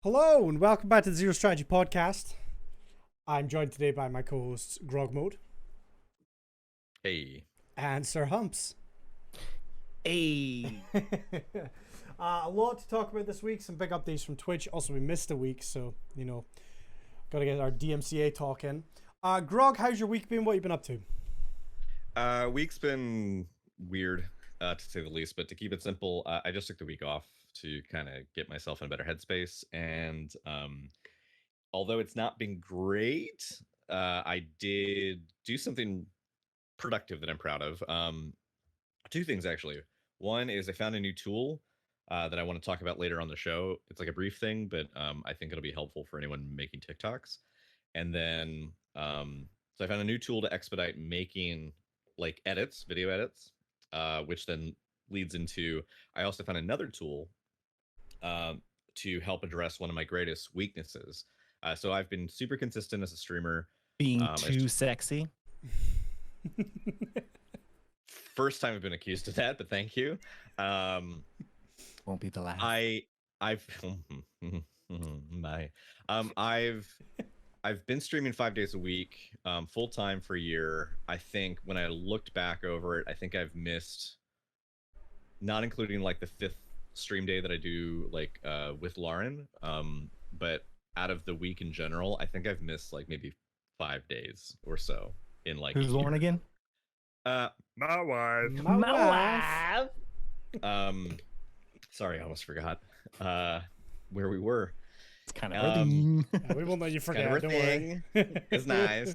Hello and welcome back to the Zero Strategy Podcast. I'm joined today by my co-hosts Grog Mode Hey. and Sir Humps. Hey. A lot to talk about this week. Some big updates from Twitch. Also, we missed a week, so got to get our DMCA talk in. Grog, how's your week been? What have you been up to? Week's been weird, to say the least, but to keep it simple, I just took the week off to kind of get myself in a better headspace. And although it's not been great, I did do something productive that I'm proud of. Two things, actually. One is I found a new tool that I want to talk about later on the show. It's like a brief thing, but I think it'll be helpful for anyone making TikToks. And then, so I found a new tool to expedite making like edits, video edits, which then leads into, I also found another tool to help address one of my greatest weaknesses. So I've been super consistent as a streamer. Being too sexy. First time I've been accused of that, but thank you. Won't be the last. I've my I've been streaming 5 days a week, full time for a year. I think when I looked back over it, I think I've missed, not including like the 5th stream day that I do like with Lauren, but out of the week in general, I think I've missed like maybe 5 days or so in like. Who's Lauren again? My wife. My wife. Sorry, I almost forgot where we were. It's kind of we won't let you forget. Don't worry. It's nice.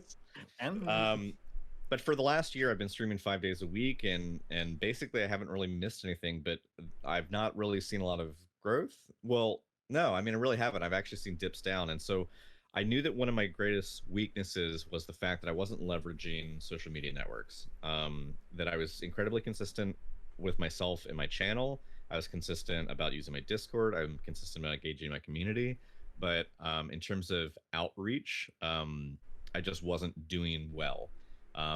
But for the last year, I've been streaming 5 days a week, and basically I haven't really missed anything. But I've not really seen a lot of growth. Well, no, I mean I really haven't. I've actually seen dips down, and so I knew that one of my greatest weaknesses was the fact that I wasn't leveraging social media networks. That I was incredibly consistent with myself and my channel. I was consistent about using my Discord. I'm consistent about engaging my community. But in terms of outreach, I just wasn't doing well.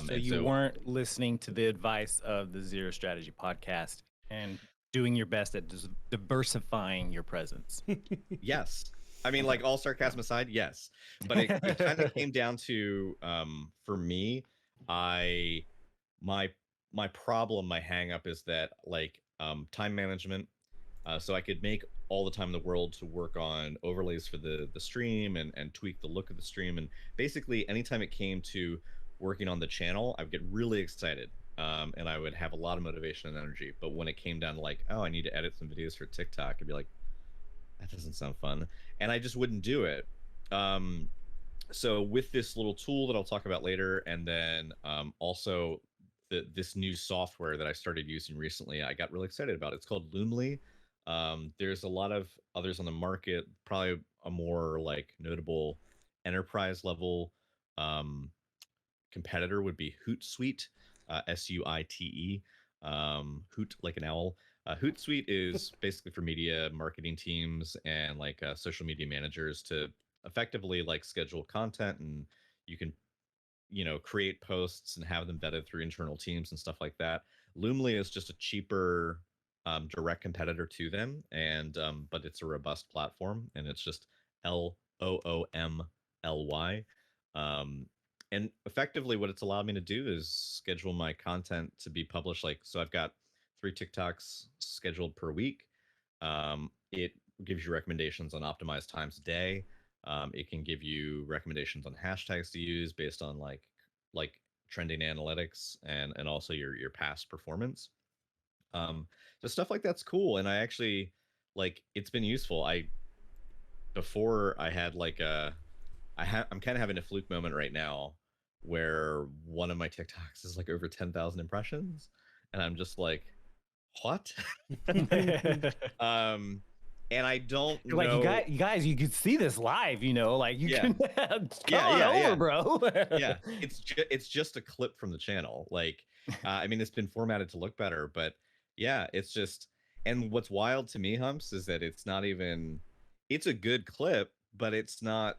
So you weren't listening to the advice of the Zero Strategy Podcast and doing your best at diversifying your presence. Yes. I mean, like, all sarcasm aside, yes. But it kind of came down to, for me, my problem, my hang up is that, like, time management. So I could make all the time in the world to work on overlays for the stream and tweak the look of the stream. And basically, anytime it came to working on the channel, I would get really excited. And I would have a lot of motivation and energy. But when it came down to like, oh, I need to edit some videos for TikTok, I'd be like, that doesn't sound fun. And I just wouldn't do it. So with this little tool that I'll talk about later, and then also this new software that I started using recently, I got really excited about. It's called Loomly. There's a lot of others on the market, probably a more like notable enterprise level competitor would be Hootsuite, Suite, Hoot like an owl. Hootsuite is basically for media marketing teams and like social media managers to effectively like schedule content, and you can create posts and have them vetted through internal teams and stuff like that. Loomly is just a cheaper direct competitor to them, and but it's a robust platform, and it's just Loomly. And effectively what it's allowed me to do is schedule my content to be published. Like, so I've got 3 TikToks scheduled per week. It gives you recommendations on optimized times a day. It can give you recommendations on hashtags to use based on like trending analytics and also your past performance. So stuff like that's cool, and I actually like it's been useful. Before I had like I'm kind of having a fluke moment right now where one of my TikToks is like over 10,000 impressions, and I'm just like, what? And I don't know. Like, you guys, you could see this live, like you can over, bro. Yeah, it's just a clip from the channel. Like, I mean, it's been formatted to look better, but yeah, it's just. And what's wild to me, Humps, is that it's not even. It's a good clip, but it's not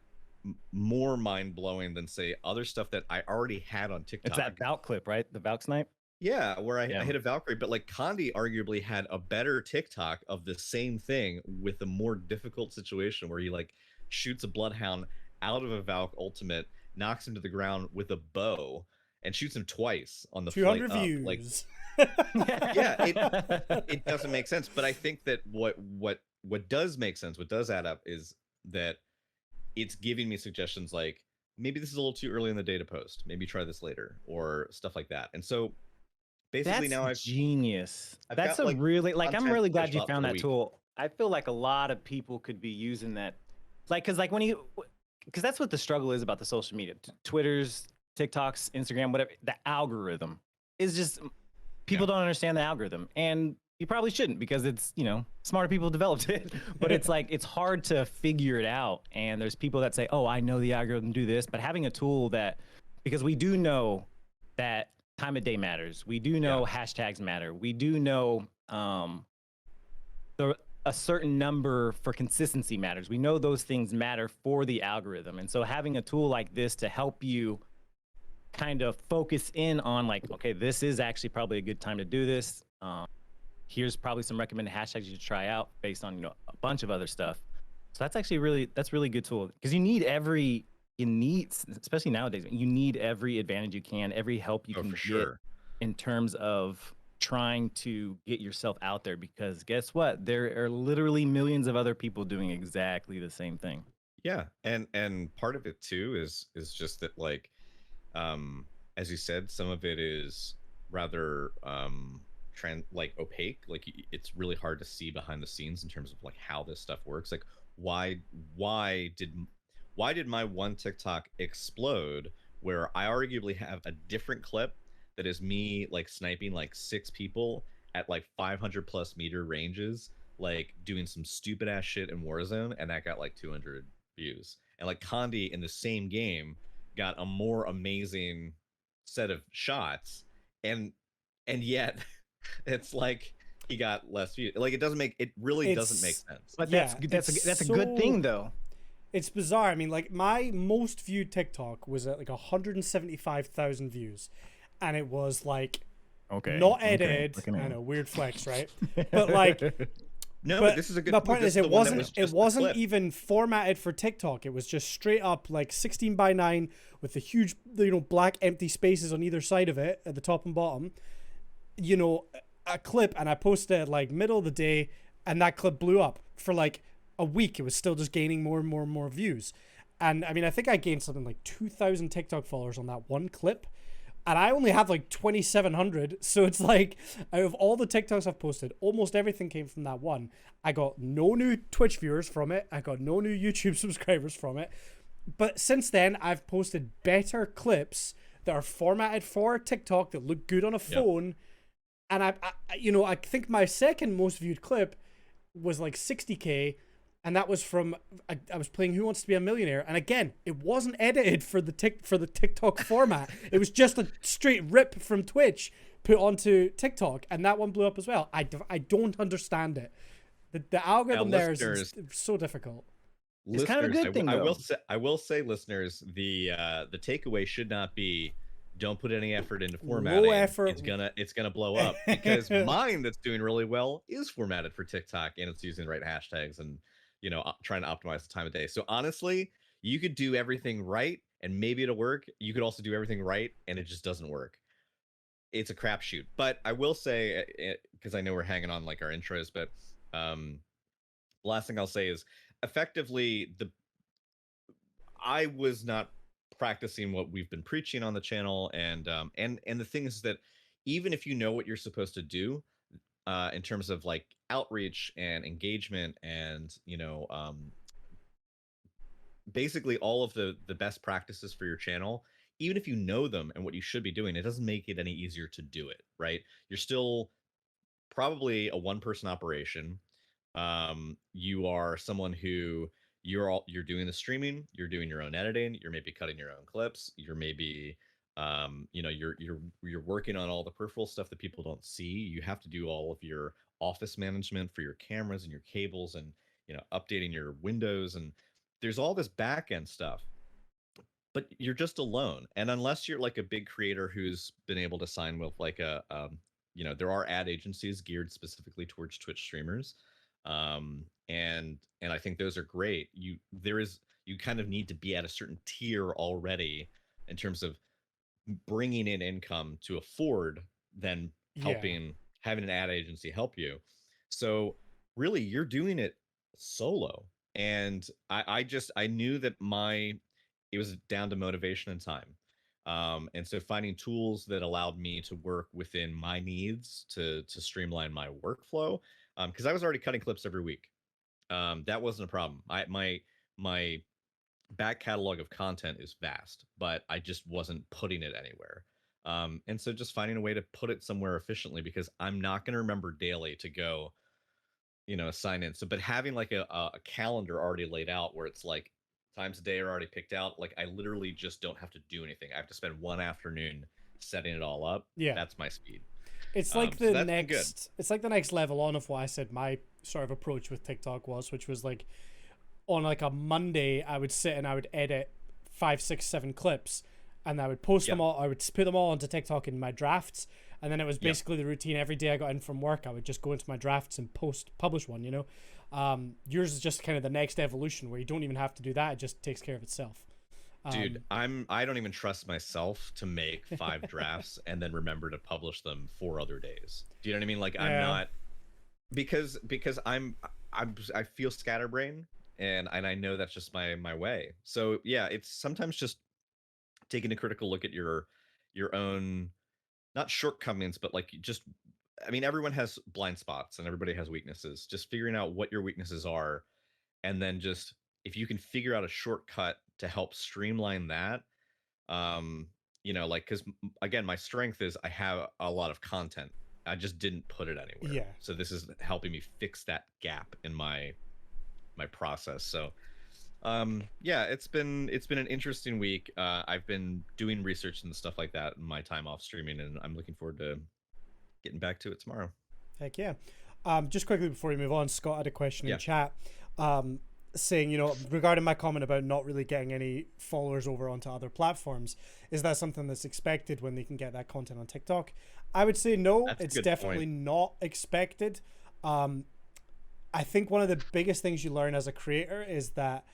more mind blowing than say other stuff that I already had on TikTok. It's that Valk clip, right? The Valk snipe. Yeah, where I Yeah. hit a Valkyrie, but like Condi arguably had a better TikTok of the same thing with a more difficult situation where he like shoots a Bloodhound out of a Valk ultimate, knocks him to the ground with a bow, and shoots him twice on the flight 200 up. Like, views. yeah, it doesn't make sense. But I think that what does make sense, what does add up, is that it's giving me suggestions like maybe this is a little too early in the day to post. Maybe try this later or stuff like that. And so basically That's now genius. I've That's got, a like, really like I'm content really to glad push you out found for the that week. tool. I feel like a lot of people could be using that. Like cuz like when you cuz that's what the struggle is about the social media. Twitter's, TikToks, Instagram, whatever. The algorithm is just people don't understand the algorithm, and you probably shouldn't because it's, you know, smarter people developed it. But it's like it's hard to figure it out, and there's people that say, "Oh, I know the algorithm do this," but having a tool that, because we do know that time of day matters, we do know hashtags matter, we do know the a certain number for consistency matters. We know those things matter for the algorithm, and so having a tool like this to help you kind of focus in on like, okay, this is actually probably a good time to do this. Here's probably some recommended hashtags you should try out based on, you know, a bunch of other stuff. So that's actually really good tool, because you need especially nowadays, you need every advantage you can, every help you can get in terms of trying to get yourself out there, because guess what? There are literally millions of other people doing exactly the same thing. Yeah, and part of it too is just that, like, as you said, some of it is rather like opaque. Like it's really hard to see behind the scenes in terms of like how this stuff works. Like why why did why did my one TikTok explode where I arguably have a different clip that is me like sniping like 6 people at like 500 plus meter ranges, like doing some stupid ass shit in Warzone, and that got like 200 views. And like Condi in the same game got a more amazing set of shots, and yet it's like he got less views. Like it really doesn't make sense. But Yeah, that's a good thing though. It's bizarre. I mean, like my most viewed TikTok was at like 175,000 views, and it was like not edited. I know, weird flex, right? But like, no, but this is a good. My point is, it wasn't clip. even formatted for TikTok. It was just straight up like 16:9 with the huge, you know, black empty spaces on either side of it at the top and bottom. You know, a clip, and I posted it like middle of the day, and that clip blew up for like a week. It was still just gaining more and more and more views. And I mean, I think I gained something like 2,000 TikTok followers on that one clip. And I only have like 2,700. So it's like, out of all the TikToks I've posted, almost everything came from that one. I got no new Twitch viewers from it. I got no new YouTube subscribers from it. But since then, I've posted better clips that are formatted for TikTok that look good on a phone. And I think my second most viewed clip was like 60K. And that was from, I was playing Who Wants to Be a Millionaire. And again, it wasn't edited for the TikTok format. It was just a straight rip from Twitch put onto TikTok. And that one blew up as well. I don't understand it. The algorithm there is so difficult. It's kind of a good thing, though. I will say, listeners, the takeaway should not be don't put any effort into formatting. Low effort. It's gonna blow up, because mine that's doing really well is formatted for TikTok and it's using the right hashtags and, you know, trying to optimize the time of day. So honestly, you could do everything right and maybe it'll work. You could also do everything right and it just doesn't work. It's a crapshoot. But I will say, because I know we're hanging on like our intros, but the last thing I'll say is effectively I was not practicing what we've been preaching on the channel, and the thing is that even if you know what you're supposed to do in terms of like outreach and engagement and, you know, basically all of the best practices for your channel, even if you know them and what you should be doing, it doesn't make it any easier to do it, right? You're still probably a one person operation. You are someone who you're doing the streaming, you're doing your own editing, you're maybe cutting your own clips, you're maybe you know, you're working on all the peripheral stuff that people don't see. You have to do all of your office management for your cameras and your cables, and, you know, updating your windows, and there's all this back end stuff. but you're just alone. And unless you're like a big creator who's been able to sign with like there are ad agencies geared specifically towards Twitch streamers. And I think those are great. You kind of need to be at a certain tier already in terms of bringing in income to afford then Yeah. having an ad agency help you. So really you're doing it solo. And I knew that it was down to motivation and time. And so finding tools that allowed me to work within my needs to streamline my workflow. Because I was already cutting clips every week. That wasn't a problem. My back catalog of content is vast, but I just wasn't putting it anywhere. And so just finding a way to put it somewhere efficiently, because I'm not going to remember daily to go, sign in. So, but having like a calendar already laid out where it's like times a day are already picked out, like I literally just don't have to do anything. I have to spend one afternoon setting it all up. Yeah. That's my speed. It's like So the that's been good. it's like the next level on of what I said my sort of approach with TikTok was, which was like on like a Monday I would sit and I would edit 5, 6, 7 clips, and I would post them Yep. all. I would put them all onto TikTok in my drafts, and then it was Yep. basically the routine. Every day I got in from work, I would just go into my drafts and publish one. Yours is just kind of the next evolution where you don't even have to do that; it just takes care of itself. Dude, I don't even trust myself to make 5 drafts and then remember to publish them 4 other days. Do you know what I mean? Like I'm Yeah. not, because I feel scatterbrain, and I know that's just my way. So yeah, it's sometimes just taking a critical look at your own, not shortcomings, but like just, I mean, everyone has blind spots and everybody has weaknesses. Just figuring out what your weaknesses are, and then just if you can figure out a shortcut to help streamline that. Like, because again, my strength is I have a lot of content. I just didn't put it anywhere. Yeah. So this is helping me fix that gap in my process. So yeah, it's been an interesting week. I've been doing research and stuff like that in my time off streaming, and I'm looking forward to getting back to it tomorrow. Heck yeah. Just quickly before we move on, Scott had a question Yeah. in chat, saying, regarding my comment about not really getting any followers over onto other platforms, is that something that's expected when they can get that content on TikTok? I would say no, That's a it's good definitely point. not expected. I think one of the biggest things you learn as a creator is that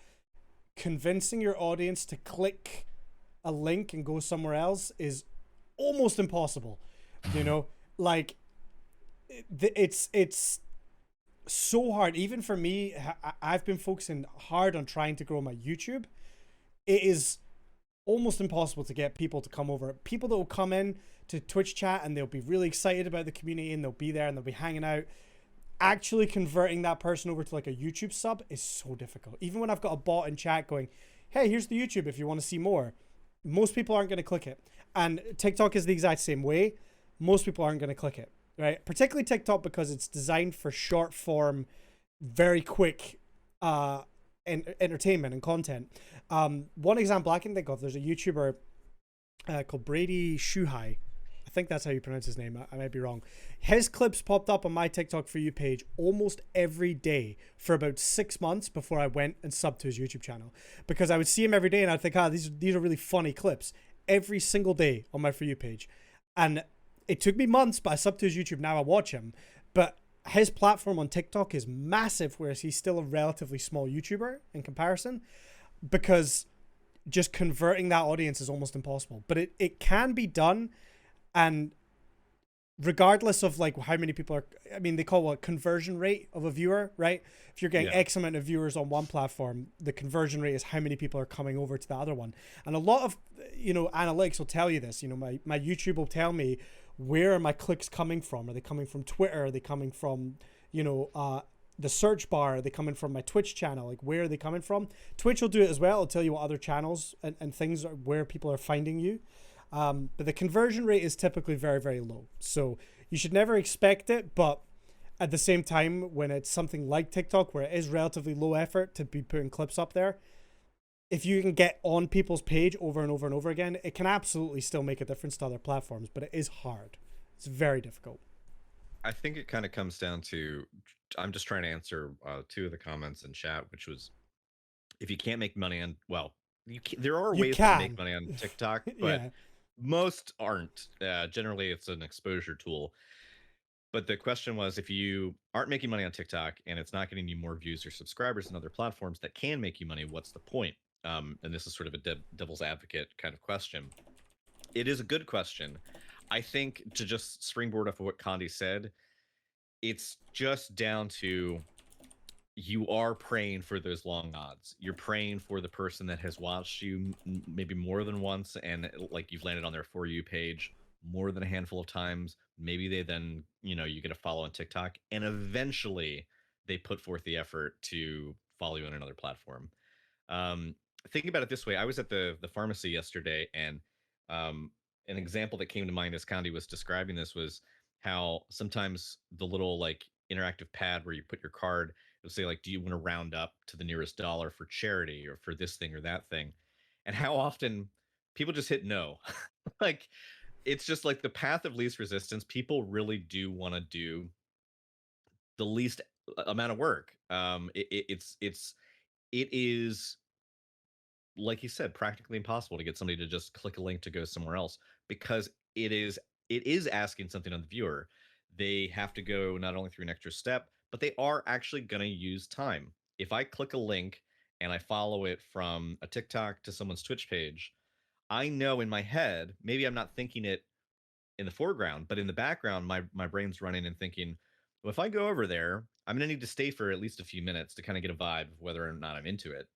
convincing your audience to click a link and go somewhere else is almost impossible. Like it's so hard. Even for me, I've been focusing hard on trying to grow my YouTube. It is almost impossible to get people to come over. People that will come in to Twitch chat and they'll be really excited about the community and they'll be there and they'll be hanging out. Actually converting that person over to like a YouTube sub is so difficult. Even when I've got a bot in chat going, hey, here's the YouTube if you want to see more, most people aren't going to click it. And TikTok is the exact same way. Most people aren't going to click it, right? Particularly TikTok, because it's designed for short form, very quick entertainment and content. One example I can think of, there's a YouTuber called Brady Shuhai. I think that's how you pronounce his name. I might be wrong. His clips popped up on my TikTok For You page almost every day for about 6 months before I went and subbed to his YouTube channel, because I would see him every day and I'd think, these are really funny clips every single day on my For You page. And it took me months, but I subbed to his YouTube. Now I watch him. But his platform on TikTok is massive, whereas he's still a relatively small YouTuber in comparison, because just converting that audience is almost impossible. But it can be done. And regardless of like how many people are, I mean, they call it conversion rate of a viewer, right? If you're getting X amount of viewers on one platform, the conversion rate is how many people are coming over to the other one. And a lot of, analytics will tell you this. My YouTube will tell me, where are my clicks coming from? Are they coming from Twitter? Are they coming from, the search bar? Are they coming from my Twitch channel? Like, where are they coming from? Twitch will do it as well. It'll tell you what other channels and things are, where people are finding you. But the conversion rate is typically very, very low. So you should never expect it. But at the same time, when it's something like TikTok, where it is relatively low effort to be putting clips up there, if you can get on people's page over and over and over again, it can absolutely still make a difference to other platforms. But it is hard. It's very difficult. I think it kind of comes down to, I'm just trying to answer 2 of the comments in chat, which was, if you can't make money on, well, there are You ways to can. make money on TikTok, but Yeah. most aren't. Generally, it's an exposure tool. But the question was, if you aren't making money on TikTok and it's not getting you more views or subscribers than other platforms that can make you money, what's the point? And this is sort of a devil's advocate kind of question. It is a good question. I think, to just springboard off of what Condi said, it's just down to, you are praying for those long odds. You're praying for the person that has watched you maybe more than once, and like you've landed on their For You page more than a handful of times. Maybe they then, you get a follow on TikTok, and eventually they put forth the effort to follow you on another platform. Um, Thinking about it this way, I was at the pharmacy yesterday, and an example that came to mind as Condi was describing this was how sometimes the little like interactive pad where you put your card, it'll say like, do you want to round up to the nearest dollar for charity or for this thing or that thing? And how often people just hit no. Like, it's just like the path of least resistance. People really do want to do the least amount of work. It is, like you said, practically impossible to get somebody to just click a link to go somewhere else, because it is asking something on the viewer. They have to go not only through an extra step, but they are actually going to use time. If I click a link and I follow it from a TikTok to someone's Twitch page, I know in my head, maybe I'm not thinking it in the foreground, but in the background, my brain's running and thinking, well, if I go over there, I'm gonna need to stay for at least a few minutes to kind of get a vibe of whether or not I'm into it.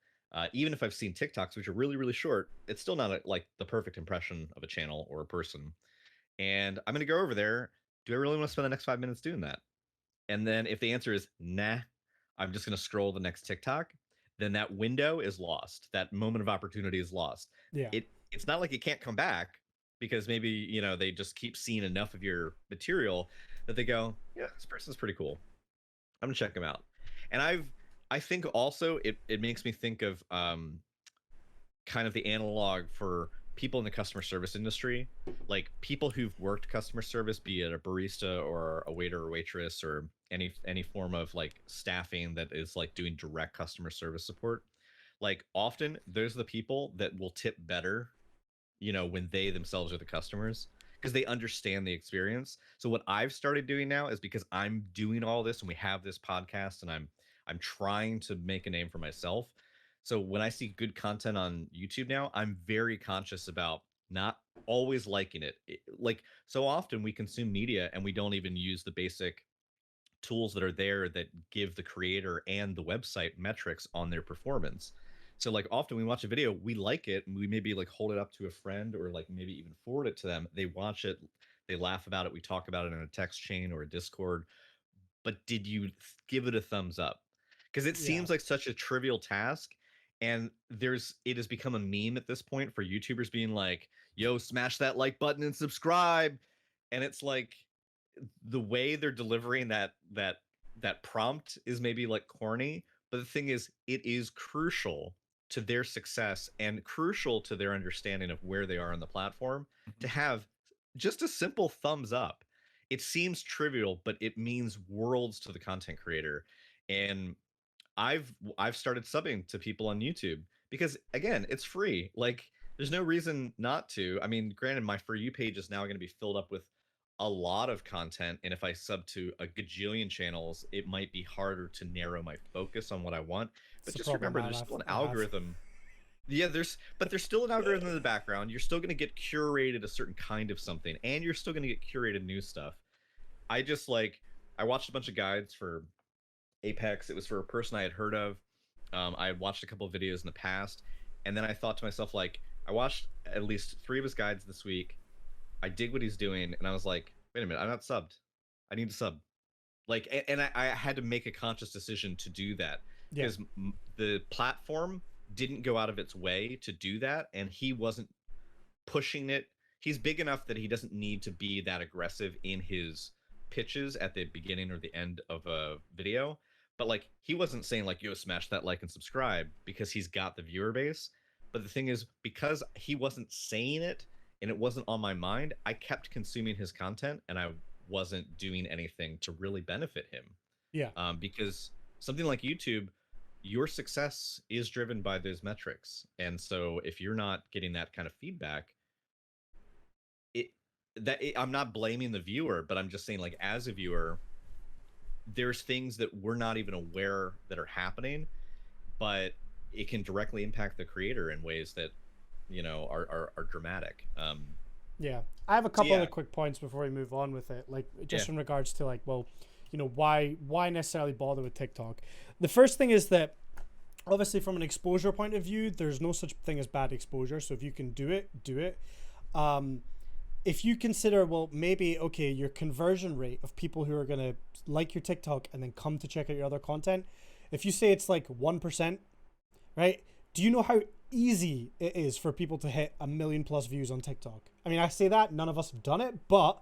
Even if I've seen TikToks, which are really, really short, it's still not like the perfect impression of a channel or a person. And I'm gonna go over there. Do I really want to spend the next 5 minutes doing that? And then if the answer is nah, I'm just going to scroll the next TikTok, then that window is lost. That moment of opportunity is lost. Yeah. It's not like it can't come back, because maybe, they just keep seeing enough of your material that they go, yeah, this person's pretty cool. I'm gonna check them out. And I think also it makes me think of kind of the analog for people in the customer service industry, like people who've worked customer service, be it a barista or a waiter or waitress or any form of like staffing that is like doing direct customer service support. Like, often those are the people that will tip better, when they themselves are the customers, because they understand the experience. So what I've started doing now is, because I'm doing all this and we have this podcast and I'm trying to make a name for myself. So when I see good content on YouTube now, I'm very conscious about not always liking it. Like, so often we consume media and we don't even use the basic tools that are there that give the creator and the website metrics on their performance. So like, often we watch a video, we like it, and we maybe like hold it up to a friend or like maybe even forward it to them. They watch it, they laugh about it, we talk about it in a text chain or a Discord. But did you give it a thumbs up? Because it Yeah. seems like such a trivial task. And it has become a meme at this point for YouTubers being like, yo, smash that like button and subscribe. And it's like, the way they're delivering that prompt is maybe like corny, but the thing is, it is crucial to their success and crucial to their understanding of where they are on the platform, to have just a simple thumbs up. It seems trivial, but it means worlds to the content creator. And I've started subbing to people on YouTube because, again, it's free. Like, there's no reason not to. I mean, granted, my For You page is now going to be filled up with a lot of content, and if I sub to a gajillion channels, it might be harder to narrow my focus on what I want. But It's a just remember, problem there's I still an have. algorithm. Yeah, there's still an algorithm in the background. You're still going to get curated a certain kind of something, and you're still going to get curated new stuff. I just like I watched a bunch of guides for Apex. It was for a person I had heard of. I had watched a couple of videos in the past, and then I thought to myself, like, I watched at least 3 of his guides this week. I dig what he's doing, and I was like, wait a minute, I'm not subbed. I need to sub. Like, and I had to make a conscious decision to do that, Yeah. because the platform didn't go out of its way to do that, and he wasn't pushing it. He's big enough that he doesn't need to be that aggressive in his pitches at the beginning or the end of a video. But like, he wasn't saying like, yo, smash that like and subscribe, because he's got the viewer base. But the thing is, because he wasn't saying it and it wasn't on my mind, I kept consuming his content and I wasn't doing anything to really benefit him. Yeah. Because something like YouTube, your success is driven by those metrics. And so if you're not getting that kind of feedback, I'm not blaming the viewer, but I'm just saying, like, as a viewer, there's things that we're not even aware that are happening, but it can directly impact the creator in ways that, you know, are dramatic. Yeah, I have a couple yeah. other quick points before we move on with it, like just in regards to like, well, you know, why necessarily bother with TikTok? The first thing is that obviously from an exposure point of view, there's no such thing as bad exposure. So if you can do it, do it. If you consider, well, maybe, okay, your conversion rate of people who are going to like your TikTok and then come to check out your other content, if you say it's like 1%, right? Do you know how easy it is for people to hit 1 million+ views on TikTok? I mean, I say that, none of us have done it, but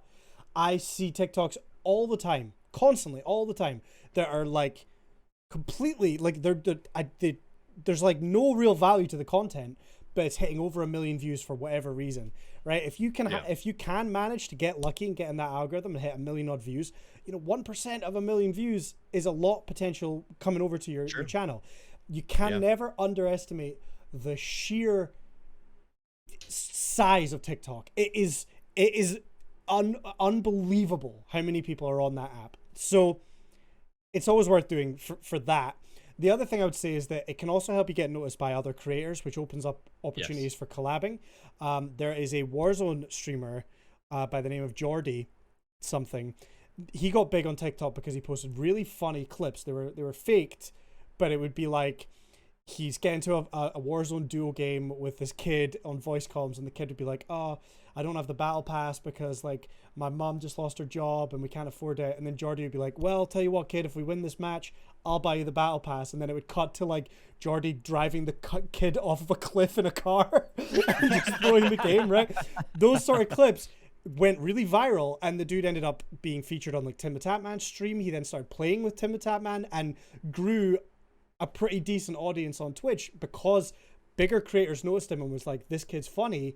I see TikToks all the time, constantly, all the time, that are like completely, like there's like no real value to the content, but it's hitting over 1 million views for whatever reason, right? If you can, if you can manage to get lucky and get in that algorithm and hit 1 million odd views, you know, 1% of 1 million views is a lot potential coming over to your channel. You can never underestimate the sheer size of TikTok. It is unbelievable how many people are on that app. So it's always worth doing for that. The other thing I would say is that it can also help you get noticed by other creators, which opens up opportunities for collabing. There is a Warzone streamer by the name of Jordy something. He got big on TikTok because he posted really funny clips. They were faked, but it would be like he's getting to a Warzone duo game with this kid on voice comms, and the kid would be like, oh, I don't have the battle pass because like my mom just lost her job and we can't afford it. And then Jordy would be like, well, tell you what, kid, if we win this match, I'll buy you the battle pass. And then it would cut to like Jordy driving the kid off of a cliff in a car and just throwing the game, right? Those sort of clips went really viral, and the dude ended up being featured on like TimTheTatman's stream. He then started playing with TimTheTatman and grew a pretty decent audience on Twitch because bigger creators noticed him and was like, this kid's funny,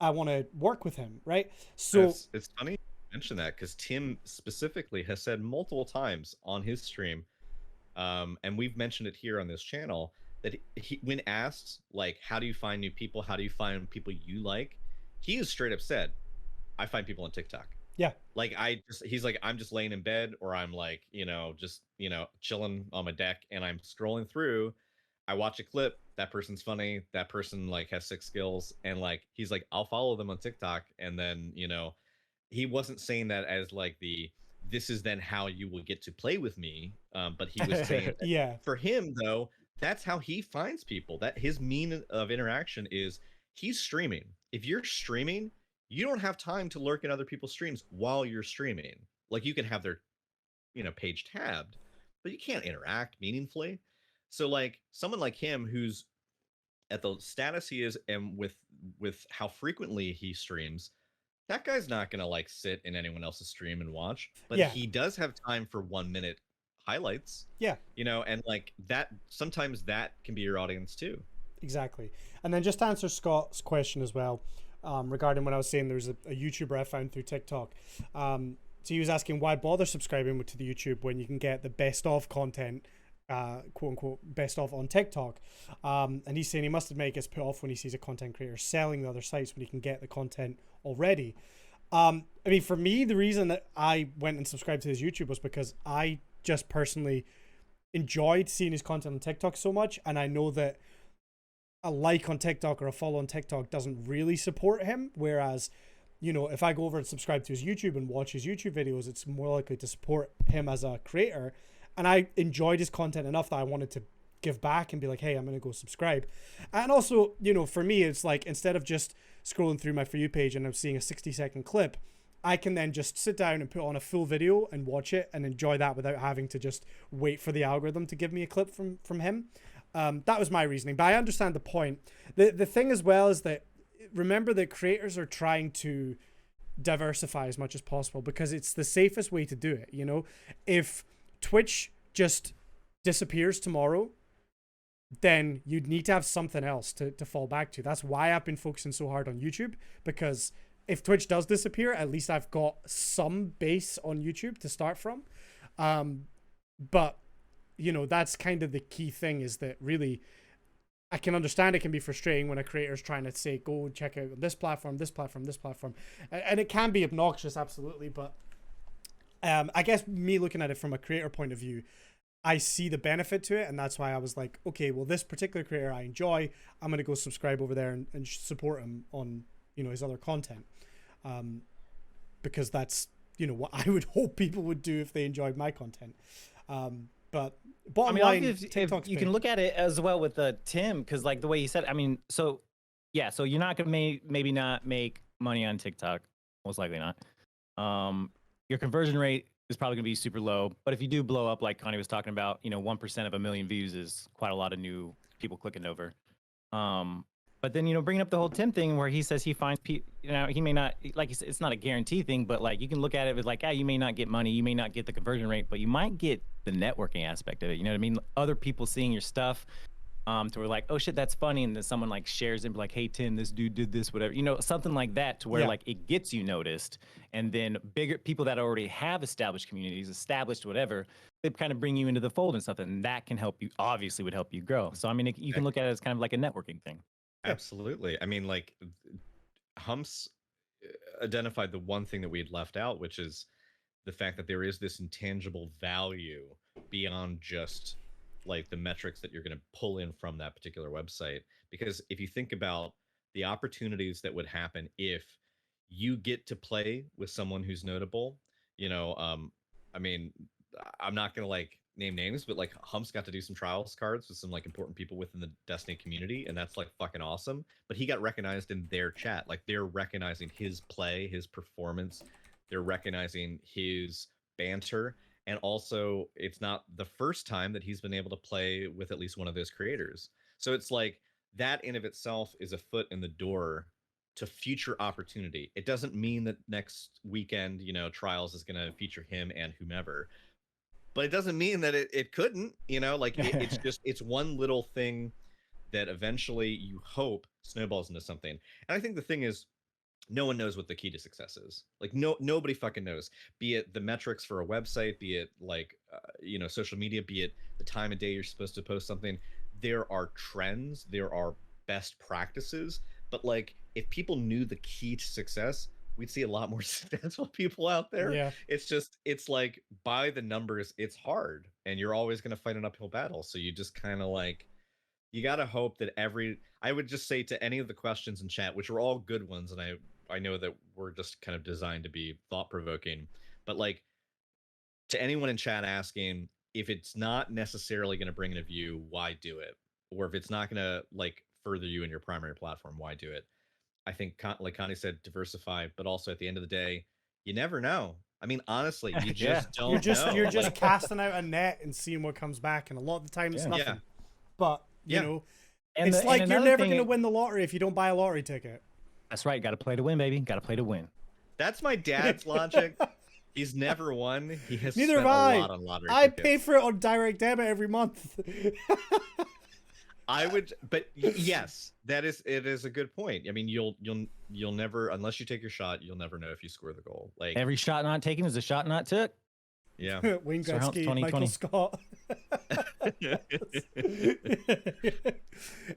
I want to work with him, right? So it's funny you mention that, because Tim specifically has said multiple times on his stream, and we've mentioned it here on this channel, that he, when asked like, how do you find new people, how do you find people you like, he has straight up said, I find people on TikTok. Yeah. Like he's like, I'm just laying in bed, or I'm like, you know, just, you know, chilling on my deck, and I'm scrolling through, I watch a clip, that person's funny, that person like has 6 skills, and like he's like, I'll follow them on TikTok. And then, you know, he wasn't saying that as like this is then how you will get to play with me, but he was saying that for him though, that's how he finds people. That his mean of interaction is he's streaming. If you're streaming, you don't have time to lurk in other people's streams while you're streaming. Like, you can have their, you know, page tabbed, but you can't interact meaningfully. So like someone like him, who's at the status he is, and with how frequently he streams, that guy's not gonna like sit in anyone else's stream and watch, but he does have time for 1 minute highlights. Yeah. You know, and like that, sometimes that can be your audience too. Exactly. And then just to answer Scott's question as well, regarding when I was saying there's a YouTuber I found through TikTok. So he was asking, why bother subscribing to the YouTube when you can get the best of content, quote unquote, best of on TikTok? And he's saying he must admit he gets put off when he sees a content creator selling the other sites when he can get the content already. I mean, for me, the reason that I went and subscribed to his YouTube was because I just personally enjoyed seeing his content on TikTok so much, and I know that a like on TikTok or a follow on TikTok doesn't really support him, whereas, you know, if I go over and subscribe to his YouTube and watch his YouTube videos, it's more likely to support him as a creator. And I enjoyed his content enough that I wanted to give back and be like, hey, I'm gonna go subscribe. And also, you know, for me, it's like, instead of just scrolling through my For You page and I'm seeing a 60-second clip, I can then just sit down and put on a full video and watch it and enjoy that without having to just wait for the algorithm to give me a clip from him. That was my reasoning, but I understand the point. The thing as well is that, remember that creators are trying to diversify as much as possible because it's the safest way to do it. You know, if Twitch just disappears tomorrow, then you'd need to have something else to fall back to. That's why I've been focusing so hard on YouTube, because if Twitch does disappear, at least I've got some base on YouTube to start from. But you know, that's kind of the key thing, is that really I can understand it can be frustrating when a creator's trying to say, go check out this platform, this platform, this platform. And it can be obnoxious, absolutely. But I guess me looking at it from a creator point of view, I see the benefit to it. And that's why I was like, okay, well, this particular creator I enjoy, I'm going to go subscribe over there and support him on, you know, his other content. Because that's, you know, what I would hope people would do if they enjoyed my content. But bottom line, if you can look at it as well with Tim, because like the way he said, I mean, so yeah, so you're not gonna maybe not make money on TikTok, most likely not. Your conversion rate is probably gonna be super low, but if you do blow up, like Connie was talking about, you know, 1% of a million views is quite a lot of new people clicking over. But then, you know, bringing up the whole Tim thing where he says he finds people, you know, he may not, like you said, it's not a guarantee thing, but like you can look at it as like, you may not get money, you may not get the conversion rate, but you might get the networking aspect of it. You know what I mean? Other people seeing your stuff, to where like, oh shit, that's funny. And then someone like shares it, like, hey, Tim, this dude did this, whatever, you know, something like that, to where like it gets you noticed. And then bigger people that already have established communities, established whatever, they kind of bring you into the fold and stuff. And that can help you, obviously would help you grow. So, I mean, you can look at it as kind of like a networking thing. Absolutely. I mean, like, Humps identified the one thing that we had left out, which is the fact that there is this intangible value beyond just like the metrics that you're going to pull in from that particular website. Because if you think about the opportunities that would happen if you get to play with someone who's notable, you know, I mean, I'm not going to like name names, but like Humps got to do some trials cards with some like important people within the Destiny community, and that's like fucking awesome. But he got recognized in their chat. Like, they're recognizing his play, his performance, they're recognizing his banter, and also it's not the first time that he's been able to play with at least one of those creators. So it's like that in of itself is a foot in the door to future opportunity. It doesn't mean that next weekend, you know, trials is going to feature him and whomever, but it doesn't mean that it couldn't, you know, like it's just, it's one little thing that eventually you hope snowballs into something. And I think the thing is, no one knows what the key to success is. Like, nobody fucking knows, be it the metrics for a website, be it like, you know, social media, be it the time of day you're supposed to post something. There are trends, there are best practices, but like, if people knew the key to success, we'd see a lot more successful people out there. Yeah. It's just, it's like, by the numbers, it's hard, and you're always going to fight an uphill battle. So you just kind of like, you got to hope that I would just say to any of the questions in chat, which are all good ones, and I know that we're just kind of designed to be thought-provoking, but like, to anyone in chat asking, if it's not necessarily going to bring in a view, why do it? Or if it's not going to like further you in your primary platform, why do it? I think, like Connie said, diversify, but also at the end of the day, you never know. I mean, honestly, you just don't know. You're just casting out a net and seeing what comes back, and a lot of the time it's nothing. Yeah. But you know, and it's like you're never going to win the lottery if you don't buy a lottery ticket. That's right. Got to play to win, baby. Got to play to win. That's my dad's logic. He's never won. He has Neither spent have a lot on lottery I tickets. pay for it on direct debit every month. I would, but yes, it is a good point. I mean, you'll never, unless you take your shot, you'll never know if you score the goal. Like, every shot not taken is a shot not took. Yeah. Wayne Gretzky, Michael Scott.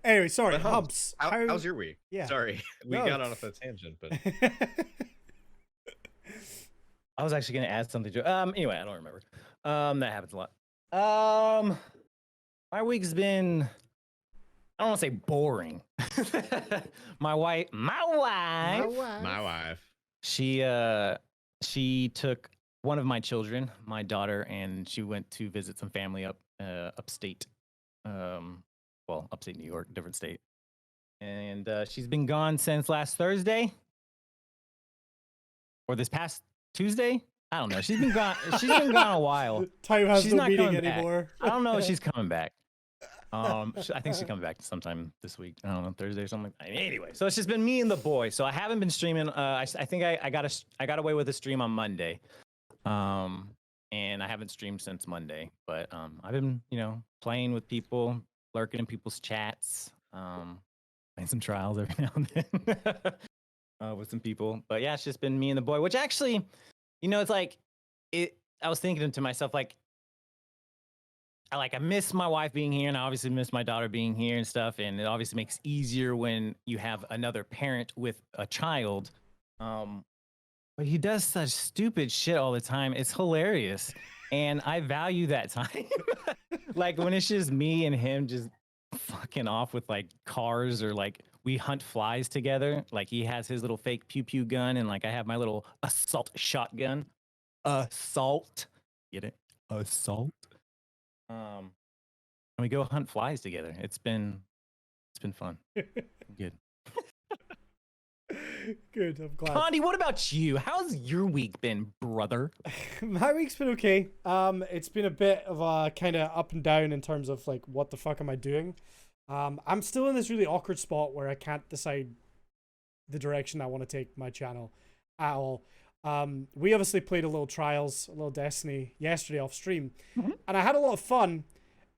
Anyway, sorry, Humps. How's your week? Yeah. Sorry, we got on a tangent, but I was actually going to add something to anyway, I don't remember. That happens a lot. My week's been, I don't want to say boring. My wife, she took one of my children, my daughter, and she went to visit some family upstate. Well, upstate New York, different state. And she's been gone since last Thursday. Or this past Tuesday? I don't know. She's been gone. She's been gone a while. Time has she's no not meaning coming anymore. Back. I don't know if she's coming back. I think she's coming back sometime this week. I don't know, Thursday or something. Anyway, so it's just been me and the boy. So I haven't been streaming. I think I got away with a stream on Monday. And I haven't streamed since Monday. But I've been, playing with people, lurking in people's chats, playing some trials every now and then with some people. But yeah, it's just been me and the boy, which actually, it's like I was thinking to myself, like, I miss my wife being here, and I obviously miss my daughter being here and stuff. And it obviously makes it easier when you have another parent with a child. But he does such stupid shit all the time. It's hilarious. And I value that time. Like when it's just me and him just fucking off with like cars, or like we hunt flies together. Like he has his little fake pew pew gun, and like I have my little assault shotgun. Assault. Get it? Assault. And we go hunt flies together. It's been fun. Good. Good, I'm glad. Condi, what about you? How's your week been, brother? My week's been okay. It's been a bit of a kind of up and down in terms of like, what the fuck am I doing? I'm still in this really awkward spot where I can't decide the direction I want to take my channel at all. We obviously played a little Trials, a little Destiny yesterday off stream, and I had a lot of fun.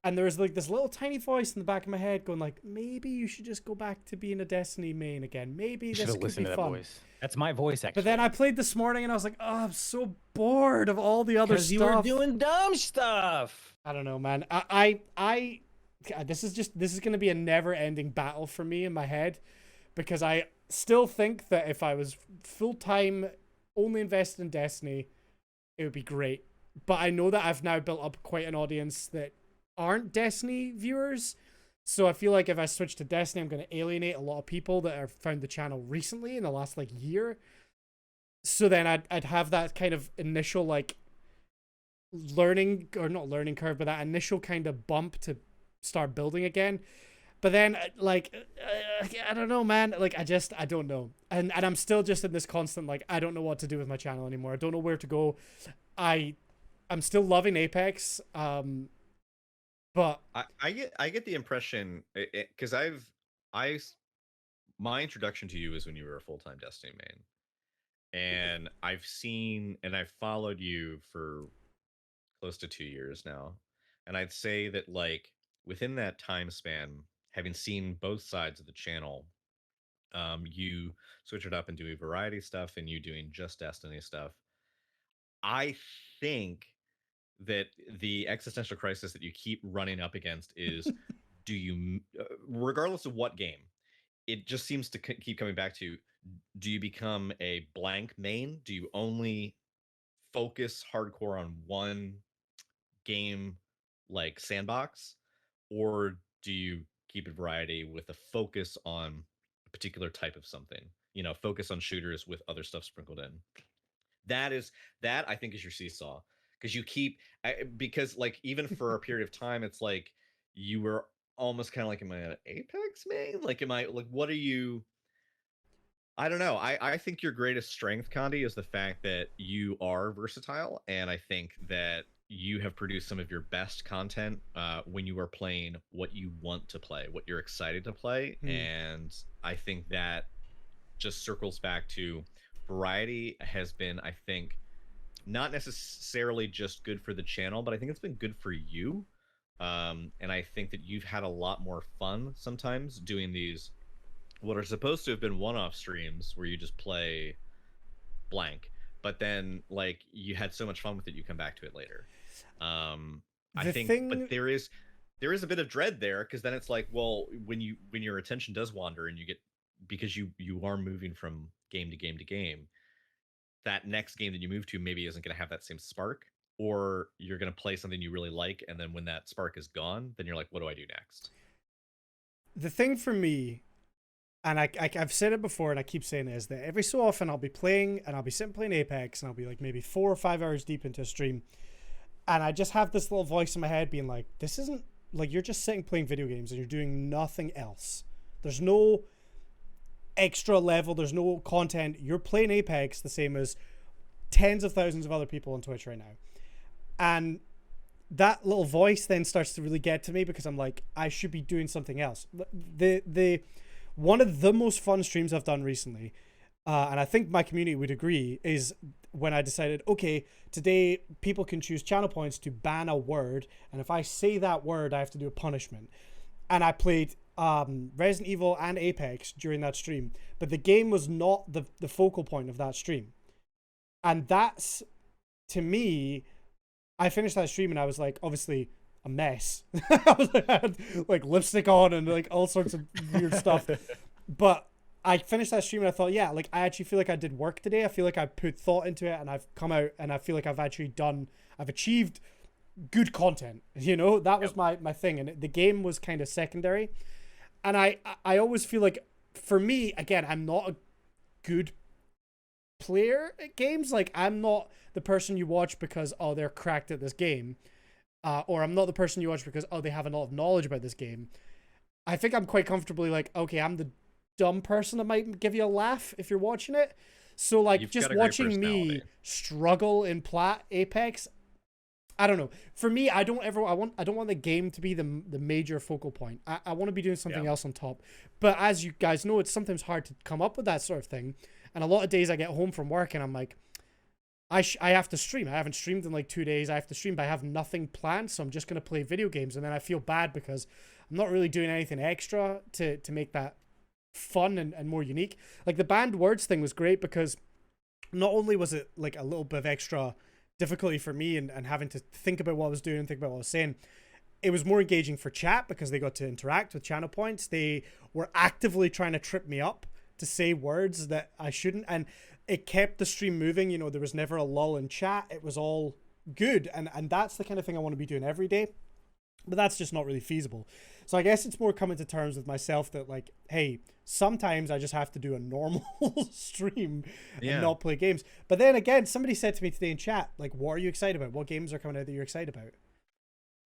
And there was like this little tiny voice in the back of my head going like, maybe you should just go back to being a Destiny main again. Maybe this could be fun. Voice. That's my voice, actually. But then I played this morning and I was like, oh, I'm so bored of all the other stuff. You were doing dumb stuff. I don't know, man. This is going to be a never-ending battle for me in my head, because I still think that if I was full-time only invested in Destiny, it would be great. But I know that I've now built up quite an audience that aren't Destiny viewers, so I feel like if I switch to Destiny, I'm going to alienate a lot of people that have found the channel recently in the last like year. So then I'd have that kind of initial like learning, or not learning curve, but that initial kind of bump to start building again. But then like I don't know, man. Like I don't know, and I'm still just in this constant like, I don't know what to do with my channel anymore. I don't know where to go. I'm still loving Apex. But I get the impression, because my introduction to you is when you were a full-time Destiny main, and I've seen and I've followed you for close to 2 years now, and I'd say that like within that time span, having seen both sides of the channel, you switch it up and do a variety stuff, and you doing just Destiny stuff. I think that the existential crisis that you keep running up against is, do you, regardless of what game, it just seems to keep coming back to, do you become a blank main? Do you only focus hardcore on one game like sandbox, or do you keep it variety with a focus on a particular type of something? Focus on shooters with other stuff sprinkled in. That I think is your seesaw, because you keep, because like even for a period of time, it's like you were almost kind of like, am I an Apex main? Like, am I like, what are you? I don't know. I think your greatest strength, Condi, is the fact that you are versatile, and I think that you have produced some of your best content when you are playing what you want to play, what you're excited to play, and I think that just circles back to variety has been, I think, not necessarily just good for the channel, but I think it's been good for you. And I think that you've had a lot more fun sometimes doing these, what are supposed to have been one-off streams where you just play blank, but then like you had so much fun with it, you come back to it later. But there is a bit of dread there, because then it's like, well, when your attention does wander, and you get, because you are moving from game to game to game, that next game that you move to maybe isn't going to have that same spark, or you're going to play something you really like, and then when that spark is gone, then you're like, what do I do next? The thing for me, and I've said it before and I keep saying it, is that every so often I'll be playing, and I'll be sitting playing Apex, and I'll be like maybe 4 or 5 hours deep into a stream, and I just have this little voice in my head being like, this isn't, like, you're just sitting playing video games and you're doing nothing else. There's no extra level, there's no content. You're playing Apex the same as tens of thousands of other people on Twitch right now. And that little voice then starts to really get to me, because I'm like, I should be doing something else. The one of the most fun streams I've done recently, and I think my community would agree, is when I decided, okay, today people can choose channel points to ban a word, and if I say that word, I have to do a punishment. And I played Resident Evil and Apex during that stream, but the game was not the focal point of that stream. And that's, to me, I finished that stream and I was like, obviously, a mess. I had like lipstick on and like all sorts of weird stuff. But I finished that stream and I thought, yeah, like I actually feel like I did work today. I feel like I put thought into it and I've come out and I feel like I've achieved good content. You know, that was my thing. And the game was kind of secondary. And I always feel like, for me, again, I'm not a good player at games. Like, I'm not the person you watch because, oh, they're cracked at this game. Or I'm not the person you watch because, oh, they have a lot of knowledge about this game. I think I'm quite comfortably like, okay, I'm the dumb person that might give you a laugh if you're watching it. So, like, You've just got a great watching me personality. struggle in Apex, I don't know. For me, I don't want the game to be the major focal point. I want to be doing something else on top. But as you guys know, it's sometimes hard to come up with that sort of thing. And a lot of days I get home from work and I'm like, I have to stream. I haven't streamed in like 2 days. I have to stream, but I have nothing planned, so I'm just going to play video games. And then I feel bad because I'm not really doing anything extra to make that fun and more unique. Like the banned words thing was great because not only was it like a little bit of extra difficulty for me and having to think about what I was doing and think about what I was saying, it was more engaging for chat because they got to interact with channel points. They were actively trying to trip me up to say words that I shouldn't, and it kept the stream moving. You know, there was never a lull in chat. It was all good, and that's the kind of thing I want to be doing every day, but that's just not really feasible. So I guess it's more coming to terms with myself that, like, hey, sometimes I just have to do a normal stream and not play games. But then again, somebody said to me today in chat, like, what are you excited about? What games are coming out that you're excited about?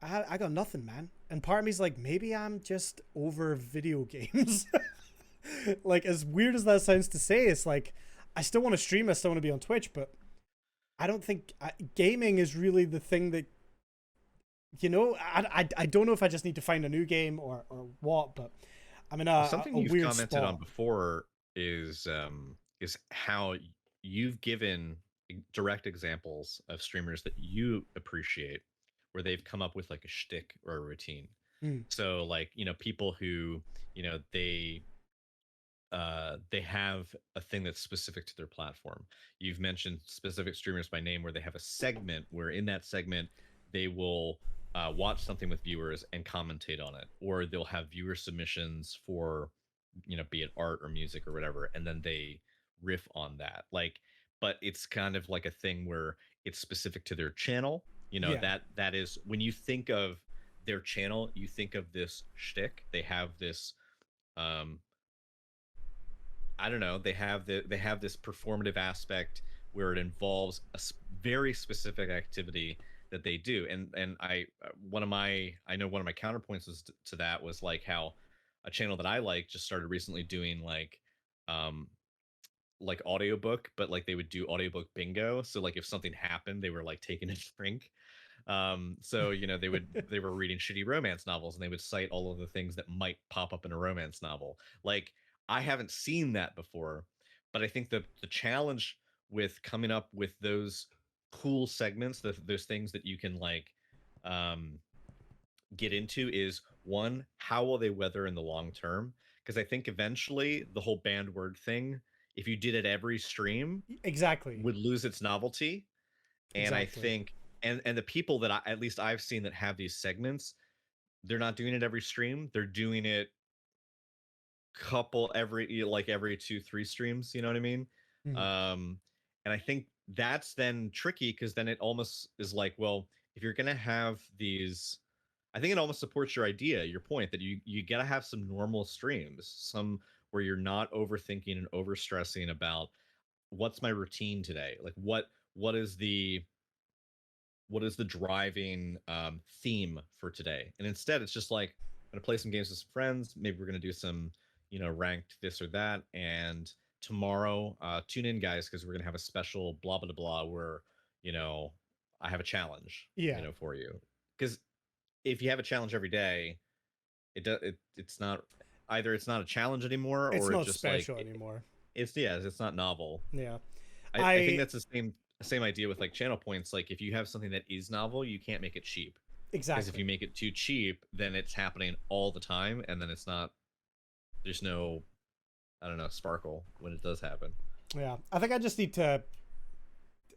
I got nothing, man. And part of me's like, maybe I'm just over video games. Like, as weird as that sounds to say, it's like, I still want to stream, I still want to be on Twitch, but I don't think gaming is really the thing that, you know, I don't know if I just need to find a new game or what, but I'm in Something a you've weird commented spot. on before is how you've given direct examples of streamers that you appreciate where they've come up with like a shtick or a routine. So like, you know, people who, you know, they have a thing that's specific to their platform. You've mentioned specific streamers by name where they have a segment where in that segment they will watch something with viewers and commentate on it, or they'll have viewer submissions for, you know, be it art or music or whatever, and then they riff on that. Like, but it's kind of like a thing where it's specific to their channel. You know, that is when you think of their channel, you think of this shtick. They have this I don't know. They have this performative aspect where it involves a very specific activity that they do, and I one of my counterpoints was to that was like how a channel that I like just started recently doing like audiobook, but like they would do audiobook bingo. So like if something happened, they were like taking a drink. So you know they were reading shitty romance novels and they would cite all of the things that might pop up in a romance novel. Like I haven't seen that before, but I think the challenge with coming up with those cool segments, those things that you can like um get into is one, how will they weather in the long term? Because I think eventually the whole banned word thing, if you did it every stream, Exactly. would lose its novelty. And I Exactly. think and the people that at least I've seen that have these segments, they're not doing it every stream. They're doing it every 2-3 streams, you know what I mean? Um and I think that's then tricky because then it almost is like, well, if you're gonna have these, I think it almost supports your idea, your point that you gotta have some normal streams, some where you're not overthinking and overstressing about what's my routine today, like what is the driving theme for today, and instead it's just like I'm gonna play some games with some friends, maybe we're gonna do some, you know, ranked this or that, and tomorrow tune in guys because we're gonna have a special blah blah blah where, you know, I have a challenge, you Yeah. know, for you. Because if you have a challenge every day, it's not, either it's not a challenge anymore It's or it's not just like special anymore. it's not novel. Yeah. I think that's the same idea with like channel points. Like if you have something that is novel, you can't make it cheap. Because if Exactly. you make it too cheap, then it's happening all the time, and then it's not. There's no, I don't know, sparkle when it does happen. Yeah. I think I just need to,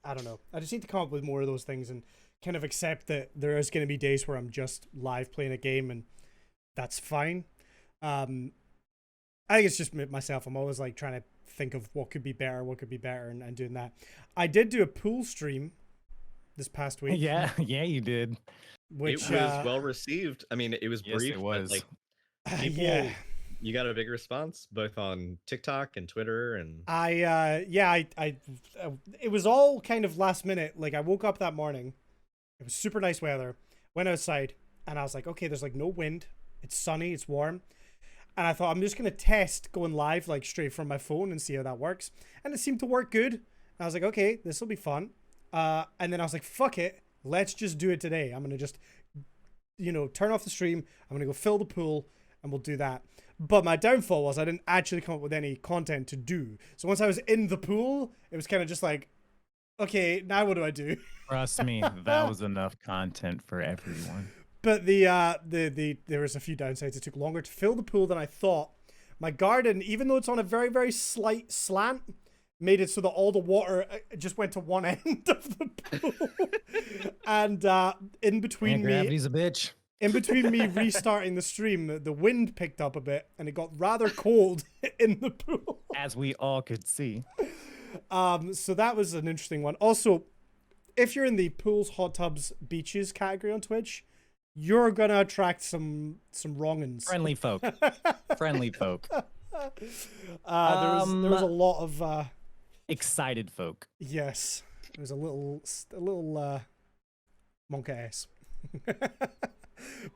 I don't know. I just need to come up with more of those things and kind of accept that there is going to be days where I'm just live playing a game, and that's fine. I think it's just myself. I'm always like trying to think of what could be better, and doing that. I did do a pool stream this past week. Yeah, you did. Which it was well received. I mean, it was Yes, brief, it but was. like people, yeah. you got a big response both on TikTok and Twitter, and I it was all kind of last minute. Like I woke up that morning, it was super nice weather, went outside, and I was like, okay, there's like no wind, it's sunny, it's warm, and I thought I'm just gonna test going live like straight from my phone and see how that works, and it seemed to work good. And I was like, okay, this will be fun, and then I was like, fuck it, let's just do it today. I'm gonna just, turn off the stream. I'm gonna go fill the pool, and we'll do that. But my downfall was I didn't actually come up with any content to do. So once I was in the pool, it was kind of just like, okay, now what do I do? Trust me, that was enough content for everyone. But there was a few downsides. It took longer to fill the pool than I thought. My garden, even though it's on a very, very slight slant, made it so that all the water just went to one end of the pool. And in between gravity's a bitch. In between me restarting the stream, the wind picked up a bit and it got rather cold in the pool. As we all could see. So that was an interesting one. Also, if you're in the pools, hot tubs, beaches category on Twitch, you're gonna attract some wrong'uns. Friendly folk. Friendly folk. There was a lot of excited folk. Yes, there was a little monkey ass.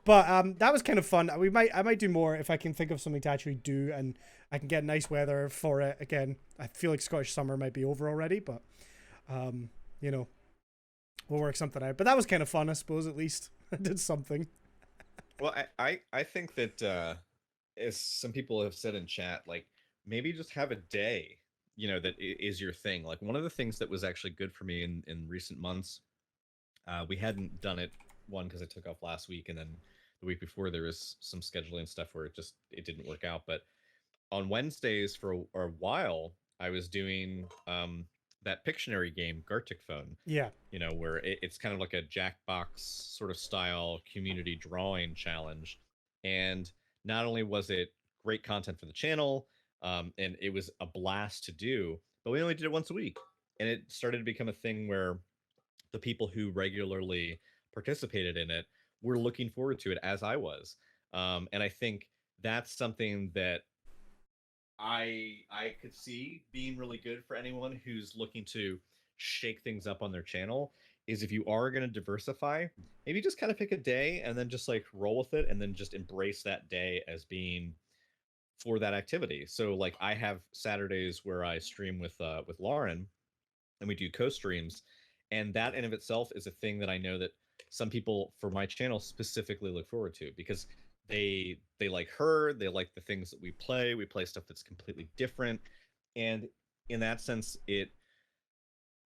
But that was kind of fun. I might do more if I can think of something to actually do, and I can get nice weather for it again. I feel like Scottish summer might be over already, but we'll work something out. But that was kind of fun, I suppose. At least I did something. Well, I think that as some people have said in chat, like maybe just have a day, that is your thing. Like one of the things that was actually good for me in recent months, we hadn't done it because I took off last week, and then the week before there was some scheduling stuff where it didn't work out. But on Wednesdays for a while, I was doing that Pictionary game, Gartic Phone. Yeah. Where it's kind of like a Jackbox sort of style community drawing challenge. And not only was it great content for the channel, and it was a blast to do, but we only did it once a week. And it started to become a thing where the people who regularly participated in it were looking forward to it, as I was. And I think that's something that I could see being really good for anyone who's looking to shake things up on their channel, is if you are going to diversify, maybe just kind of pick a day and then just like roll with it, and then just embrace that day as being for that activity. So like I have Saturdays where I stream with Lauren, and we do co-streams, and that in of itself is a thing that I know that some people for my channel specifically look forward to, because they like her, they like the things that we play stuff that's completely different, and in that sense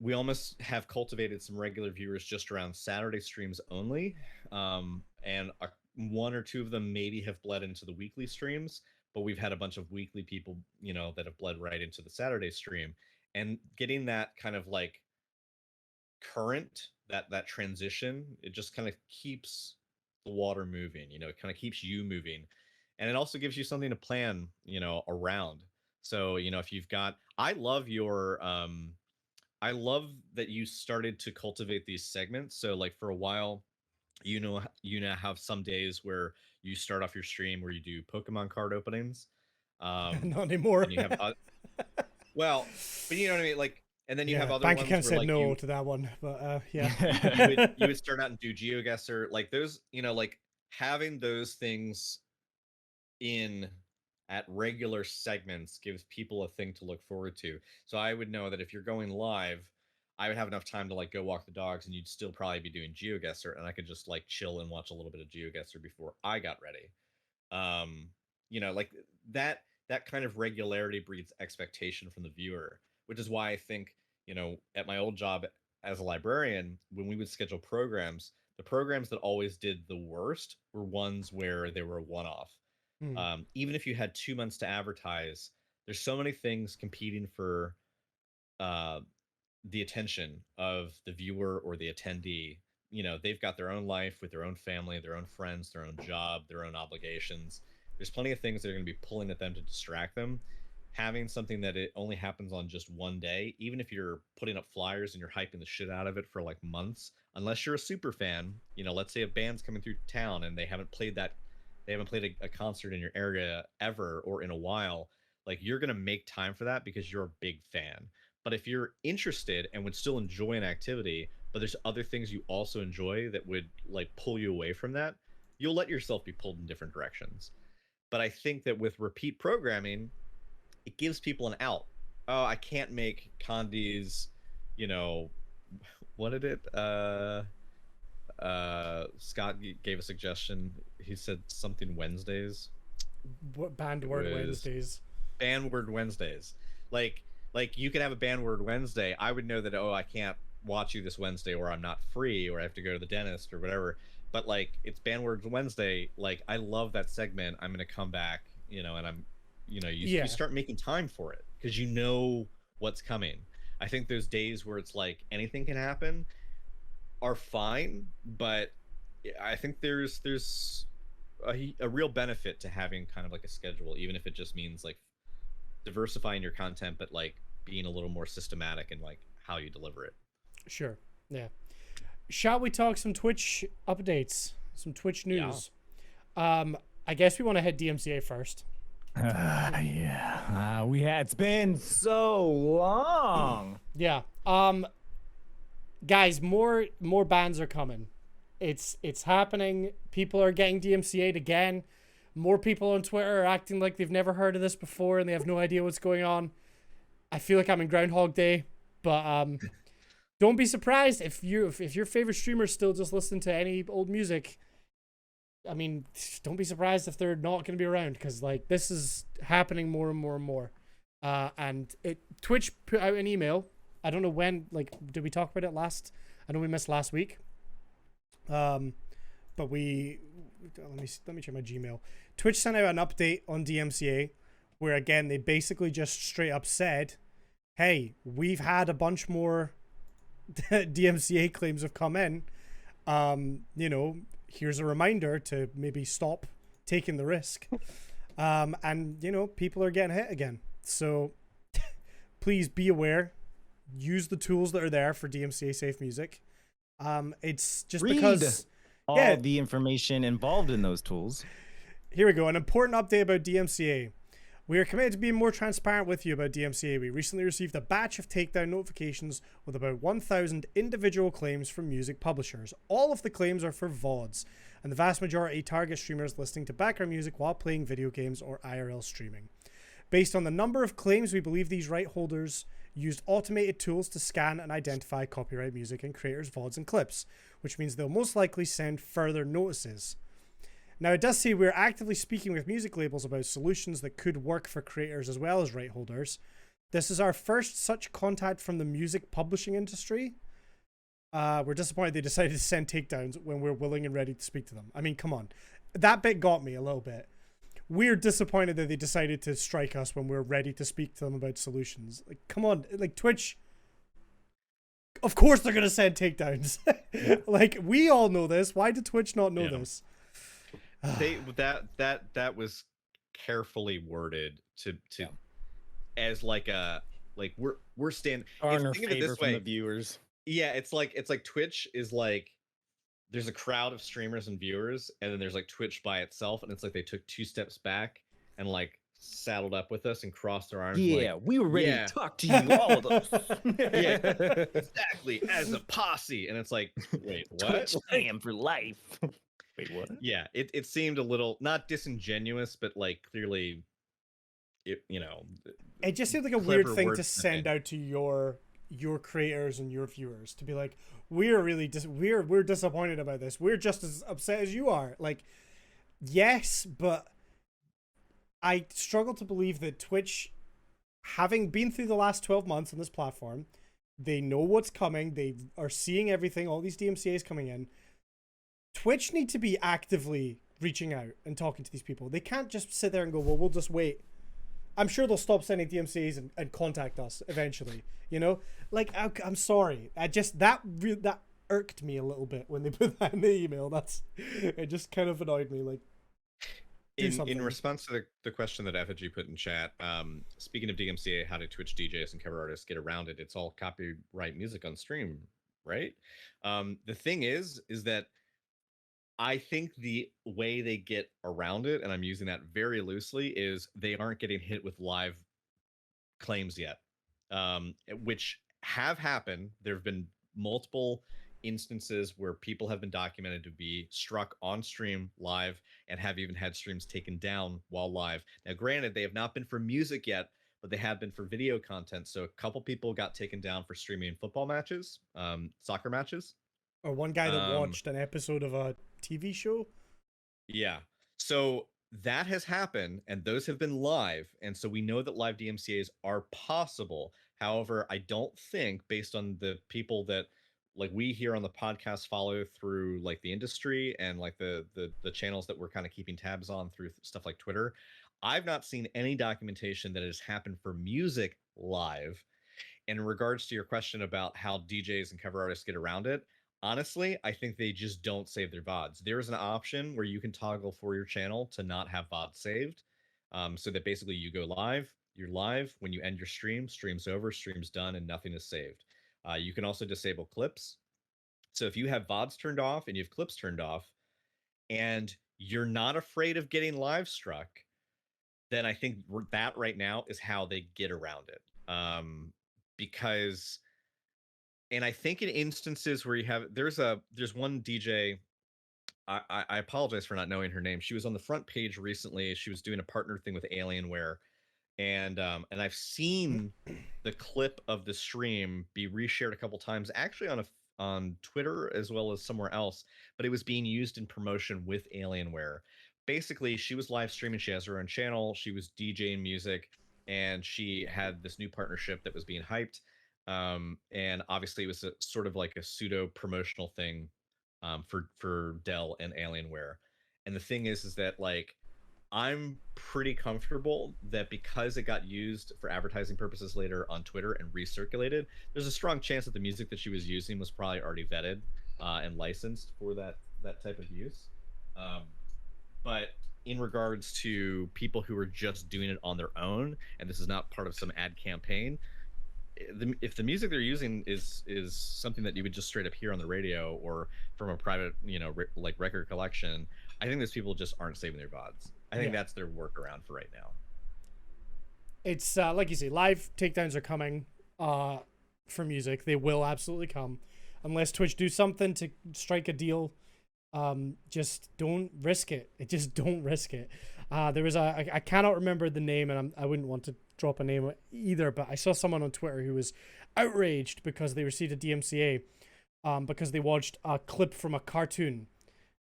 we almost have cultivated some regular viewers just around Saturday streams only, and one or two of them maybe have bled into the weekly streams, but we've had a bunch of weekly people that have bled right into the Saturday stream, and getting that kind of like current, that transition, it just kind of keeps the water moving. It kind of keeps you moving, and it also gives you something to plan around. So if you've got, I love that you started to cultivate these segments. So like for a while, you now have some days where you start off your stream where you do Pokemon card openings. Not anymore. And you have well, but you know what I mean, like. And then you have other Bank ones account where said like no to that one, but yeah. you would start out and do GeoGuessr, like those, like having those things in at regular segments gives people a thing to look forward to. So I would know that if you're going live, I would have enough time to like go walk the dogs, and you'd still probably be doing GeoGuessr, and I could just like chill and watch a little bit of GeoGuessr before I got ready. Like that kind of regularity breeds expectation from the viewer, which is why I think, at my old job as a librarian, when we would schedule programs, the programs that always did the worst were ones where they were a one-off. Even if you had 2 months to advertise, there's so many things competing for the attention of the viewer or the attendee you know, they've got their own life with their own family, their own friends, their own job, their own obligations. There's plenty of things that are going to be pulling at them to distract them. Having something that it only happens on just one day, even if you're putting up flyers and you're hyping the shit out of it for like months, unless you're a super fan, you know, let's say a band's coming through town and they haven't played a concert in your area ever or in a while, like you're going to make time for that because you're a big fan. But if you're interested and would still enjoy an activity, but there's other things you also enjoy that would like pull you away from that, you'll let yourself be pulled in different directions. But I think that with repeat programming, it gives people an out. Oh, I can't make Condi's, you know, what did it? Scott gave a suggestion. He said something Wednesdays. What band word Wednesdays? Band word Wednesdays. Like you could have a band word Wednesday. I would know that, oh, I can't watch you this Wednesday, or I'm not free, or I have to go to the dentist or whatever. But like it's band word Wednesday. Like I love that segment. I'm gonna come back, you know, and I'm, you know, you start making time for it because you know what's coming. I think those days where it's like anything can happen are fine, but I think there's a real benefit to having kind of like a schedule, even if it just means like diversifying your content, but like being a little more systematic in like how you deliver it. Sure. Yeah. Shall we talk some Twitch updates, some Twitch news? Yeah. I guess we want to hit DMCA first. It's been so long. Yeah. Guys, more bans are coming. It's happening. People are getting DMCA'd again. More people on Twitter are acting like they've never heard of this before and they have no idea what's going on. I feel like I'm in Groundhog Day, but don't be surprised if your favorite streamer's still just listening to any old music. I mean, don't be surprised if they're not going to be around, because like this is happening more and more and more. And Twitch put out an email. I don't know when. Like, did we talk about it last? I know we missed last week. But let me check my Gmail. Twitch sent out an update on DMCA, where again they basically just straight up said, "Hey, we've had a bunch more DMCA claims have come in. You know, here's a reminder to maybe stop taking the risk." And you know, people are getting hit again. So please be aware. Use the tools that are there for DMCA safe music. It's just because all the information involved in those tools. Here we go. An important update about DMCA. We are committed to being more transparent with you about DMCA. We recently received a batch of takedown notifications with about 1,000 individual claims from music publishers. All of the claims are for VODs, and the vast majority target streamers listening to background music while playing video games or IRL streaming. Based on the number of claims, we believe these right holders used automated tools to scan and identify copyright music and creators' VODs and clips, which means they'll most likely send further notices. Now, it does say we're actively speaking with music labels about solutions that could work for creators as well as right holders. This is our first such contact from the music publishing industry. We're disappointed they decided to send takedowns when we're willing and ready to speak to them. I mean, come on. That bit got me a little bit. We're disappointed that they decided to strike us when we're ready to speak to them about solutions. Like, come on. Like, Twitch, of course they're going to send takedowns. Like, we all know this. Why did Twitch not know this? That was carefully worded to as like a, like we're standing garner favor from the viewers. Yeah, it's like Twitch is like, there's a crowd of streamers and viewers, and then there's like Twitch by itself, and it's like they took 2 steps back and like saddled up with us and crossed their arms. Yeah, like, we were ready to talk to you, all of us. Yeah, exactly, as a posse. And it's like, wait, what? Twitch fam for life. Wait, what? Yeah, it seemed a little, not disingenuous, but like clearly, you know, it just seemed like a weird thing to send out to your creators and your viewers, to be like, we're really we're disappointed about this. We're just as upset as you are. Like, yes, but I struggle to believe that Twitch, having been through the last 12 months on this platform, they know what's coming. They are seeing everything, all these DMCAs coming in. Twitch need to be actively reaching out and talking to these people. They can't just sit there and go, well, we'll just wait. I'm sure they'll stop sending DMCAs and contact us eventually, you know? Like, I'm sorry. I just, that irked me a little bit when they put that in the email. It just kind of annoyed me. Like, in response to the question that Effigy put in chat, speaking of DMCA, how do Twitch DJs and cover artists get around it? It's all copyright music on stream, right? The thing is that I think the way they get around it, and I'm using that very loosely, is they aren't getting hit with live claims yet, which have happened. There have been multiple instances where people have been documented to be struck on stream live and have even had streams taken down while live. Now, granted, they have not been for music yet, but they have been for video content. So a couple people got taken down for streaming football matches, soccer matches. Or one guy that watched an episode of a TV show. Yeah. So that has happened, and those have been live. And so we know that live DMCAs are possible. However, I don't think, based on the people that like we here on the podcast follow through like the industry and like the channels that we're kind of keeping tabs on through stuff like Twitter, I've not seen any documentation that has happened for music live. And in regards to your question about how DJs and cover artists get around it, honestly, I think they just don't save their VODs. There is an option where you can toggle for your channel to not have VODs saved. So that basically you go live, you're live. When you end your stream, stream's over, stream's done, and nothing is saved. You can also disable clips. So if you have VODs turned off and you have clips turned off, and you're not afraid of getting live struck, then I think that right now is how they get around it. Because, and I think in instances where you have, there's one DJ, I apologize for not knowing her name. She was on the front page recently. She was doing a partner thing with Alienware, and I've seen the clip of the stream be reshared a couple times, actually on Twitter as well as somewhere else, but it was being used in promotion with Alienware. Basically, she was live streaming. She has her own channel. She was DJing music, and she had this new partnership that was being hyped. And obviously, it was sort of like a pseudo promotional thing for Dell and Alienware. And the thing is that like I'm pretty comfortable that because it got used for advertising purposes later on Twitter and recirculated, there's a strong chance that the music that she was using was probably already vetted and licensed for that type of use. But in regards to people who are just doing it on their own, and this is not part of some ad campaign, if the music they're using is something that you would just straight up hear on the radio or from a private, like record collection, I think those people just aren't saving their VODs. I think that's their workaround for right now. It's like you say, live takedowns are coming for music. They will absolutely come unless Twitch do something to strike a deal. Just don't risk it. Just don't risk it. There was I cannot remember the name, and I wouldn't want to drop a name either, but I saw someone on Twitter who was outraged because they received a DMCA because they watched a clip from a cartoon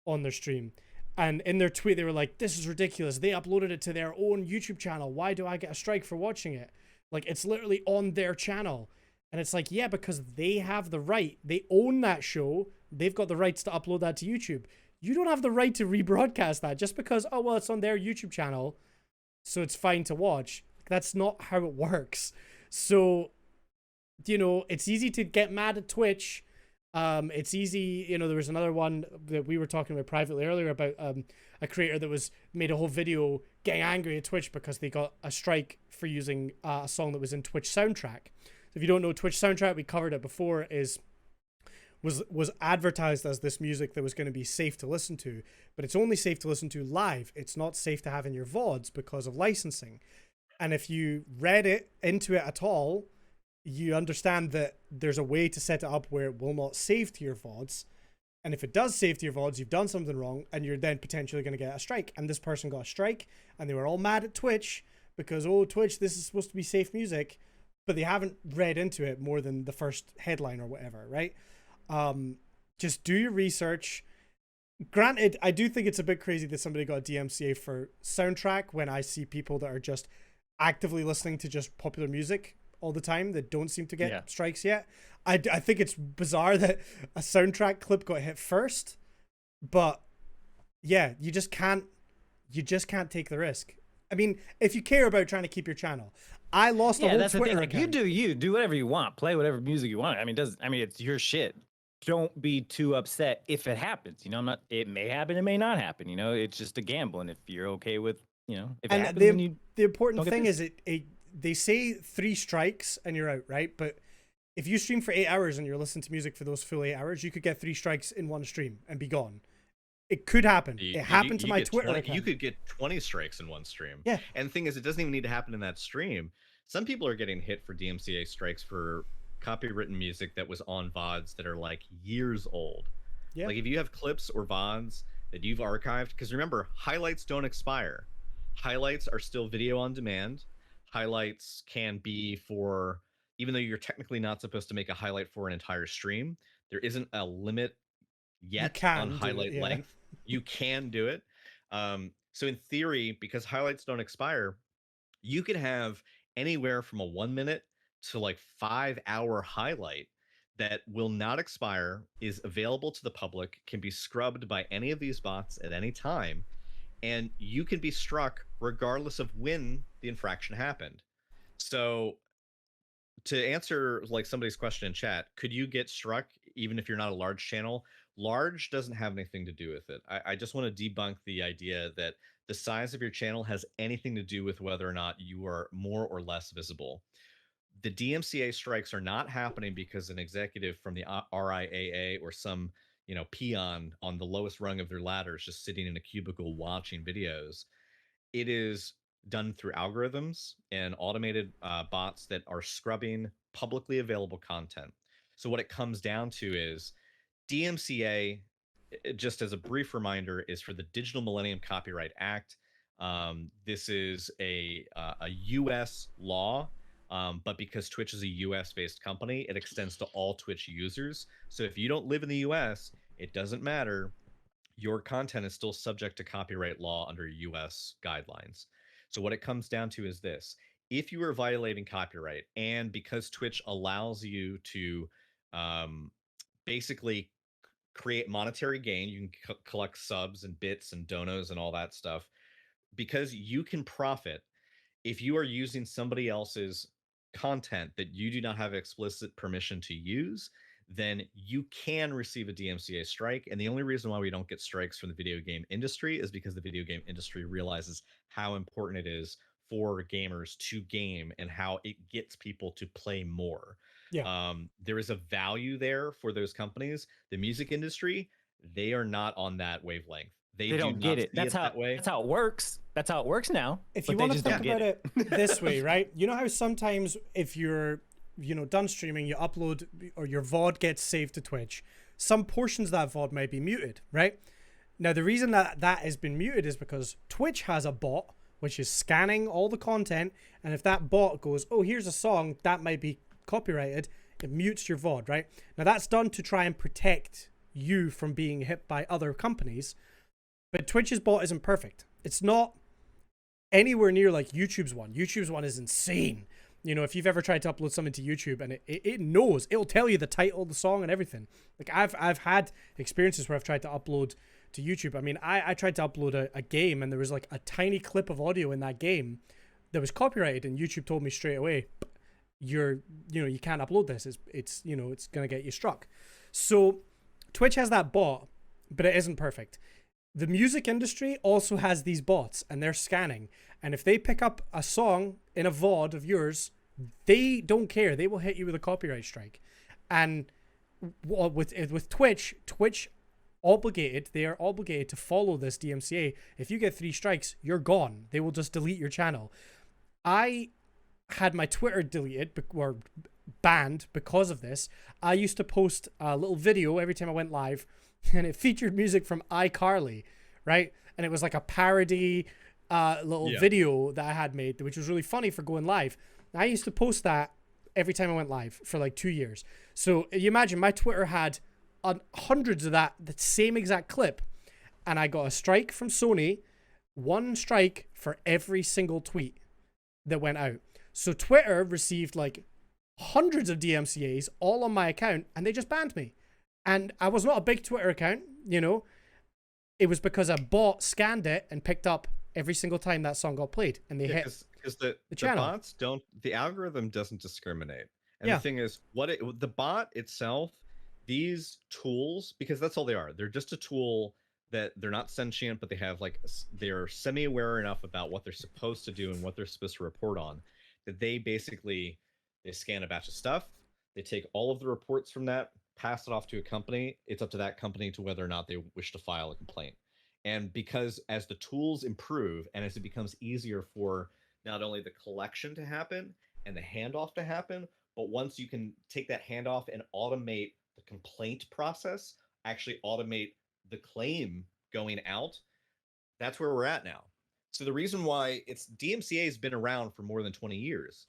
on their stream. And in their tweet, they were like, this is ridiculous. They uploaded it to their own YouTube channel. Why do I get a strike for watching it? Like, it's literally on their channel. And it's like, yeah, because they have the right. They own that show. They've got the rights to upload that to YouTube. You don't have the right to rebroadcast that just because, oh, well, it's on their YouTube channel, so it's fine to watch. That's not how it works. So, it's easy to get mad at Twitch. It's easy, there was another one that we were talking about privately earlier about a creator that made a whole video getting angry at Twitch because they got a strike for using a song that was in Twitch soundtrack. So if you don't know, Twitch soundtrack, we covered it before, was advertised as this music that was going to be safe to listen to, but it's only safe to listen to live. It's not safe to have in your VODs because of licensing. And if you read it into it at all, you understand that there's a way to set it up where it will not save to your VODs. And if it does save to your VODs, you've done something wrong, and you're then potentially going to get a strike. And this person got a strike, and they were all mad at Twitch because, oh, Twitch, this is supposed to be safe music, but they haven't read into it more than the first headline or whatever, right? Just do your research. Granted, I do think it's a bit crazy that somebody got a DMCA for soundtrack when I see people that are just actively listening to just popular music all the time that don't seem to get strikes yet. I think it's bizarre that a soundtrack clip got hit first, but yeah, you just can't take the risk. I mean, if you care about trying to keep your channel, I lost a whole that's Twitter the thing. Like, account. you do whatever you want, play whatever music you want. I mean, it's your shit. don't be too upset if it happens. You know, I'm not. It may happen. It may not happen. You know, it's just a gamble. And if you're okay with, you know, if it And happens, then you the important don't get thing this. is they say 3 strikes and you're out, right? But if you stream for 8 hours and you're listening to music for those full 8 hours, you could get 3 strikes in one stream and be gone. It could happen. It happened to my Twitter account. You could get 20 strikes in one stream. Yeah. And the thing is, it doesn't even need to happen in that stream. Some people are getting hit for DMCA strikes for copywritten music that was on VODs that are like years old. Yeah. Like if you have clips or VODs that you've archived, because remember, highlights don't expire. Highlights are still video on demand. Highlights can be for, even though you're technically not supposed to make a highlight for an entire stream, there isn't a limit yet on highlight length. You can do it. So in theory, because highlights don't expire, you could have anywhere from a 1 minute to like 5-hour highlight that will not expire, is available to the public, can be scrubbed by any of these bots at any time, and you can be struck regardless of when the infraction happened. So to answer like somebody's question in chat, could you get struck even if you're not a large channel? Large doesn't have anything to do with it. I just want to debunk the idea that the size of your channel has anything to do with whether or not you are more or less visible. The DMCA strikes are not happening because an executive from the RIAA or some, you know, peon on the lowest rung of their ladder is just sitting in a cubicle watching videos. It is done through algorithms and automated bots that are scrubbing publicly available content. So what it comes down to is DMCA, just as a brief reminder, is for the Digital Millennium Copyright Act. This is a U.S. law, but because Twitch is a U.S.-based company, it extends to all Twitch users. So if you don't live in the U.S., it doesn't matter. Your content is still subject to copyright law under U.S. guidelines. So what it comes down to is this: if you are violating copyright, and because Twitch allows you to basically create monetary gain, you can collect subs and bits and donos and all that stuff, because you can profit if you are using somebody else's content that you do not have explicit permission to use, then you can receive a DMCA strike. And the only reason why we don't get strikes from the video game industry is because the video game industry realizes how important it is for gamers to game and how it gets people to play more. Yeah. There is a value there for those companies. The music industry, they are not on that wavelength. They do don't not get it. see That's how that way. That's how it works. That's how it works now. If but you they want to just think don't get about it this way, right? You know how sometimes if you're, you know, done streaming, you upload or your VOD gets saved to Twitch, some portions of that VOD might be muted, right? Now, the reason that that has been muted is because Twitch has a bot which is scanning all the content, and if that bot goes, oh, here's a song that might be copyrighted, it mutes your VOD, right? Now, that's done to try and protect you from being hit by other companies, but Twitch's bot isn't perfect. It's not anywhere near like YouTube's one. YouTube's one is insane. You know, if you've ever tried to upload something to YouTube and it knows, it'll tell you the title of the song and everything. Like I've had experiences where I've tried to upload to YouTube. I mean, I tried to upload a game and there was like a tiny clip of audio in that game that was copyrighted, and YouTube told me straight away, you can't upload this. It's you know, it's going to get you struck. So Twitch has that bot, but it isn't perfect. The music industry also has these bots, and they're scanning. And if they pick up a song in a VOD of yours, they don't care. They will hit you with a copyright strike. And with Twitch they are obligated to follow this DMCA. If you get 3 strikes, you're gone. They will just delete your channel. I had my Twitter deleted or banned because of this. I used to post a little video every time I went live, and it featured music from iCarly, right? And it was like a parody little video that I had made, which was really funny for going live. I used to post that every time I went live for like 2 years. So you imagine my Twitter had hundreds of the same exact clip, and I got a strike from Sony, 1 strike for every single tweet that went out. So Twitter received like hundreds of DMCAs all on my account, and they just banned me. And I was not a big Twitter account, you know. It was because a bot scanned it and picked up every single time that song got played, and they hit because the channel. The bots don't, the algorithm doesn't discriminate. And the thing is, the bot itself these tools, because that's all they are, they're just a tool that they're not sentient, but they have like they're semi-aware enough about what they're supposed to do and what they're supposed to report on, that they basically they scan a batch of stuff, they take all of the reports from that, pass it off to a company. It's up to that company to whether or not they wish to file a complaint. And because as the tools improve and as it becomes easier for not only the collection to happen and the handoff to happen, but once you can take that handoff and automate the complaint process, actually automate the claim going out, that's where we're at now. So the reason why it's DMCA has been around for more than 20 years.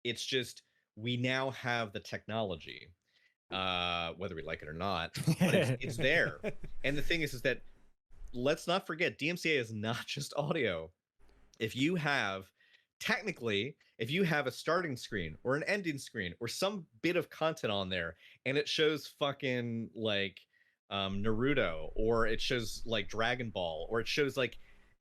It's just we now have the technology, whether we like it or not, but it's there. And the thing is that let's not forget DMCA is not just audio. If you have technically, if you have a starting screen or an ending screen or some bit of content on there and it shows fucking like Naruto, or it shows like Dragon Ball, or it shows like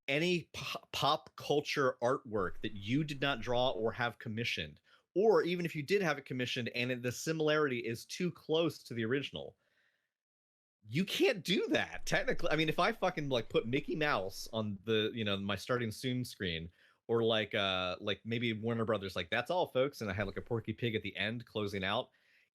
any pop culture artwork that you did not draw or have commissioned, or even if you did have it commissioned and the similarity is too close to the original, you can't do that technically. I mean, if I fucking like put Mickey Mouse on the, you know, my starting soon screen, or like maybe Warner Brothers, like that's all folks, and I had like a Porky Pig at the end closing out.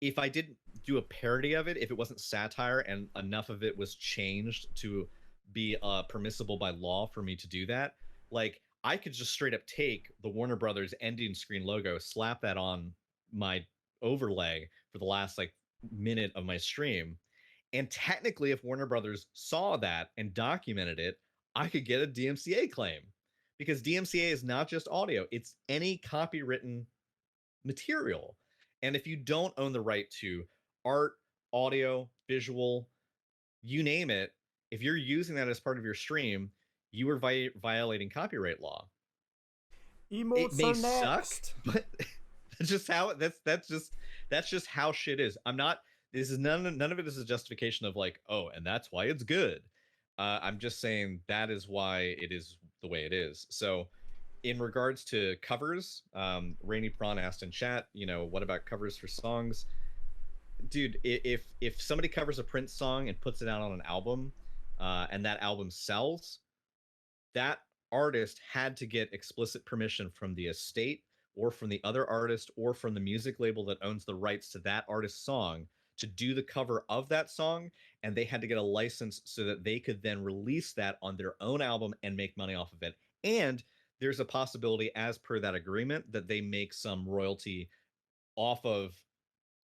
If I didn't do a parody of it, if it wasn't satire and enough of it was changed to be permissible by law for me to do that, like I could just straight up take the Warner Brothers ending screen logo, slap that on my overlay for the last like minute of my stream, and technically, if Warner Brothers saw that and documented it, I could get a DMCA claim, because DMCA is not just audio, it's any copywritten material. And if you don't own the right to art, audio, visual, you name it, if you're using that as part of your stream, you are violating copyright law. Emotes it may are suck, next. but that's just how that's just how shit is. I'm not. This is none of it is a justification of like, oh, and that's why it's good. I'm just saying that is why it is the way it is. So, in regards to covers, Rainy Prawn asked in chat, you know, what about covers for songs? Dude, if somebody covers a Prince song and puts it out on an album, and that album sells, that artist had to get explicit permission from the estate or from the other artist or from the music label that owns the rights to that artist's song to do the cover of that song, and they had to get a license so that they could then release that on their own album and make money off of it. And there's a possibility, as per that agreement, that they make some royalty off of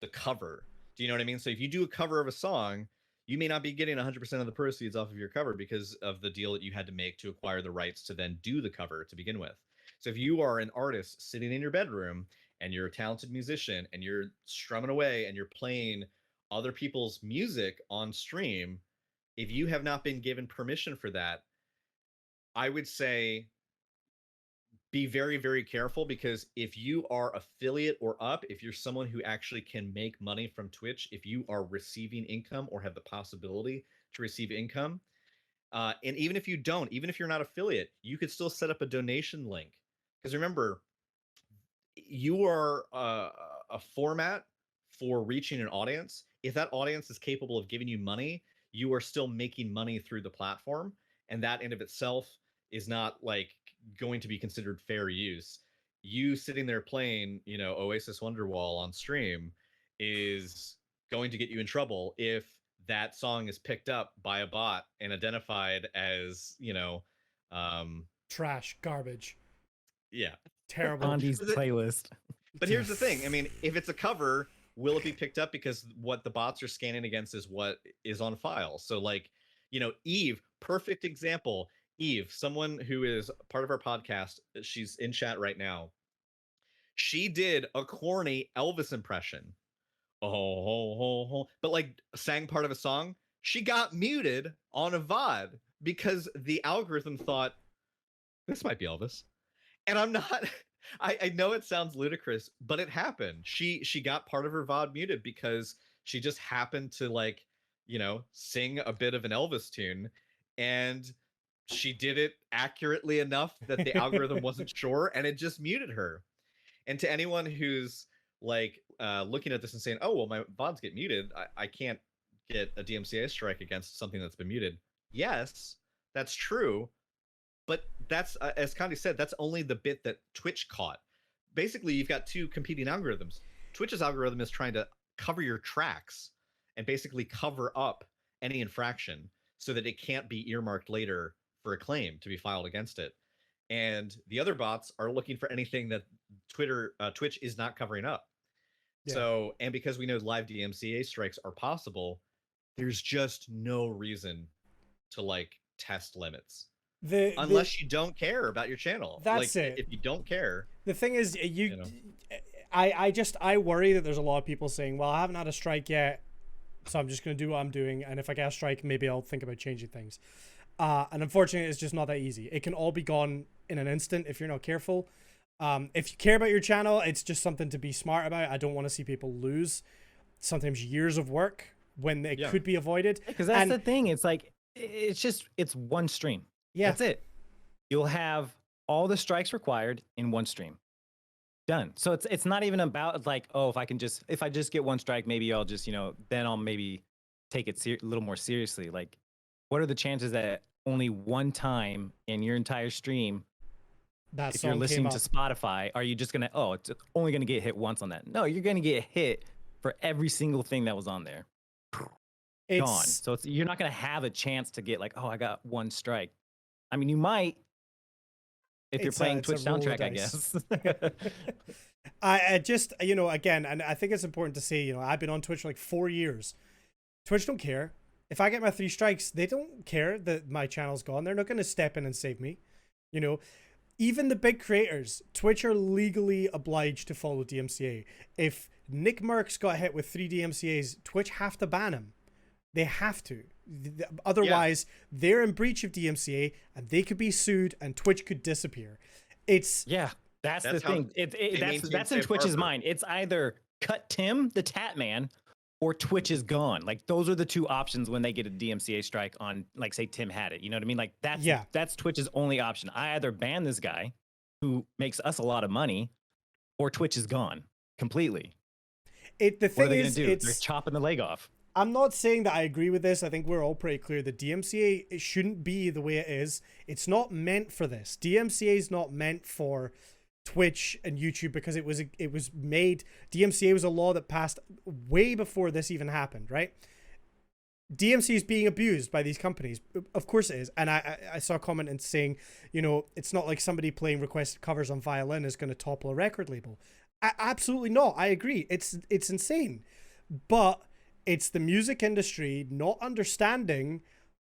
the cover. Do you know what I mean? So if you do a cover of a song, you may not be getting 100% of the proceeds off of your cover because of the deal that you had to make to acquire the rights to then do the cover to begin with. So if you are an artist sitting in your bedroom and you're a talented musician and you're strumming away and you're playing other people's music on stream, if you have not been given permission for that, I would say be very, very careful, because if you are affiliate or up, if you're someone who actually can make money from Twitch, if you are receiving income or have the possibility to receive income, and even if you don't, even if you're not affiliate, you could still set up a donation link. Because remember, you are a format for reaching an audience. If that audience is capable of giving you money, you are still making money through the platform, and that in of itself is not like going to be considered fair use. You sitting there playing, you know, Oasis Wonderwall on stream is going to get you in trouble if that song is picked up by a bot and identified as, you know, Trash, garbage, yeah, terrible. Andy's playlist. But here's the thing. I mean, if it's a cover, will it be picked up? Because what the bots are scanning against is what is on file. So, like, you know, Eve, perfect example. Eve, someone who is part of our podcast, she's in chat right now. She did a corny Elvis impression. But like sang part of a song. She got muted on a VOD because the algorithm thought this might be Elvis. And I'm not. I know it sounds ludicrous, but it happened. She got part of her VOD muted because she just happened to, like, you know, sing a bit of an Elvis tune, and she did it accurately enough that the algorithm wasn't sure, and it just muted her. And to anyone who's like looking at this and saying, "Oh, well, my VODs get muted. I can't get a DMCA strike against something that's been muted." Yes, that's true, but that's as Candy said, that's only the bit that Twitch caught. Basically, you've got two competing algorithms. Twitch's algorithm is trying to cover your tracks and basically cover up any infraction so that it can't be earmarked later for a claim to be filed against it. And the other bots are looking for anything that Twitch is not covering up. Yeah. So, and because we know live DMCA strikes are possible, there's just no reason to like test limits. Unless you don't care about your channel. That's like, it. If you don't care. The thing is, I worry that there's a lot of people saying, well, I haven't had a strike yet, so I'm just going to do what I'm doing. And if I get a strike, maybe I'll think about changing things. And unfortunately, it's just not that easy. It can all be gone in an instant if you're not careful. If you care about your channel, it's just something to be smart about. I don't want to see people lose sometimes years of work when it could be avoided. Because that's the thing. It's like, it's one stream. Yeah. That's it. You'll have all the strikes required in one stream. Done. So it's not even about like, oh, if I just get one strike, maybe I'll just, then I'll maybe take it a little more seriously. Like, what are the chances that only one time in your entire stream, if you're listening to Spotify, are you just going to, it's only going to get hit once on that? No, you're going to get hit for every single thing that was on there. Gone. So you're not going to have a chance to get like, oh, I got one strike. I mean, you might if you're playing Twitch soundtrack, I guess. I just, again, and I think it's important to say, I've been on Twitch for like 4 years. Twitch don't care. If I get my 3 strikes, they don't care that my channel's gone. They're not going to step in and save me. Even the big creators, Twitch are legally obliged to follow DMCA. If Nick Merckx got hit with 3 DMCAs, Twitch have to ban him. They have to. Otherwise, they're in breach of DMCA and they could be sued and Twitch could disappear. That's the thing. That's in Twitch's mind. It's either cut Tim, the Tat Man, or Twitch is gone. Like, those are the 2 options when they get a DMCA strike on, like, say Tim had it. You know what I mean? Like, that's Twitch's only option. I either ban this guy who makes us a lot of money, or Twitch is gone completely. The thing what are they gonna do? They're chopping the leg off. I'm not saying that I agree with this. I think we're all pretty clear that DMCA, it shouldn't be the way it is. It's not meant for this. DMCA is not meant for Twitch and YouTube because it was made. DMCA was a law that passed way before this even happened, right? DMCA is being abused by these companies. Of course it is. And I saw a comment in saying, it's not like somebody playing requested covers on violin is going to topple a record label. Absolutely not. I agree. It's insane. But it's the music industry not understanding,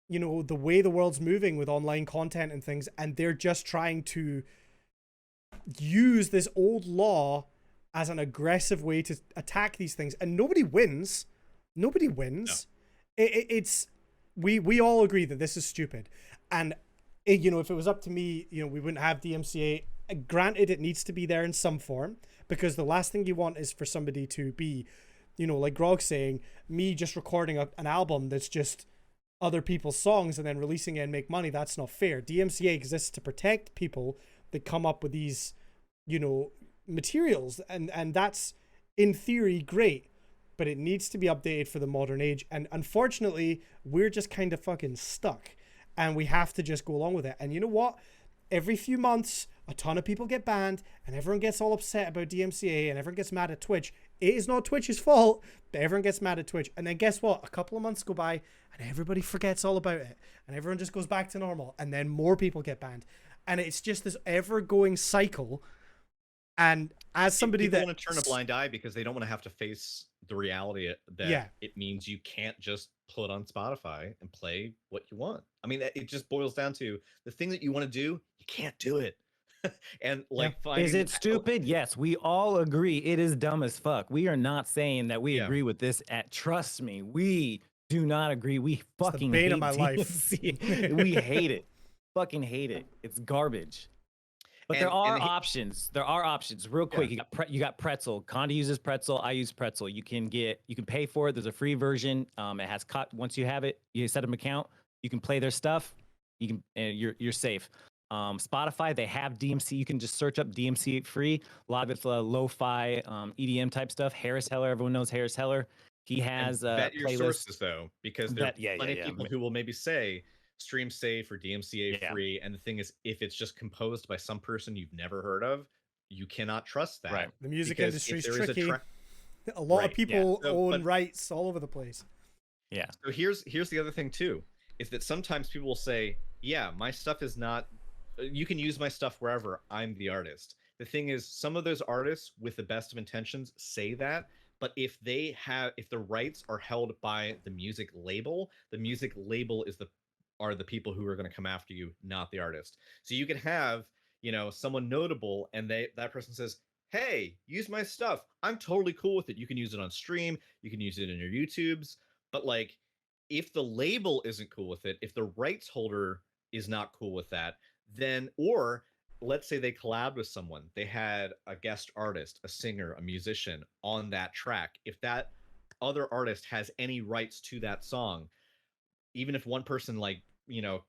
the way the world's moving with online content and things, and they're just trying to use this old law as an aggressive way to attack these things, and nobody wins. Nobody wins. No. We all agree that this is stupid, and if it was up to me, we wouldn't have DMCA. Granted, it needs to be there in some form, because the last thing you want is for somebody to be, like Grog saying, me just recording an album that's just other people's songs and then releasing it and make money. That's not fair. DMCA exists to protect people that come up with these, materials. And that's, in theory, great. But it needs to be updated for the modern age. And unfortunately, we're just kind of fucking stuck. And we have to just go along with it. And you know what? Every few months, a ton of people get banned and everyone gets all upset about DMCA and everyone gets mad at Twitch. It is not Twitch's fault, but everyone gets mad at Twitch. And then guess what? A couple of months go by and everybody forgets all about it. And everyone just goes back to normal. And then more people get banned. And it's just this ever-going cycle. And as somebody people want to turn a blind eye because they don't want to have to face the reality that it means you can't just put on Spotify and play what you want. I mean, it just boils down to the thing that you want to do, you can't do it. And like, is it stupid? Yes, we all agree it is dumb as fuck. We are not saying that we agree with this. Trust me, we do not agree. We fucking hate my life. We hate it. Fucking hate it. It's garbage. But there are options. There are options. Real quick, you got Pretzel. Condi uses Pretzel. I use Pretzel. You can pay for it. There's a free version. It has once you have it, you set up an account. You can play their stuff. You can, and you're safe. Spotify, they have DMC. You can just search up DMC free. A lot of it's lo-fi EDM type stuff. Harris Heller, everyone knows Harris Heller. He has and a vet your playlist. sources though, because there are Yeah, plenty of people who will maybe say stream safe or DMCA Yeah. free. And the thing is, if it's just composed by some person you've never heard of, you cannot trust that. Right. The music because industry's if there is tricky. a A lot Right, of people So, own but- rights all over the place. Yeah. So here's the other thing too, is that sometimes people will say, "Yeah, my stuff is not. You can use my stuff wherever. I'm the artist." The thing is, some of those artists, with the best of intentions, say that, but if the rights are held by the music label are the people who are going to come after you, not the artist. So you can have, someone notable, and that person says, "Hey, use my stuff. I'm totally cool with it. You can use it on stream. You can use it in your YouTubes." But like, if the label isn't cool with it, if the rights holder is not cool with that, then, or let's say they collabed with someone, they had a guest artist, a singer, a musician on that track. If that other artist has any rights to that song, even if one person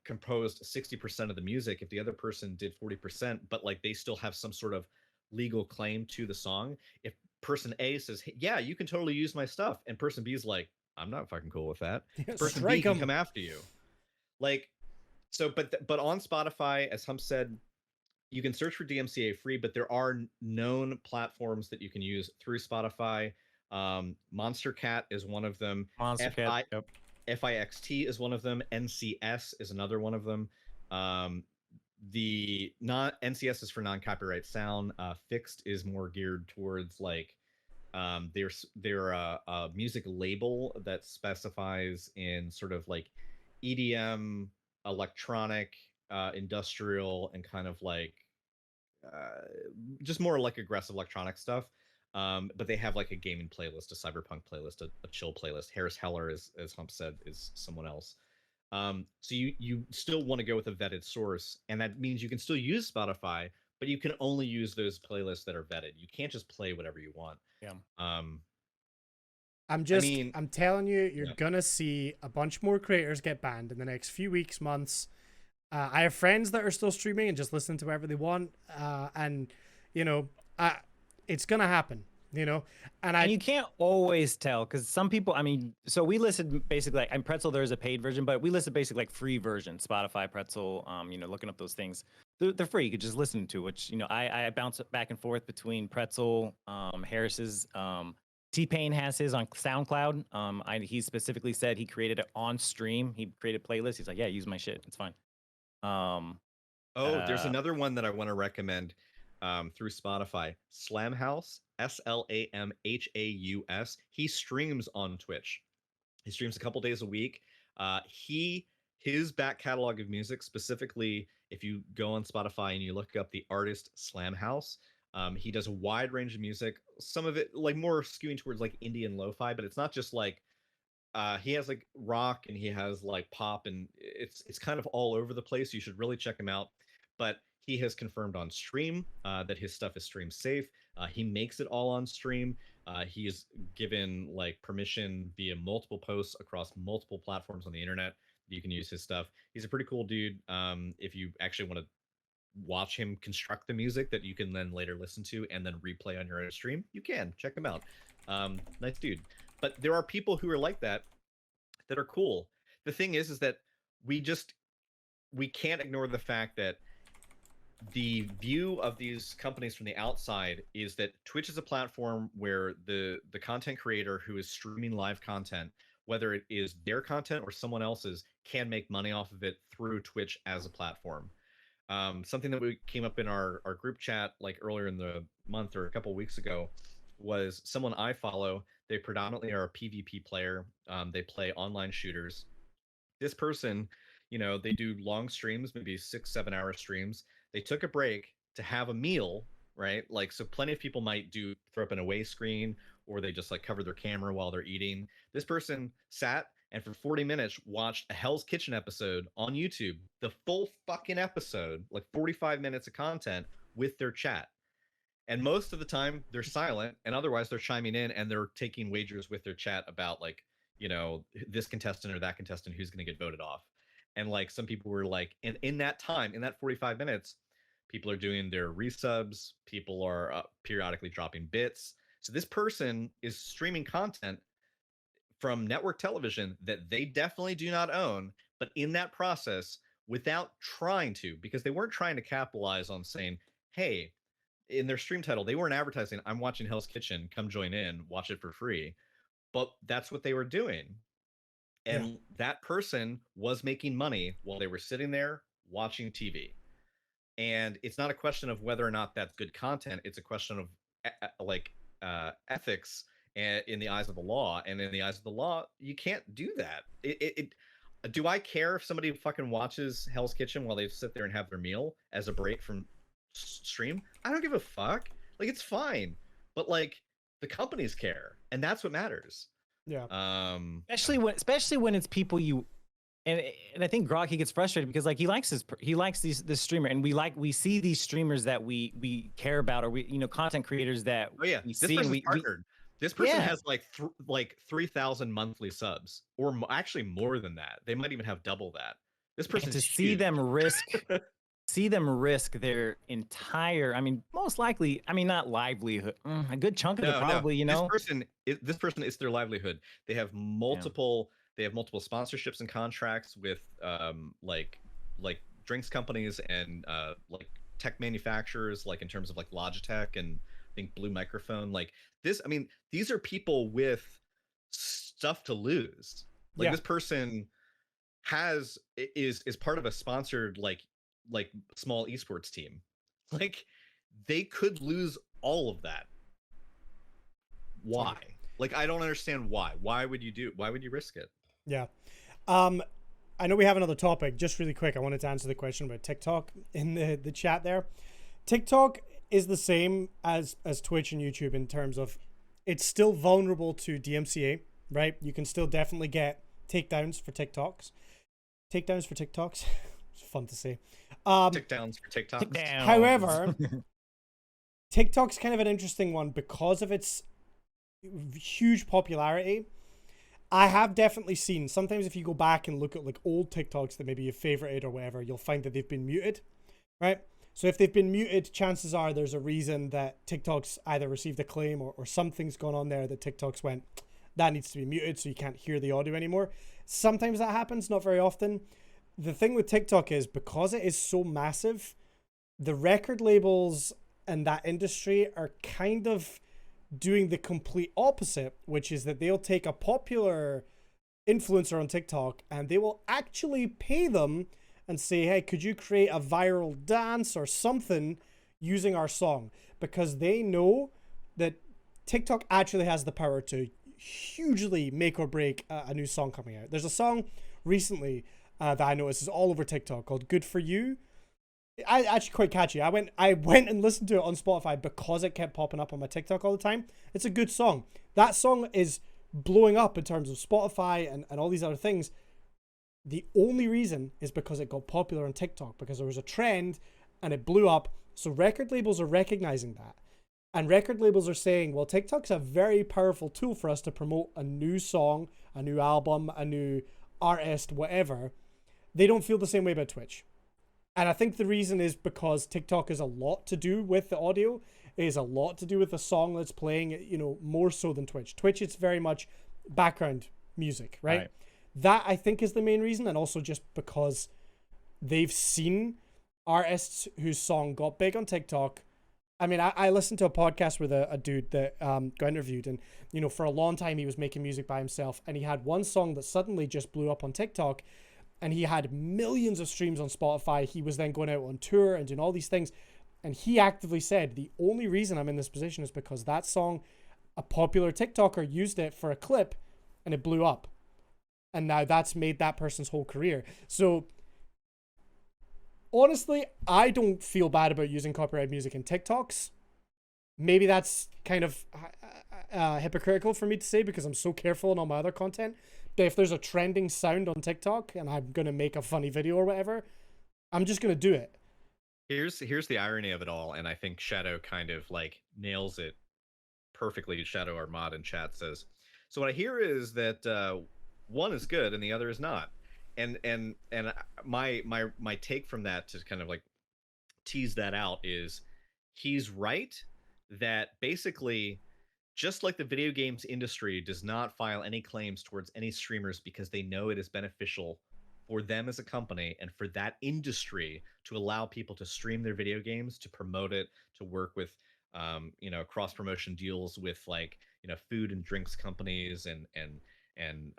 composed 60% of the music, if the other person did 40%, but like they still have some sort of legal claim to the song, if person A says, "Hey, yeah, you can totally use my stuff," and person B is like, "I'm not fucking cool with that," person B can come after you. Like, so, but on Spotify, as Hump said, you can search for DMCA free, but there are known platforms that you can use through Spotify. Monster Cat is one of them. Monster Cat. Yep. FIXT is one of them. NCS is another one of them. The NCS is for non-copyright sound. Fixed is more geared towards like they're a music label that specifies in sort of like EDM, electronic, industrial, and kind of like just more like aggressive electronic stuff. But they have like a gaming playlist, a cyberpunk playlist, a chill playlist. Harris Heller, as Hump said, is someone else. So you still want to go with a vetted source, and that means you can still use Spotify, but you can only use those playlists that are vetted. You can't just play whatever you want. Yeah. I'm telling you, you're gonna see a bunch more creators get banned in the next few weeks, months. I have friends that are still streaming and just listening to whatever they want, and it's gonna happen, and you can't always tell, because some people, so we listed basically like, and Pretzel, there's a paid version, but we listed basically like free version, Spotify, Pretzel, looking up those things. They're free. You could just listen to, which, I bounce back and forth between Pretzel, Harris's, T-Pain has his on SoundCloud. He specifically said he created it on stream. He created playlists. He's like, yeah, use my shit. It's fine. There's another one that I want to recommend through Spotify. Slamhouse, SLAMHAUS. He streams on Twitch. He streams a couple days a week. His back catalog of music, specifically, if you go on Spotify and you look up the artist Slamhouse, he does a wide range of music. Some of it like more skewing towards like indie and lo-fi, but it's not just like he has like rock and he has like pop, and it's kind of all over the place. You should really check him out. But he has confirmed on stream that his stuff is stream safe. He makes it all on stream. He is given like permission via multiple posts across multiple platforms on the internet that you can use his stuff. He's a pretty cool dude. If you actually want to watch him construct the music that you can then later listen to and then replay on your own stream, you can check him out. Nice dude. But there are people who are like that are cool. The thing is that we can't ignore the fact that the view of these companies from the outside is that Twitch is a platform where the content creator who is streaming live content, whether it is their content or someone else's, can make money off of it through Twitch as a platform. Something that we came up in our group chat like earlier in the month or a couple weeks ago was someone I follow. They predominantly are a PvP player. They play online shooters. This person, they do long streams, maybe 6-7 hour streams. They took a break to have a meal, right? Like, so plenty of people might throw up an away screen, or they just like cover their camera while they're eating. This person sat and for 40 minutes watched a Hell's Kitchen episode on YouTube, the full fucking episode, like 45 minutes of content with their chat. And most of the time they're silent, and otherwise they're chiming in and they're taking wagers with their chat about like, this contestant or that contestant who's going to get voted off. And like some people were like, in that time, in that 45 minutes, people are doing their resubs, people are periodically dropping bits. So this person is streaming content from network television that they definitely do not own, but in that process, without trying to, because they weren't trying to capitalize on saying, hey, in their stream title, they weren't advertising, I'm watching Hell's Kitchen, come join in, watch it for free. But that's what they were doing. And that person was making money while they were sitting there watching TV. And it's not a question of whether or not that's good content. It's a question of ethics in the eyes of the law. And in the eyes of the law, you can't do that. Do I care if somebody fucking watches Hell's Kitchen while they sit there and have their meal as a break from stream? I don't give a fuck. Like, it's fine. But like, the companies care, and that's what matters. Yeah. Especially when it's people you, and I think Grog, he gets frustrated because like he likes this streamer, and we see these streamers that we care about, or we, you know, content creators that we see. Partnered. This person has like 3,000 monthly subs, or actually more than that. They might even have double that. This person to see them risk their entire, I mean, most likely, I mean, not livelihood, a good chunk of it probably, you know. This person is their livelihood. They have multiple sponsorships and contracts with like drinks companies and like tech manufacturers, like in terms of like Logitech and I think Blue Microphone. Like this, I mean, these are people with stuff to lose. Like this person is part of a sponsored like small esports team. Like they could lose all of that. Why? Like, I don't understand why. Why would you risk it? Yeah. I know we have another topic. Just really quick, I wanted to answer the question about TikTok in the chat there. TikTok is the same as Twitch and YouTube in terms of it's still vulnerable to DMCA, right? You can still definitely get takedowns for TikToks. Takedowns for TikToks. It's fun to say. Takedowns for TikToks. However, TikTok's kind of an interesting one because of its huge popularity. I have definitely seen, sometimes if you go back and look at like old TikToks that maybe you've favorited or whatever, you'll find that they've been muted, right? So if they've been muted, chances are there's a reason that TikTok's either received a claim or something's gone on there that TikTok's went, that needs to be muted so you can't hear the audio anymore. Sometimes that happens, not very often. The thing with TikTok is because it is so massive, the record labels and that industry are kind of doing the complete opposite, which is that they'll take a popular influencer on TikTok and they will actually pay them and say, hey, could you create a viral dance or something using our song? Because they know that TikTok actually has the power to hugely make or break a new song coming out. There's a song recently that I noticed is all over TikTok called Good For You. Actually quite catchy. I went and listened to it on Spotify because it kept popping up on my TikTok all the time. It's a good song. That song is blowing up in terms of Spotify and all these other things. The only reason is because it got popular on TikTok, because there was a trend and it blew up. So record labels are recognizing that. And record labels are saying, well, TikTok's a very powerful tool for us to promote a new song, a new album, a new artist, whatever. They don't feel the same way about Twitch. And I think the reason is because TikTok is a lot to do with the audio. It is a lot to do with the song that's playing, you know, more so than Twitch. Twitch, it's very much background music, right? That, I think, is the main reason. And also just because they've seen artists whose song got big on TikTok. I mean, I listened to a podcast with a dude that got interviewed. And, you know, for a long time, he was making music by himself. And he had one song that suddenly just blew up on TikTok. And he had millions of streams on Spotify. He was then going out on tour and doing all these things. And he actively said, the only reason I'm in this position is because that song, a popular TikToker used it for a clip and it blew up. And now that's made that person's whole career. So honestly, I don't feel bad about using copyrighted music in TikToks. Maybe that's kind of hypocritical for me to say because I'm so careful in all my other content. But if there's a trending sound on TikTok and I'm going to make a funny video or whatever, I'm just going to do it. Here's the irony of it all, and I think Shadow kind of like nails it perfectly. Shadow, our mod in chat, says, so what I hear is that one is good and the other is not. my take from that to kind of like tease that out is he's right that basically just like the video games industry does not file any claims towards any streamers because they know it is beneficial for them as a company and for that industry to allow people to stream their video games, to promote it, to work with cross promotion deals with like food and drinks companies and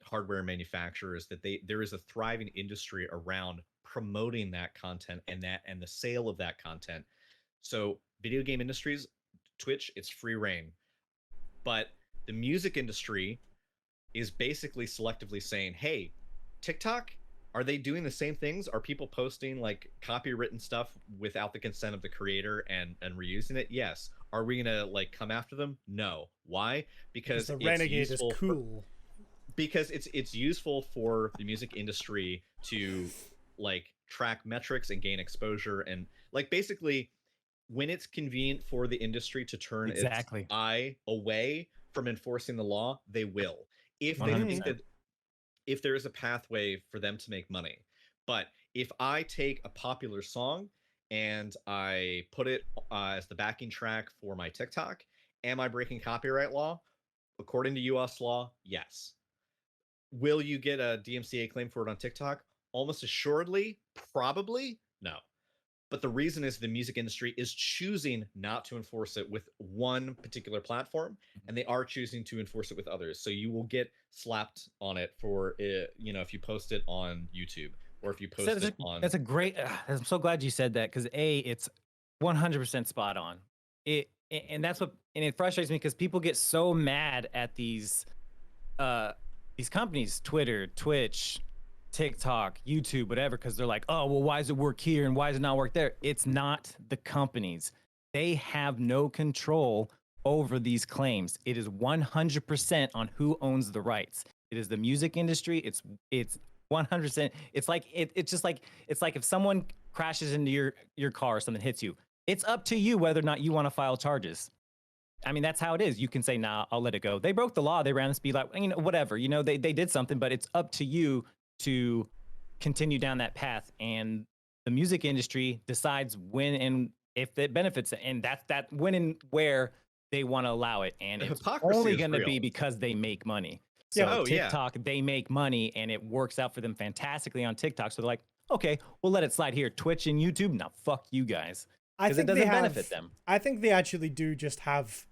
hardware manufacturers, that there is a thriving industry around promoting that content and the sale of that content. So video game industries, Twitch, it's free reign. But the music industry is basically selectively saying, hey, TikTok, are they doing the same things? Are people posting like copywritten stuff without the consent of the creator and reusing it? Yes. Are we gonna like come after them? No. Why? Because the it's renegade is useful cool. because it's useful for the music industry to like track metrics and gain exposure, and like basically when it's convenient for the industry to turn Exactly. its eye away from enforcing the law, they will. If they think 100%. that if there is a pathway for them to make money. But if I take a popular song and I put it as the backing track for my TikTok, am I breaking copyright law? According to US law, yes. Will you get a DMCA claim for it on TikTok? Almost assuredly, probably no. But the reason is the music industry is choosing not to enforce it with one particular platform, and they are choosing to enforce it with others. So you will get slapped on it for it, if you post it on YouTube or if you post it on. That's a great. I'm so glad you said that because it's 100% spot on. And that's what, and it frustrates me because people get so mad at these companies, Twitter, Twitch, TikTok, YouTube, whatever, because they're like, oh, well, why does it work here and why does it not work there? It's not the companies. They have no control over these claims. It is 100% on who owns the rights. It is the music industry. It's 100%. It's like it's just like if someone crashes into your car or something hits you, it's up to you whether or not you want to file charges. I mean, that's how it is. You can say, nah, I'll let it go. They broke the law. They ran the speed light, whatever, they did something, but it's up to you to continue down that path. And the music industry decides when and if it benefits it. And that's that when and where they want to allow it. And it's only going to be because they make money. So TikTok, they make money and it works out for them fantastically on TikTok. So they're like, okay, we'll let it slide here. Twitch and YouTube, now fuck you guys. Because it doesn't benefit them. I think they actually do just have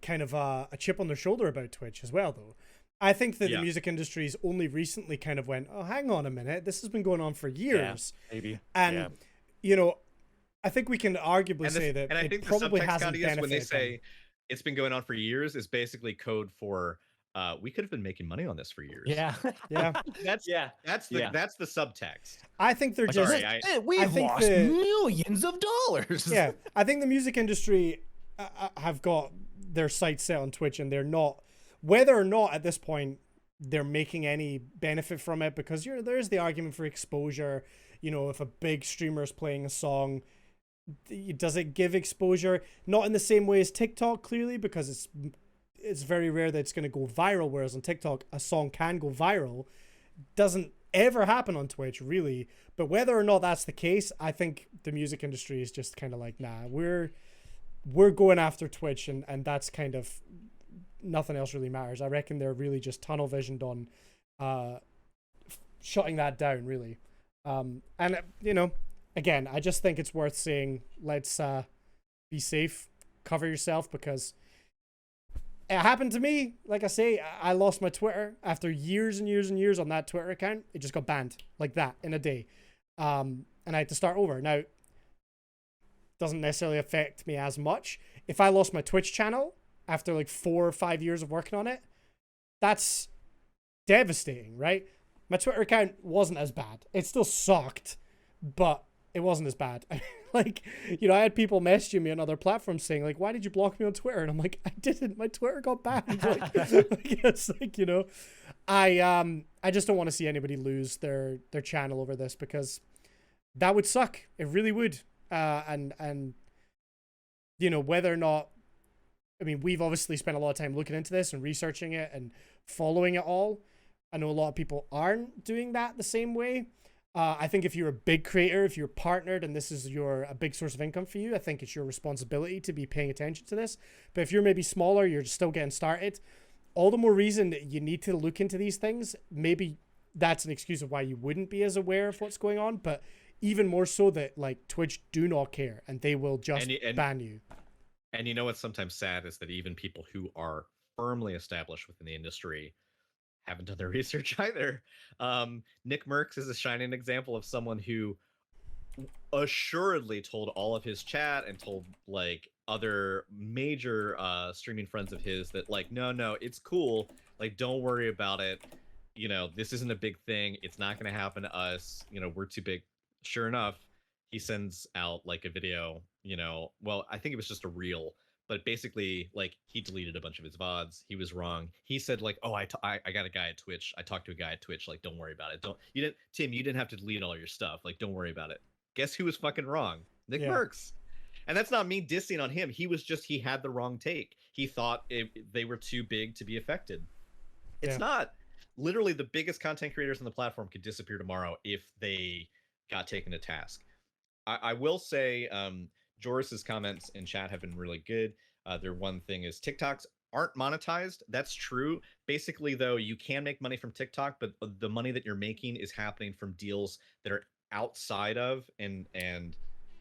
kind of a chip on their shoulder about Twitch as well, though. I think that the music industry's only recently kind of went, oh, hang on a minute, this has been going on for years. Yeah, maybe. And, I think we can arguably say that and I think probably hasn't benefited when they say it's been going on for years is basically code for we could have been making money on this for years. Yeah. Yeah. That's the subtext. I think they're just we've lost millions of dollars. Yeah. I think the music industry have got their sights set on Twitch, and they're not, whether or not at this point they're making any benefit from it, because there's the argument for exposure. If a big streamer is playing a song, does it give exposure? Not in the same way as TikTok, clearly, because it's very rare that it's going to go viral, whereas on TikTok a song can go viral. Doesn't ever happen on Twitch, really. But whether or not that's the case, I think the music industry is just kind of like, nah, we're going after Twitch, and that's kind of, nothing else really matters. I reckon they're really just tunnel visioned on shutting that down, really. And again, I just think it's worth saying, let's be safe, cover yourself, because it happened to me. Like I say, I lost my Twitter after years and years and years on that Twitter account. It just got banned like that in a day. And I had to start over. Now, doesn't necessarily affect me as much. If I lost my Twitch channel after like 4 or 5 years of working on it, that's devastating, right? My Twitter account wasn't as bad. It still sucked, but it wasn't as bad. Like, I had people messaging me on other platforms saying like, why did you block me on Twitter? And I'm like, I didn't. My Twitter got banned. It's like, I just don't want to see anybody lose their channel over this, because that would suck. It really would. And whether or not, I mean, we've obviously spent a lot of time looking into this and researching it and following it all. I know a lot of people aren't doing that the same way. I think if you're a big creator, if you're partnered and this is a big source of income for you, I think it's your responsibility to be paying attention to this. But if you're maybe smaller, you're still getting started, all the more reason that you need to look into these things. Maybe that's an excuse of why you wouldn't be as aware of what's going on, but even more so that like Twitch do not care and they will just ban you. And you know what's sometimes sad is that even people who are firmly established within the industry haven't done their research either. Nick Merckx is a shining example of someone who assuredly told all of his chat and told like other major streaming friends of his that like no it's cool, like don't worry about it, you know, this isn't a big thing, it's not going to happen to us, you know, we're too big. Sure enough, he sends out like a video, you know, well I think it was just a reel, but basically like he deleted a bunch of his VODs. He was wrong. He said like, oh, I got a guy at Twitch, I talked to a guy at Twitch, like don't worry about it, don't, you didn't, Tim, you didn't have to delete all your stuff, like don't worry about it. Guess who was fucking wrong? Nick Merckx. And that's not me dissing on him. He was just, he had the wrong take. He thought they were too big to be affected. It's not. Literally, the biggest content creators on the platform could disappear tomorrow if they got taken to task. I will say, Joris's comments in chat have been really good. Their one thing is TikToks aren't monetized. That's true. Basically, though, you can make money from TikTok, but the money that you're making is happening from deals that are outside of and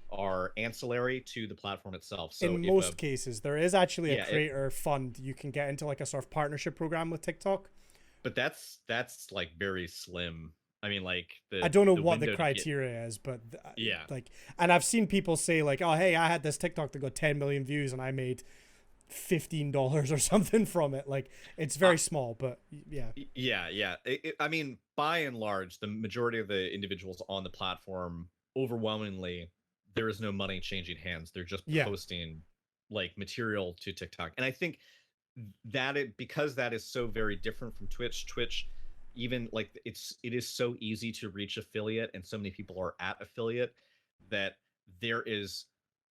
are ancillary to the platform itself. So in most cases, there is actually a creator fund you can get into, like a sort of partnership program with TikTok. But that's like very slim. I mean, like I don't know what the criteria is, but like, and I've seen people say like, oh hey, I had this TikTok that got 10 million views and I made $15 or something from it. Like it's very small, but I mean, by and large, the majority of the individuals on the platform, overwhelmingly, there is no money changing hands. They're just posting like material to TikTok. And I think that because that is so very different from Twitch, even like it is so easy to reach affiliate and so many people are at affiliate that there is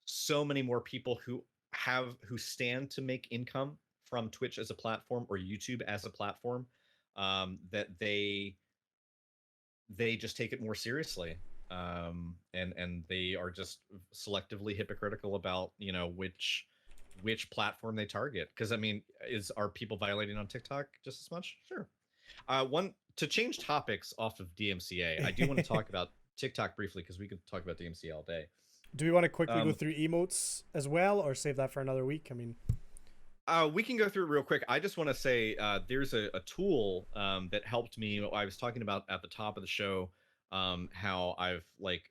so many more people who stand to make income from Twitch as a platform or YouTube as a platform, that they just take it more seriously, and they are just selectively hypocritical about, you know, which platform they target. Because I mean, are people violating on TikTok just as much? Sure. One, to change topics off of DMCA, I do want to talk about TikTok briefly because we could talk about DMCA all day. Do we want to quickly go through emotes as well, or save that for another week? I mean, we can go through it real quick. I just want to say there's a tool that helped me. I was talking about at the top of the show how I've like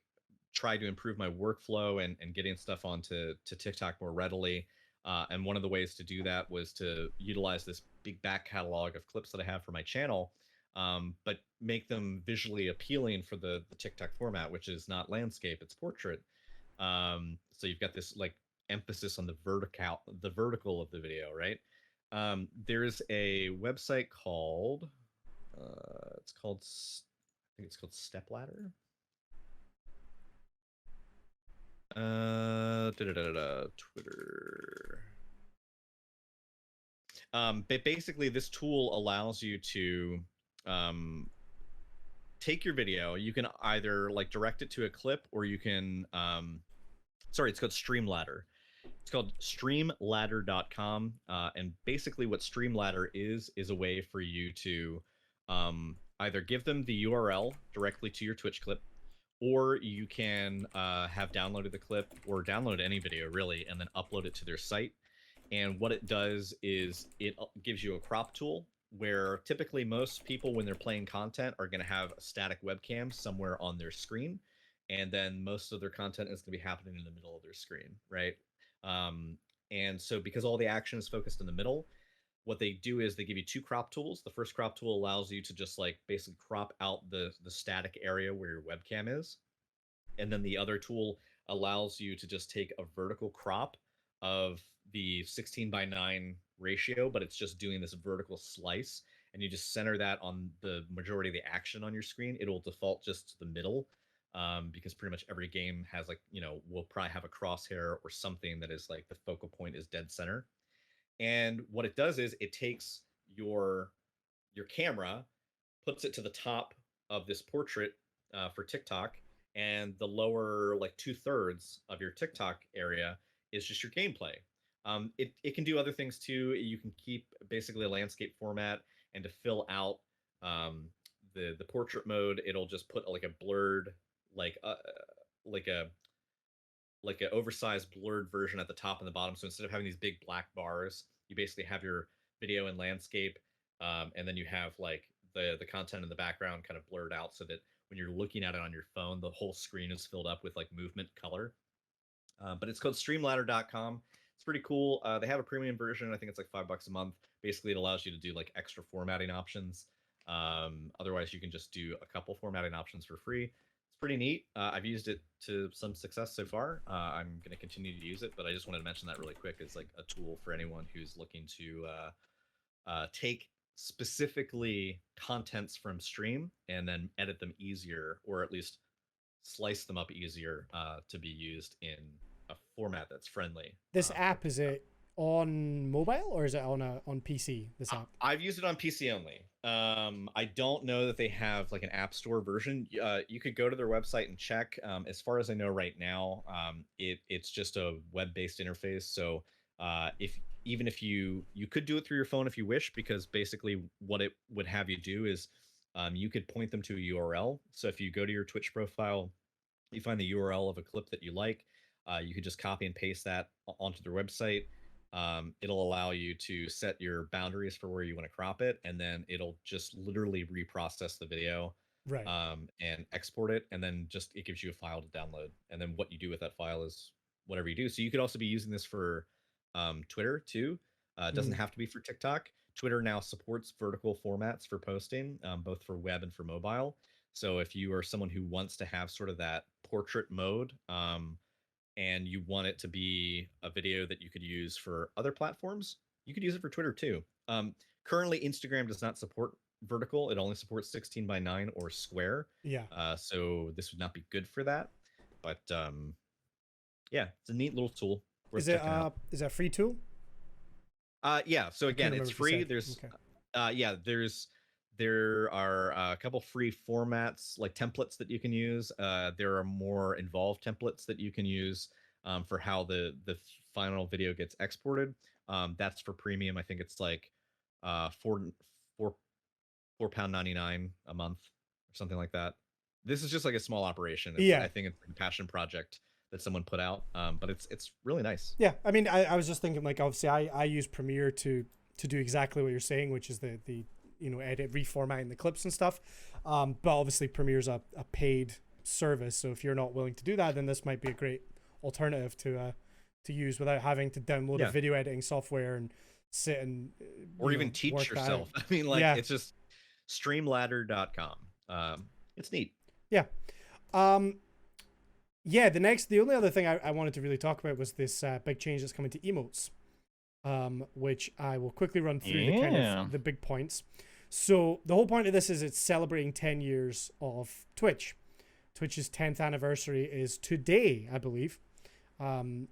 tried to improve my workflow and getting stuff onto TikTok more readily. And one of the ways to do that was to utilize this big back catalog of clips that I have for my channel, but make them visually appealing for the TikTok format, which is not landscape, it's portrait. So you've got this like emphasis on the vertical of the video, right? There's a website called I think it's called Stepladder. Twitter. But basically this tool allows you to take your video. You can either like direct it to a clip, or you can it's called Streamladder. It's called streamladder.com. And basically what Streamladder is a way for you to either give them the URL directly to your Twitch clip, or you can have downloaded the clip or download any video really and then upload it to their site. And what it does is it gives you a crop tool where typically most people when they're playing content are going to have a static webcam somewhere on their screen, and then most of their content is going to be happening in the middle of their screen, right? And so because all the action is focused in the middle, what they do is they give you two crop tools. The first crop tool allows you to just like basically crop out the static area where your webcam is. And then the other tool allows you to just take a vertical crop of the 16:9 ratio, but it's just doing this vertical slice, and you just center that on the majority of the action on your screen. It'll default just to the middle, because pretty much every game has like, you know, will probably have a crosshair or something that is like the focal point is dead center. And what it does is it takes your camera, puts it to the top of this portrait for TikTok, and the lower like 2/3 of your TikTok area is just your gameplay. It can do other things too. You can keep basically a landscape format, and to fill out the portrait mode, it'll just put like a blurred like like a like an oversized blurred version at the top and the bottom. So instead of having these big black bars, you basically have your video and landscape, and then you have like the content in the background kind of blurred out, so that when you're looking at it on your phone, the whole screen is filled up with like movement color. But it's called streamladder.com. It's pretty cool. They have a premium version. I think it's like $5 a month. Basically, it allows you to do like extra formatting options. Otherwise, you can just do a couple formatting options for free. It's pretty neat. I've used it to some success so far. I'm going to continue to use it, but I just wanted to mention that really quick as like a tool for anyone who's looking to take specifically contents from stream and then edit them easier, or at least slice them up easier to be used in a format that's friendly. This app, is it on mobile or is it on PC? This app. I've used it on PC only. I don't know that they have like an app store version. You could go to their website and check. As far as I know right now, it's just a web-based interface. So if you could do it through your phone if you wish, because basically what it would have you do is you could point them to a URL. So if you go to your Twitch profile, you find the URL of a clip that you like, you could just copy and paste that onto their website. It'll allow you to set your boundaries for where you want to crop it, and then it'll just literally reprocess the video, right, and export it, and then just it gives you a file to download, and then what you do with that file is whatever you do. So you could also be using this for Twitter too. It doesn't have to be for TikTok. Twitter now supports vertical formats for posting, both for web and for mobile. So if you are someone who wants to have sort of that portrait mode, and you want it to be a video that you could use for other platforms, you could use it for Twitter too. Currently, Instagram does not support vertical. It only supports 16:9 or square. Yeah. So this would not be good for that. But yeah, it's a neat little tool. Is it a free tool? Yeah. So again, it's free. There's yeah, there are a couple free formats like templates that you can use. There are more involved templates that you can use for how the final video gets exported. That's for premium. I think it's like £4.99 a month or something like that. This is just like a small operation. I think it's a passion project that someone put out, but it's really nice. Yeah, I mean, I was just thinking, like, obviously I use Premiere to do exactly what you're saying, which is the edit, reformatting the clips and stuff. But obviously Premiere's a paid service, so if you're not willing to do that, then this might be a great alternative to use without having to download a video editing software and sit and or even teach yourself. I mean, like, it's just streamladder.com. It's neat. Yeah. Yeah, the only other thing I wanted to really talk about was this big change that's coming to emotes, which I will quickly run through the kind of the big points. So the whole point of this is it's celebrating 10 years of Twitch. Twitch's 10th anniversary is today, I believe. So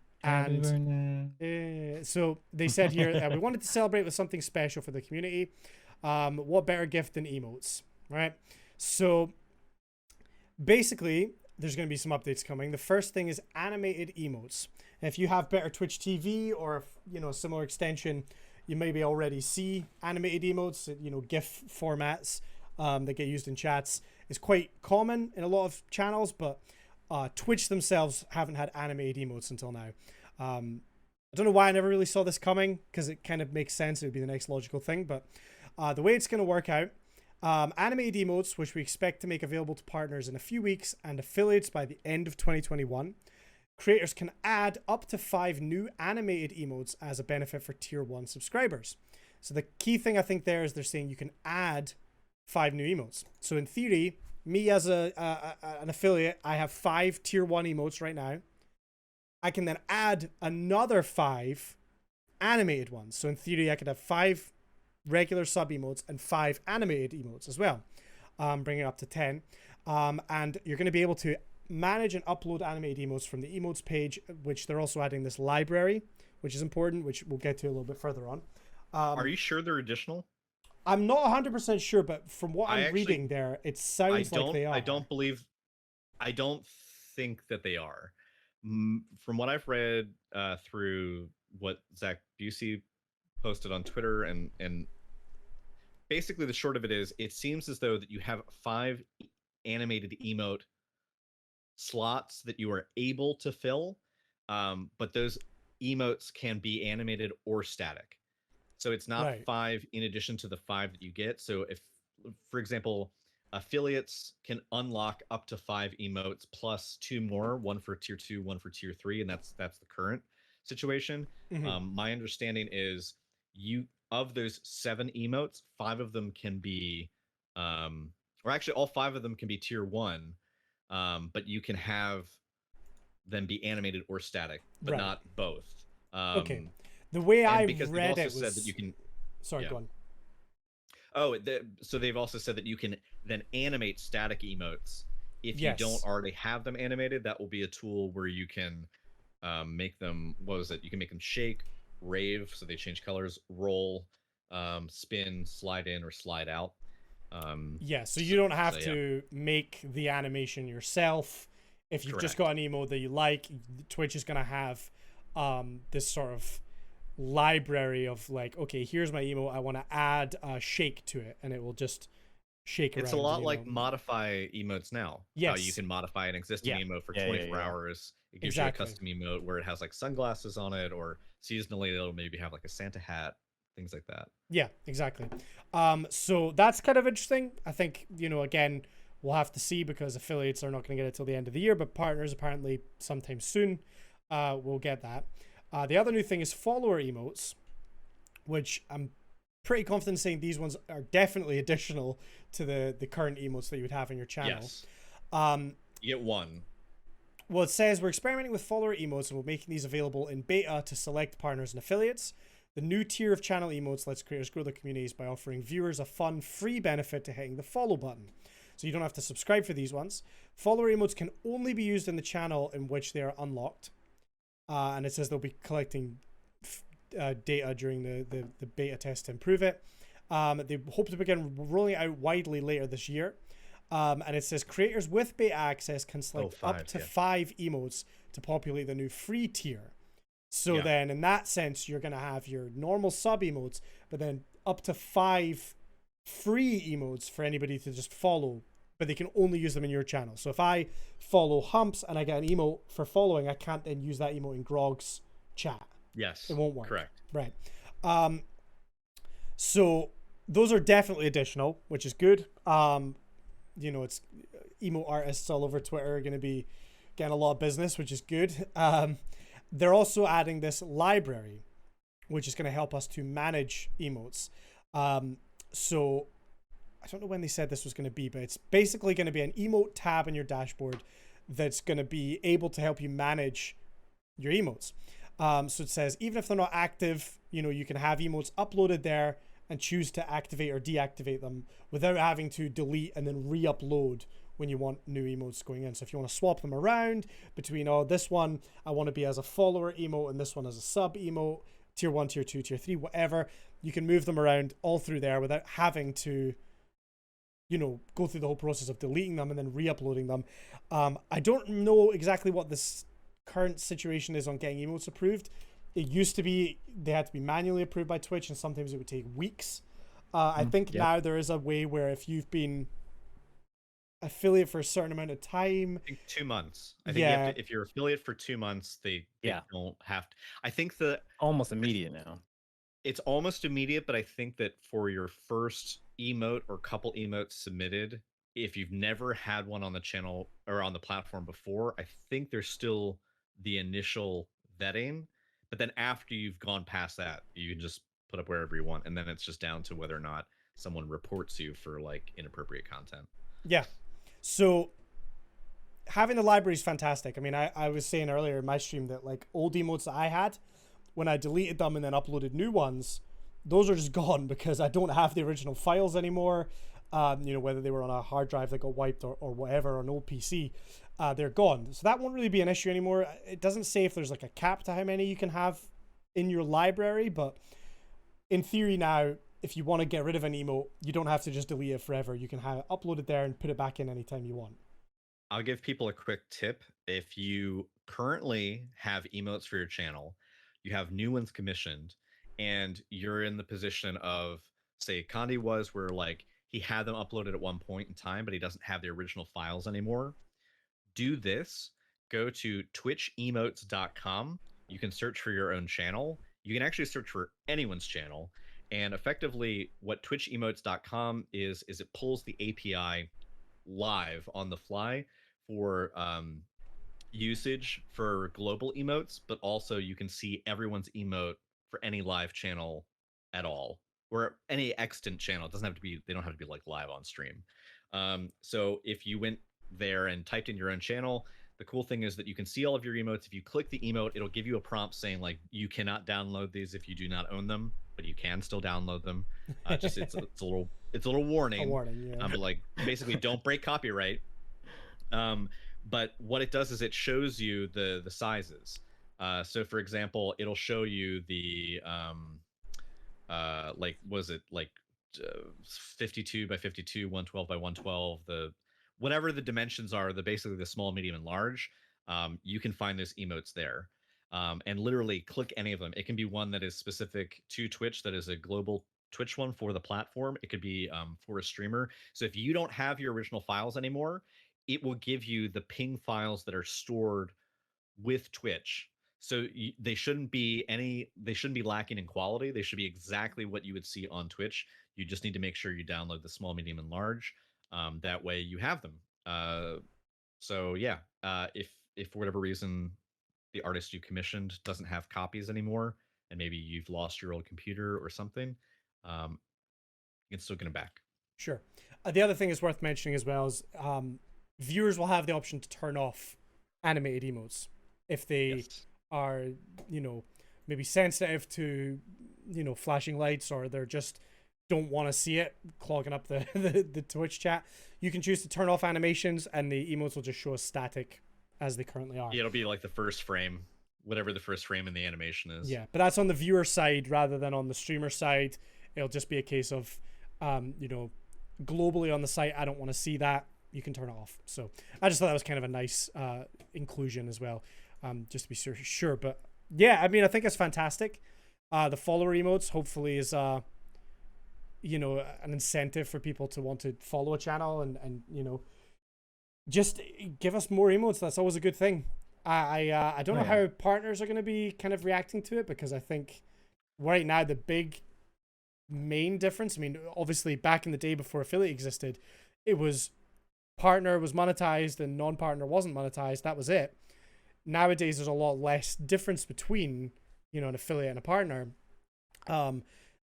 they said here, we wanted to celebrate with something special for the community. What better gift than emotes, right? So basically, there's going to be some updates coming. The first thing is animated emotes. And if you have better Twitch TV or a similar extension, you maybe already see animated emotes, GIF formats that get used in chats. It's quite common in a lot of channels, but Twitch themselves haven't had animated emotes until now. I don't know why I never really saw this coming, because it kind of makes sense. It would be the next logical thing. But the way it's going to work out, animated emotes, which we expect to make available to partners in a few weeks and affiliates by the end of 2021. Creators can add up to 5 new animated emotes as a benefit for tier 1 subscribers. So the key thing I think there is they're saying you can add 5 new emotes. So in theory, me as an affiliate, I have 5 tier 1 emotes right now. I can then add another 5 animated ones. So in theory, I could have 5 regular sub emotes and 5 animated emotes as well, bringing it up to 10. And you're going to be able to manage and upload animated emotes from the emotes page, which they're also adding this library, which is important, which we'll get to a little bit further on. Are you sure they're additional? I'm not 100% sure, but from what I I'm actually- reading there, it sounds like they are. I don't think that they are. From what I've read through what Zach Busey posted on Twitter, and basically the short of it is, it seems as though that you have 5 animated emote slots that you are able to fill, but those emotes can be animated or static. So it's not Right. 5 in addition to the 5 that you get. So if, for example, affiliates can unlock up to 5 emotes plus 2 more, one for tier 2, one for tier 3, and that's the current situation. My understanding is you, of those 7 emotes, 5 of them can be or actually all 5 of them can be tier 1, but you can have them be animated or static, but Right. not both. Okay. The way I because they've read also it was. said that you can. Sorry, yeah. go on. Oh, so they've also said that you can then animate static emotes. If Yes. you don't already have them animated, that will be a tool where you can make them. What was it? You can make them shake, rave, so they change colors, roll, spin, slide in, or slide out. Yeah, so you don't have yeah. to make the animation yourself. If you've just got an emote that you like, Twitch is going to have this sort of library of like, okay, here's my emote. I want to add a shake to it, and it will just shake around. It's a lot like modify emotes now. Yes. How you can modify an existing emote for 24 hours. It gives you a custom emote where it has like sunglasses on it, or seasonally it'll maybe have like a Santa hat, things like that. Yeah, exactly. So that's kind of interesting. I think, again, we'll have to see because affiliates are not going to get it till the end of the year, but partners apparently sometime soon will get that. The other new thing is follower emotes, which I'm pretty confident saying these ones are definitely additional to the current emotes that you would have in your channel. Yes. You get one. Well, it says we're experimenting with follower emotes and we're making these available in beta to select partners and affiliates. The new tier of channel emotes lets creators grow their communities by offering viewers a fun, free benefit to hitting the follow button. So you don't have to subscribe for these ones. Follower emotes can only be used in the channel in which they are unlocked. And it says they'll be collecting data during the beta test to improve it. They hope to begin rolling it out widely later this year. And it says creators with beta access can select up to 5 emotes to populate the new free tier. So then in that sense, you're going to have your normal sub emotes, but then up to 5 free emotes for anybody to just follow, but they can only use them in your channel. So if I follow Humps and I get an emote for following, I can't then use that emote in Grog's chat. Yes. It won't work. Correct. Right. So those are definitely additional, which is good. It's emote artists all over Twitter are going to be getting a lot of business, which is good. They're also adding this library, which is going to help us to manage emotes. So I don't know when they said this was going to be, but it's basically going to be an emote tab in your dashboard that's going to be able to help you manage your emotes. So it says, even if they're not active, you can have emotes uploaded there and choose to activate or deactivate them without having to delete and then re-upload when you want new emotes going in. So if you want to swap them around between, this one I want to be as a follower emote and this one as a sub emote, tier 1, tier 2, tier 3, whatever, you can move them around all through there without having to, go through the whole process of deleting them and then re-uploading them. I don't know exactly what this current situation is on getting emotes approved. It used to be they had to be manually approved by Twitch, and sometimes it would take weeks. I think now there is a way where if you've been affiliate for a certain amount of time, I think 2 months. I think you have to, if you're affiliate for 2 months, they don't have to. I think almost immediate now. It's almost immediate, but I think that for your first emote or couple emotes submitted, if you've never had one on the channel or on the platform before, I think there's still the initial vetting. But then after you've gone past that, you can just put up wherever you want. And then it's just down to whether or not someone reports you for like inappropriate content. Yeah. So having the library is fantastic. I mean, I was saying earlier in my stream that like old emotes that I had, when I deleted them and then uploaded new ones, those are just gone because I don't have the original files anymore. Whether they were on a hard drive that got wiped or whatever, or an old PC, they're gone. So that won't really be an issue anymore. It doesn't say if there's like a cap to how many you can have in your library, but in theory now, if you want to get rid of an emote, you don't have to just delete it forever. You can have it uploaded there and put it back in anytime you want. I'll give people a quick tip. If you currently have emotes for your channel, you have new ones commissioned, and you're in the position of, say, Condi was, where like he had them uploaded at one point in time, but he doesn't have the original files anymore. Do this. Go to twitchemotes.com. You can search for your own channel. You can actually search for anyone's channel. And effectively, what twitchemotes.com is it pulls the API live on the fly for usage for global emotes, but also you can see everyone's emote for any live channel at all, or any extant channel. It doesn't have to be, they don't have to be like live on stream. So if you went there and typed in your own channel, the cool thing is that you can see all of your emotes. If you click the emote, it'll give you a prompt saying like, you cannot download these if you do not own them, but you can still download them. Just it's a little warning. A warning, yeah. But like basically don't break copyright. But what it does is it shows you the sizes. So for example, it'll show you the like, was it like 52 by 52, 112 by 112, the whatever the dimensions are, the basically the small, medium, and large. You can find those emotes there. And literally click any of them. It can be one that is specific to Twitch, that is a global Twitch one for the platform. It could be for a streamer. So if you don't have your original files anymore, it will give you the ping files that are stored with Twitch. So they shouldn't be lacking in quality. They should be exactly what you would see on Twitch. You just need to make sure you download the small, medium, and large. That way you have them. So yeah, if for whatever reason the artist you commissioned doesn't have copies anymore, and maybe you've lost your old computer or something, you can still get them back. Sure. The other thing is worth mentioning as well is viewers will have the option to turn off animated emotes if they are, you know, maybe sensitive to, you know, flashing lights, or they're just don't want to see it clogging up the Twitch chat. You can choose to turn off animations, and the emotes will just show as static as they currently are. Yeah, it'll be like the first frame, whatever the first frame in the animation is. Yeah, but that's on the viewer side rather than on the streamer side. It'll just be a case of, you know, globally on the site, I don't want to see that. You can turn it off. So I just thought that was kind of a nice inclusion as well, just to be sure. But yeah, I mean, I think it's fantastic. The follower emotes hopefully is, you know, an incentive for people to want to follow a channel and you know, just give us more emotes. That's always a good thing. I don't know how partners are going to be kind of reacting to it, because I think right now the big main difference, I mean, obviously back in the day before affiliate existed, it was partner was monetized and non-partner wasn't monetized. That was it. Nowadays there's a lot less difference between, you know, an affiliate and a partner. And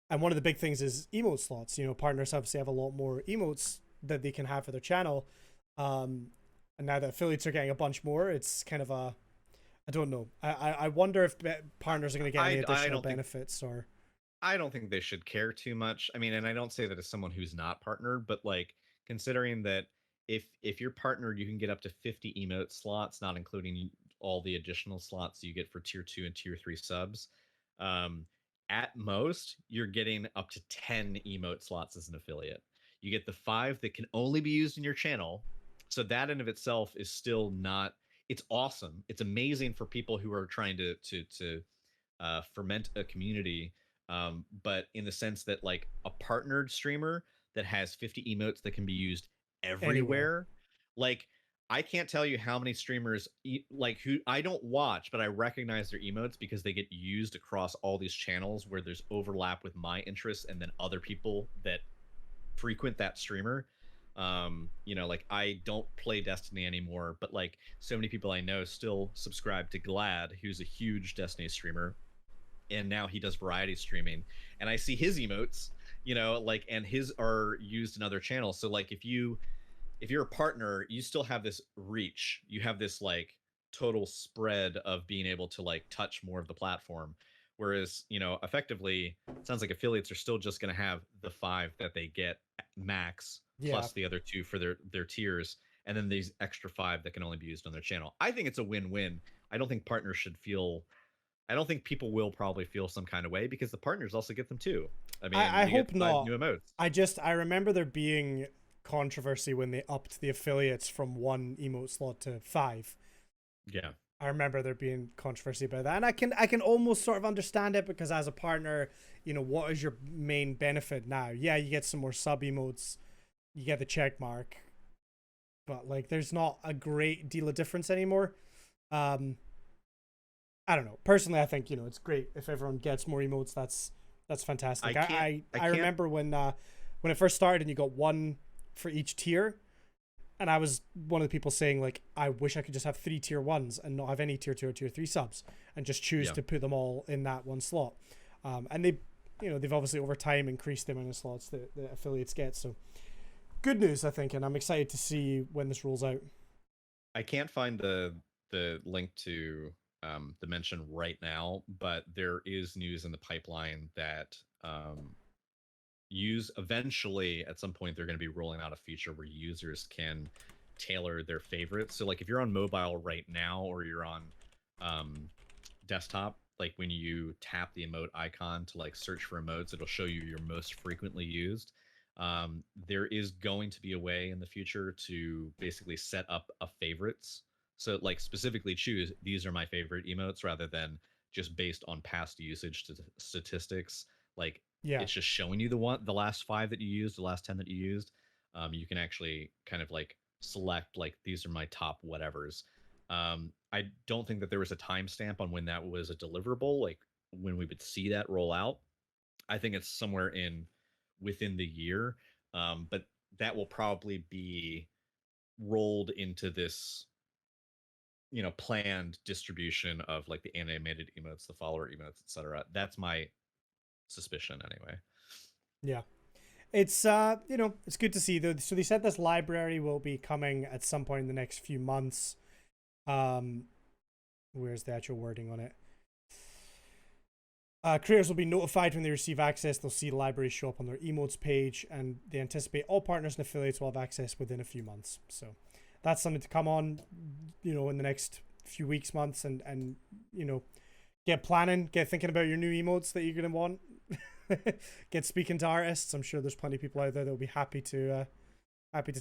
one of the big things is emote slots. You know, partners obviously have a lot more emotes that they can have for their channel. And now that affiliates are getting a bunch more, it's kind of a, I don't know. I wonder if partners are going to get any additional benefits or. I don't think they should care too much. I mean, and I don't say that as someone who's not partnered, but like considering that if you're partnered, you can get up to 50 emote slots, not including all the additional slots you get for tier 2 and tier 3 subs. At most, you're getting up to 10 emote slots as an affiliate. You get the 5 that can only be used in your channel. So that in of itself is still not, it's awesome. It's amazing for people who are trying to ferment a community. But in the sense that like a partnered streamer that has 50 emotes that can be used everywhere. Like I can't tell you how many streamers like who I don't watch, but I recognize their emotes because they get used across all these channels where there's overlap with my interests and then other people that frequent that streamer. You know, like I don't play Destiny anymore, but like so many people I know still subscribe to Glad, who's a huge Destiny streamer, and now he does variety streaming, and I see his emotes, you know, like, and his are used in other channels. So like if you're a partner, you still have this reach, you have this like total spread of being able to like touch more of the platform, whereas, you know, effectively it sounds like affiliates are still just going to have the 5 that they get max, plus the other 2 for their tiers, and then these extra 5 that can only be used on their channel. I think it's a win-win. I don't think partners should feel I don't think people will probably feel some kind of way because the partners also get them too. I mean, I you get hope 5 not. new emotes. I remember there being controversy when they upped the affiliates from 1 emote slot to 5. Yeah. I remember there being controversy about that, and I can almost sort of understand it because as a partner, you know, what is your main benefit now? Yeah, you get some more sub emotes, you get the check mark, but like there's not a great deal of difference anymore. Um, I don't know. Personally, I think, you know, it's great if everyone gets more emotes. That's fantastic. I I can't remember when it first started and you got 1 for each tier, and I was one of the people saying like, I wish I could just have 3 tier 1s and not have any tier 2 or tier 3 subs and just choose Yeah. to put them all in that one slot. And they, you know, they've obviously over time increased the amount of slots that the affiliates get. So good news, I think, and I'm excited to see when this rolls out. I can't find the link to the mention right now, but there is news in the pipeline that use eventually at some point they're going to be rolling out a feature where users can tailor their favorites. So like if you're on mobile right now or you're on um, desktop, like when you tap the emote icon to like search for emotes, it'll show you your most frequently used. There is going to be a way in the future to basically set up a favorites. So like specifically choose these are my favorite emotes rather than just based on past usage statistics. Like Yeah, it's just showing you the last 5 that you used, the last 10 that you used. You can actually kind of like select like these are my top whatevers. I don't think that there was a timestamp on when that was a deliverable, like when we would see that roll out. I think it's somewhere in within the year, but that will probably be rolled into this, you know, planned distribution of like the animated emotes, the follower emotes, etc. That's my suspicion, anyway. yeah. It's you know, it's good to see though. So they said this library will be coming at some point in the next few months. Um, where's the actual wording on it? Creators will be notified when they receive access. They'll see the library show up on their emotes page, and they anticipate all partners and affiliates will have access within a few months. So that's something to come on, you know, in the next few weeks, months, and you know, get planning, get thinking about your new emotes that you're gonna want. Get speaking to artists. I'm sure there's plenty of people out there that will be happy to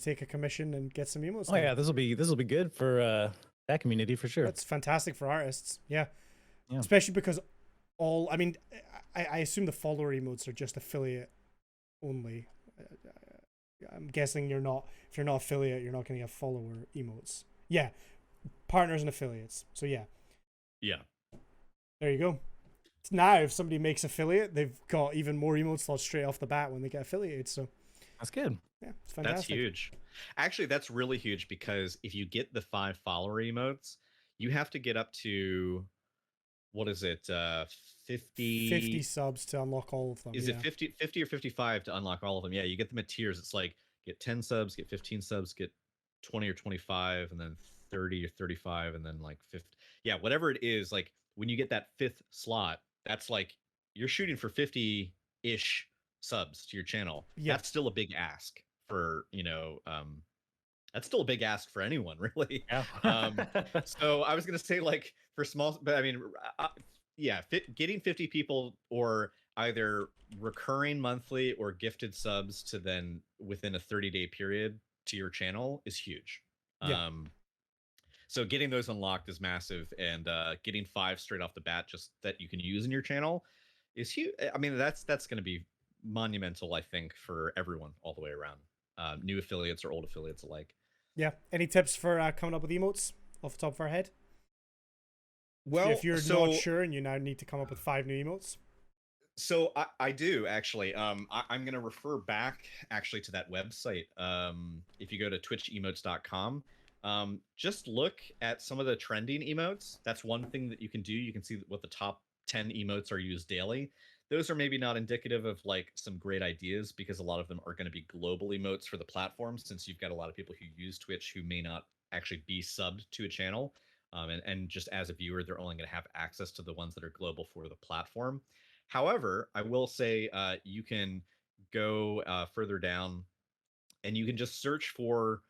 take a commission and get some emotes. Oh yeah, this will be good for that community for sure. That's fantastic for artists. Yeah, Yeah. especially because all. I mean, I assume the follower emotes are just affiliate only. I'm guessing you're not. If you're not affiliate, you're not going to have follower emotes. Yeah, partners and affiliates. So yeah, Yeah. there you go. Now, if somebody makes affiliate, they've got even more emote slots straight off the bat when they get affiliated. So That's good. yeah, it's fantastic. That's huge. Actually, that's really huge because if you get the 5 follower emotes, you have to get up to what is it? 50 50 subs to unlock all of them. is Yeah. it 50 or 55 to unlock all of them? Yeah, you get them at tiers. It's like get 10 subs, get 15 subs, get 20 or 25 and then 30 or 35 and then like 50. Yeah, whatever it is, like when you get that 5th slot, that's like you're shooting for 50-ish subs to your channel. Yeah. That's still a big ask for, that's still a big ask for anyone, really. Yeah. So I was gonna say like for small, but I mean, yeah, getting 50 people or either recurring monthly or gifted subs to then within a 30-day period to your channel is huge. Yeah. So getting those unlocked is massive, and getting 5 straight off the bat just that you can use in your channel is huge. I mean, that's going to be monumental, I think, for everyone all the way around, new affiliates or old affiliates alike. Yeah. Any tips for coming up with emotes off the top of our head? Well, if you're not sure and you now need to come up with 5 new emotes. So I do actually. I'm going to refer back actually to that website. If you go to twitchemotes.com, just look at some of the trending emotes. That's one thing that you can do. You can see what the top 10 emotes are used daily. Those are maybe not indicative of like some great ideas because a lot of them are going to be global emotes for the platform, since you've got a lot of people who use Twitch who may not actually be subbed to a channel. And just as a viewer, they're only going to have access to the ones that are global for the platform. However, I will say you can go further down and you can just search for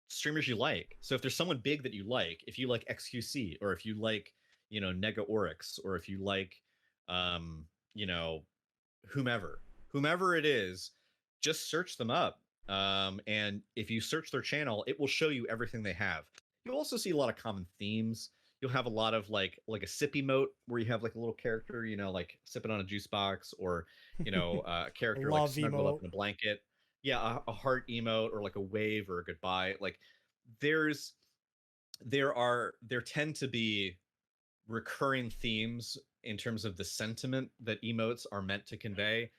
streamers you like. So if there's someone big that you like, if you like XQC or if you like, Nega Oryx, or if you like, you know, whomever it is, just search them up. And if you search their channel, it will show you everything they have. You'll also see a lot of common themes. You'll have a lot of like a sip emote where you have like a little character, like sipping on a juice box, or a character like Love snuggled up emote. in a blanket. Yeah, a heart emote, or like a wave or a goodbye. Like there's there tend to be recurring themes in terms of the sentiment that emotes are meant to convey.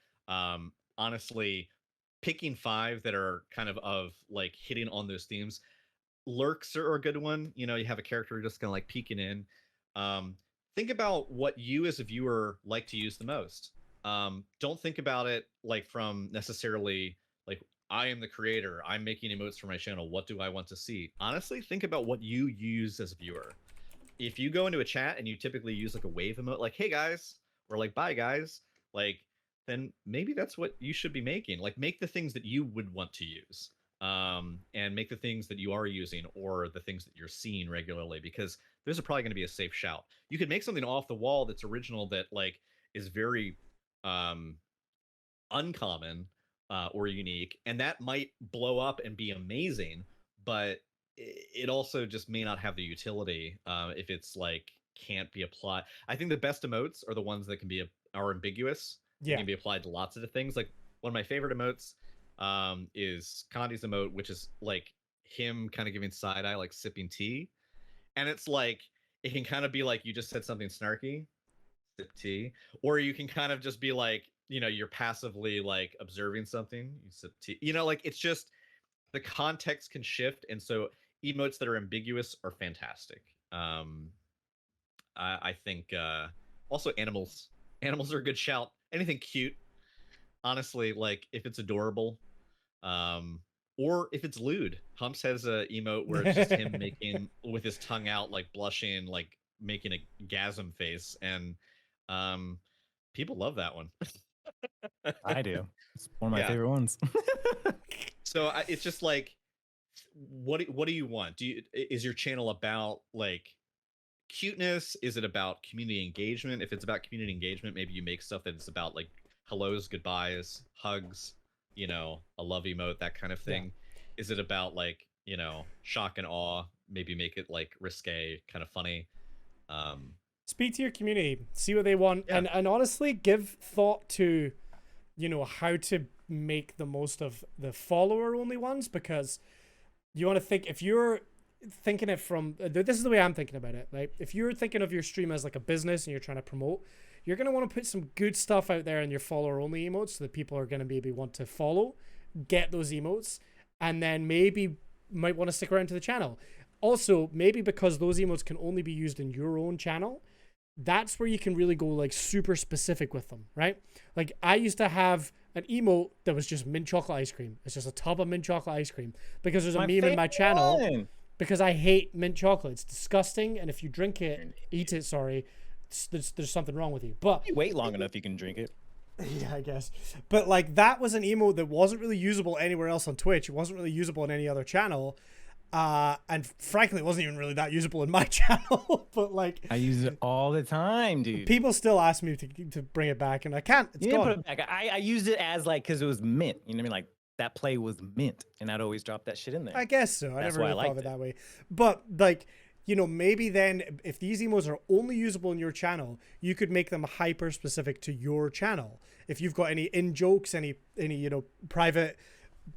Honestly, picking five that are kind of like hitting on those themes. Lurks are a good one. You have a character just kind of like peeking in. Um, think about what you as a viewer like to use the most. Don't think about it like from necessarily like, I am the creator, I'm making emotes for my channel, what do I want to see? Honestly, think about what you use as a viewer. If you go into a chat and you typically use like a wave emote, like "Hey guys," or like "Bye guys," like, then maybe that's what you should be making. Like, make the things that you would want to use, and make the things that you are using, or the things that you're seeing regularly, because those are probably going to be a safe shout. You could make something off the wall that's original, that like is very um uncommon, or unique, and that might blow up and be amazing, but it also just may not have the utility, if it's like can't be applied. I think the best emotes are the ones that are ambiguous. They Yeah. can be applied to lots of the things. Like, one of my favorite emotes is Condi's emote, which is like him kind of giving side eye, like sipping tea, and it's like it can kind of be like you just said something snarky, sip tea, or you can kind of just be like, you're passively like observing something, you sip tea, like it's just the context can shift, and so emotes that are ambiguous are fantastic. I think also animals are a good shout. Anything cute, honestly, like if it's adorable, um or if it's lewd. Humps has a emote where it's just him making with his tongue out, like blushing, like making a gasm face, and um people love that one. I do. It's one of my Yeah. favorite ones. So it's just like, what do you want? Is your channel about like cuteness? Is it about community engagement? If it's about community engagement, maybe you make stuff that is about like hellos, goodbyes, hugs, a love emote, that kind of Yeah. thing. Is it about like, shock and awe? Maybe make it like risque, kind of funny. Speak to your community, see what they want, Yeah. and honestly give thought to how to make the most of the follower only ones, because you want to think, if you're thinking it from this is the way I'm thinking about it, like if you're thinking of your stream as like a business and you're trying to promote, you're going to want to put some good stuff out there in your follower only emotes so that people are going to maybe want to follow, get those emotes, and then maybe might want to stick around to the channel. Also, maybe because those emotes can only be used in your own channel, that's where you can really go like super specific with them, right? Like I used to have an emote that was just mint chocolate ice cream. It's just a tub of mint chocolate ice cream, because there's a meme in my channel one. because I hate mint chocolate. It's disgusting, and if you drink it, eat it, sorry, there's something wrong with you. But You wait long enough, you can drink it. yeah, I guess. But like that was an emote that wasn't really usable anywhere else on Twitch. It wasn't really usable in any other channel. And frankly, it wasn't even really that usable in my channel. But like, I use it all the time, dude. people still ask me to bring it back, and I can't. It's You didn't gone. put it back. I used it as like, because it was mint. You know what I mean? Like that play was mint, and I'd always drop that shit in there. I guess so. I That's never why I really thought of liked it it. that way. But like, maybe then if these emotes are only usable in your channel, you could make them hyper specific to your channel. If you've got any in jokes, any private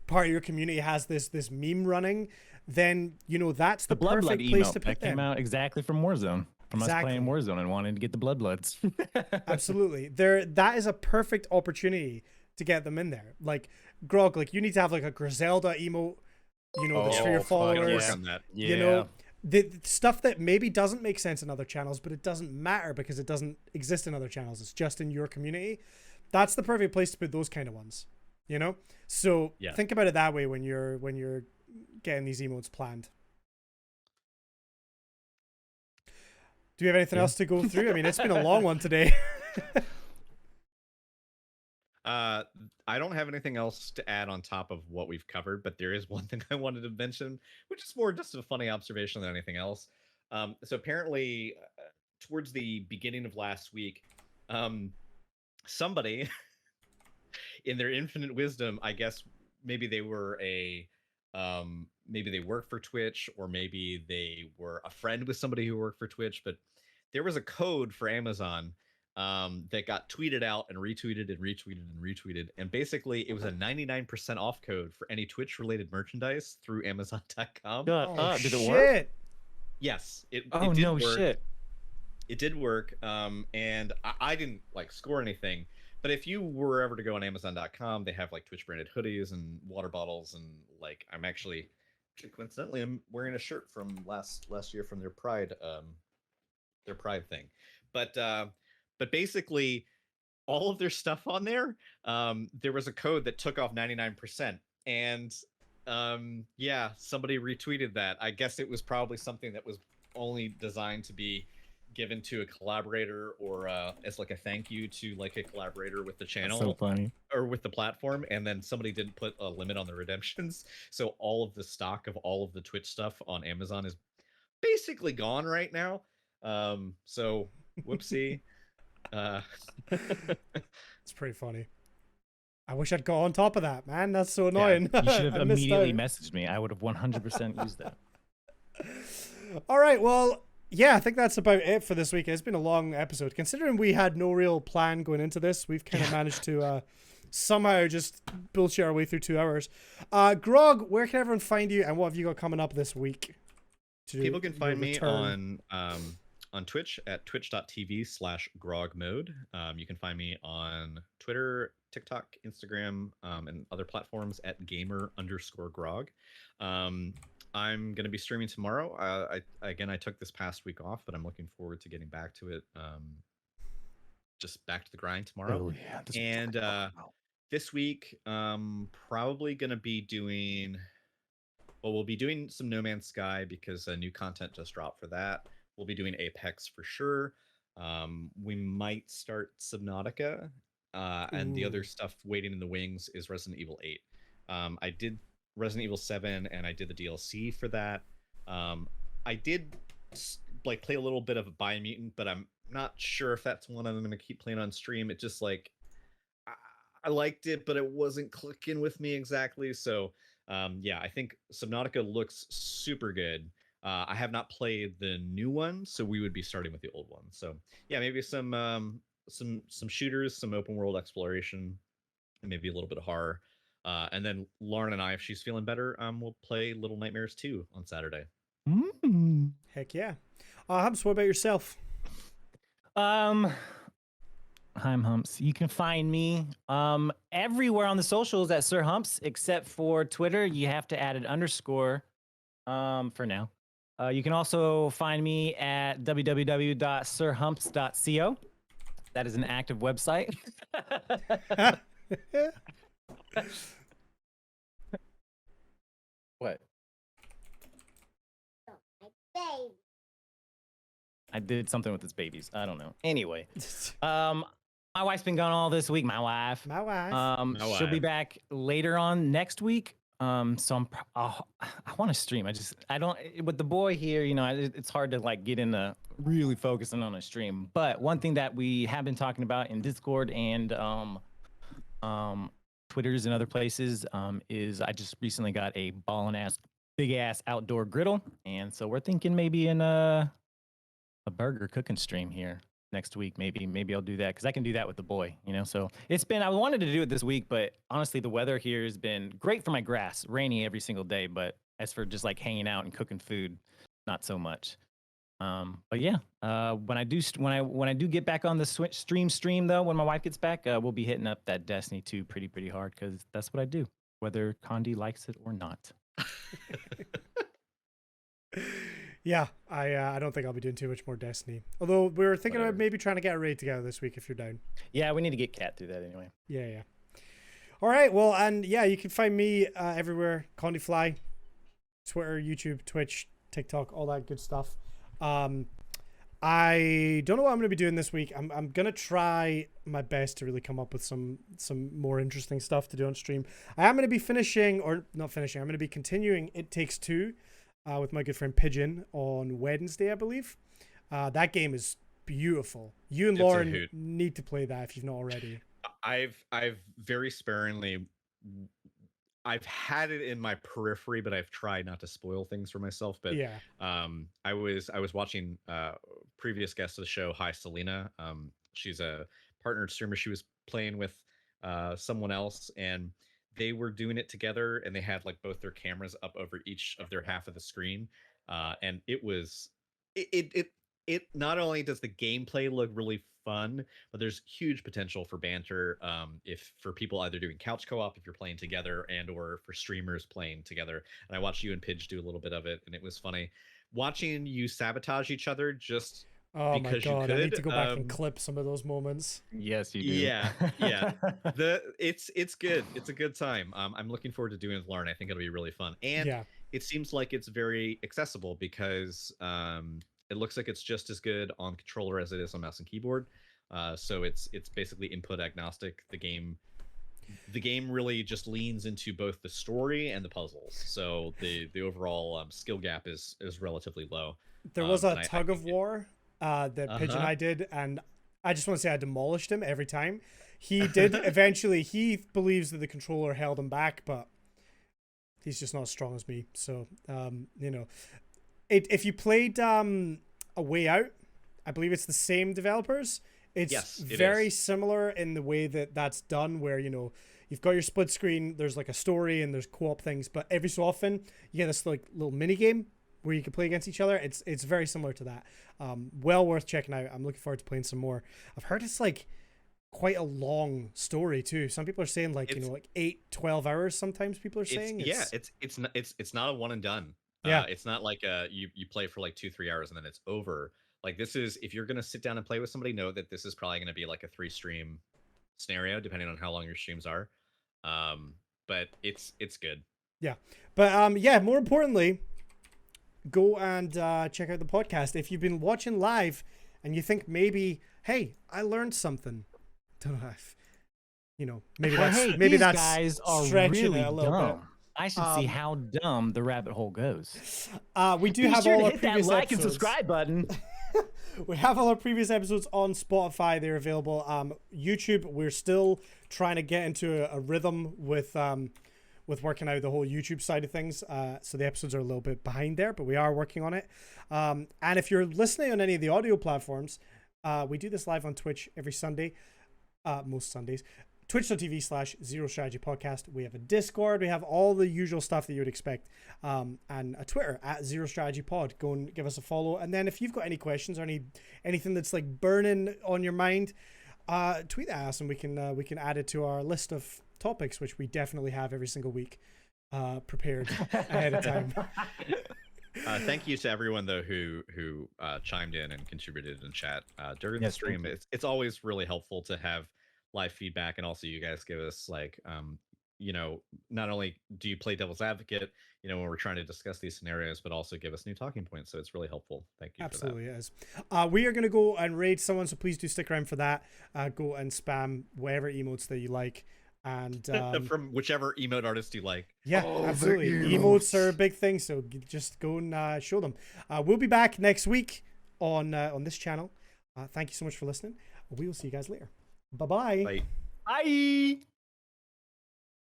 part of your community has this meme running, then that's the Blood perfect Blood place emote to that put them. came out exactly from Warzone, from us playing Warzone and wanting to get the Blood Bloods. Absolutely, that is a perfect opportunity to get them in there. Like Grog, like you need to have like a Griselda emote, that's for your fuck, followers. Work on that. Yeah. The stuff that maybe doesn't make sense in other channels, but it doesn't matter because it doesn't exist in other channels. It's just in your community. That's the perfect place to put those kind of ones. So Yeah. think about it that way when you're getting these emotes planned. Do you have anything else to go through? I mean, it's been a long one today. I don't have anything else to add on top of what we've covered, but there is one thing I wanted to mention, which is more just a funny observation than anything else. So apparently, towards the beginning of last week, somebody in their infinite wisdom, I guess maybe they were maybe they work for Twitch, or maybe they were a friend with somebody who worked for Twitch, but there was a code for Amazon that got tweeted out and retweeted and retweeted and retweeted. And basically it was a 99% off code for any Twitch related merchandise through Amazon.com. Shut Oh, up. Did it shit. work? Yes, it Oh, did no work. shit. It did work. And I didn't like score anything. But if you were ever to go on Amazon.com, they have like Twitch branded hoodies and water bottles, and like I'm actually coincidentally I'm wearing a shirt from last year from their Pride thing. But basically all of their stuff on there, there was a code that took off 99%, and yeah, somebody retweeted that. I guess it was probably something that was only designed to be given to a collaborator, or as like a thank you to like a collaborator with the channel. So funny. Or with the platform, and then somebody didn't put a limit on the redemptions, so all of the stock of all of the Twitch stuff on Amazon is basically gone right now. So whoopsie. It's pretty funny. I wish I'd got on top of that, man. That's so annoying. You should have I missed immediately out. messaged me. I would have 100% used that. All right, well, yeah, I think that's about it for this week. It's been a long episode. Considering we had no real plan going into this, we've kind of managed to somehow just bullshit our way through 2 hours. Grog, where can everyone find you, and what have you got coming up this week? People can find me on Twitch at twitch.tv/grogmode. You can find me on Twitter, TikTok, Instagram, and other platforms at gamer_grog. I'm going to be streaming tomorrow. I took this past week off, but I'm looking forward to getting back to it. Just back to the grind tomorrow. Oh, yeah. And this week, probably going to be doing... Well, we'll be doing some No Man's Sky because new content just dropped for that. We'll be doing Apex for sure. We might start Subnautica. And the other stuff waiting in the wings is Resident Evil 8. I did Resident Evil 7 and I did the DLC for that. I did like play a little bit of Biomutant, but I'm not sure if that's one I'm going to keep playing on stream. It just like I liked it, but it wasn't clicking with me exactly. So yeah, I think Subnautica looks super good. I have not played the new one, so we would be starting with the old one. So yeah, maybe some shooters, some open world exploration, and maybe a little bit of horror. And then Lauren and I, if she's feeling better, we'll play Little Nightmares 2 on Saturday. Heck yeah. Humps, what about yourself? Hi, I'm Humps. You can find me everywhere on the socials at Sir Humps, except for Twitter. You have to add an underscore for now. You can also find me at www.sirhumps.co. That is an active website. What? I did something with his babies. I don't know. Anyway, my wife's been gone all this week. My wife. She'll be back later on next week. So I want to stream. I don't with the boy here. You know, it's hard to like get into really focusing on a stream. But one thing that we have been talking about in Discord and Twitters and other places is I just recently got a big ass outdoor griddle, and so we're thinking maybe in a burger cooking stream here next week. Maybe I'll do that because I can do that with the boy, you know. So I wanted to do it this week, but honestly the weather here has been great for my grass. Rainy every single day, but as for just like hanging out and cooking food, not so much. But yeah, when I do get back on the stream though, when my wife gets back, we'll be hitting up that Destiny 2 pretty hard because that's what I do, whether Condi likes it or not. Yeah, I don't think I'll be doing too much more Destiny. Although we were thinking about maybe trying to get a raid together this week if you're down. Yeah, we need to get Kat through that anyway. Yeah. All right, well, and yeah, you can find me everywhere. CondiFly, Twitter, YouTube, Twitch, TikTok, all that good stuff. I don't know what I'm going to be doing this week. I'm going to try my best to really come up with some more interesting stuff to do on stream. I am going to be I'm going to be continuing It Takes Two with my good friend Pigeon on Wednesday, I believe. That game is beautiful. You and It's a Lauren hoot. need to play that if you've not already. I've very sparingly. I've had it in my periphery, but I've tried not to spoil things for myself. But Yeah. I was watching previous guest of the show, Hi Selena. She's a partnered streamer. She was playing with someone else, and they were doing it together, and they had like both their cameras up over each of their half of the screen, and it not only does the gameplay look really fun, but there's huge potential for banter, if for people either doing couch co-op if you're playing together, and or for streamers playing together. And I watched you and Pidge do a little bit of it, and it was funny watching you sabotage each other just Oh my because you god, I need could. to go back and clip some of those moments. Yes, you do. Yeah, yeah. It's good. It's a good time. I'm looking forward to doing it with Lauren. I think it'll be really fun. And Yeah. it seems like it's very accessible because it looks like it's just as good on controller as it is on mouse and keyboard. So it's basically input agnostic. The game really just leans into both the story and the puzzles. So the overall skill gap is relatively low. There was a and tug of war that Pidge and I did, and I just want to say I demolished him every time. He did eventually. He believes that the controller held him back, but he's just not as strong as me. So you know, if you played A Way Out, I believe it's the same developers. It's very similar in the way that that's done, where, you know, you've got your split screen, there's like a story and there's co-op things, but every so often you get this like little mini game where you can play against each other. It's very similar to that. Well worth checking out. I'm looking forward to playing some more. I've heard it's like quite a long story too. Some people are saying like, you know, like 8-12 hours. Sometimes people are saying it's not a one and done. Yeah. It's not like you play for like 2-3 hours and then it's over. Like, this is, if you're gonna sit down and play with somebody, know that this is probably gonna be like a 3-stream scenario, depending on how long your streams are. But it's good. Yeah. But yeah, more importantly, go and check out the podcast. If you've been watching live and you think maybe, hey, I learned something, don't know if, you know, maybe that's guys are stretching really it a little bit. dumb. I should see how dumb the rabbit hole goes. We do Be have sure all to our hit that previous like episodes. and subscribe button. We have all our previous episodes on Spotify. They're available. YouTube, we're still trying to get into a rhythm with working out the whole YouTube side of things. So the episodes are a little bit behind there, but we are working on it. And if you're listening on any of the audio platforms, we do this live on Twitch every Sunday, most Sundays. Twitch.tv/ZeroStrategyPodcast. We have a Discord. We have all the usual stuff that you would expect. And a Twitter @ZeroStrategyPod. Go and give us a follow. And then if you've got any questions or anything that's like burning on your mind, tweet at us and we can add it to our list of topics, which we definitely have every single week prepared ahead of time. Thank you to everyone though who chimed in and contributed in chat during the stream. It's always really helpful to have live feedback, and also you guys give us like you know, not only do you play devil's advocate, you know, when we're trying to discuss these scenarios, but also give us new talking points. So it's really helpful. Thank you. Absolutely, it is. We are going to go and raid someone, so please do stick around for that. Go and spam whatever emotes that you like, and from whichever emote artist you like. Yeah, absolutely. Emotes are a big thing, so just go and show them. We'll be back next week on this channel. Thank you so much for listening. We will see you guys later. Bye-bye. Bye. Bye.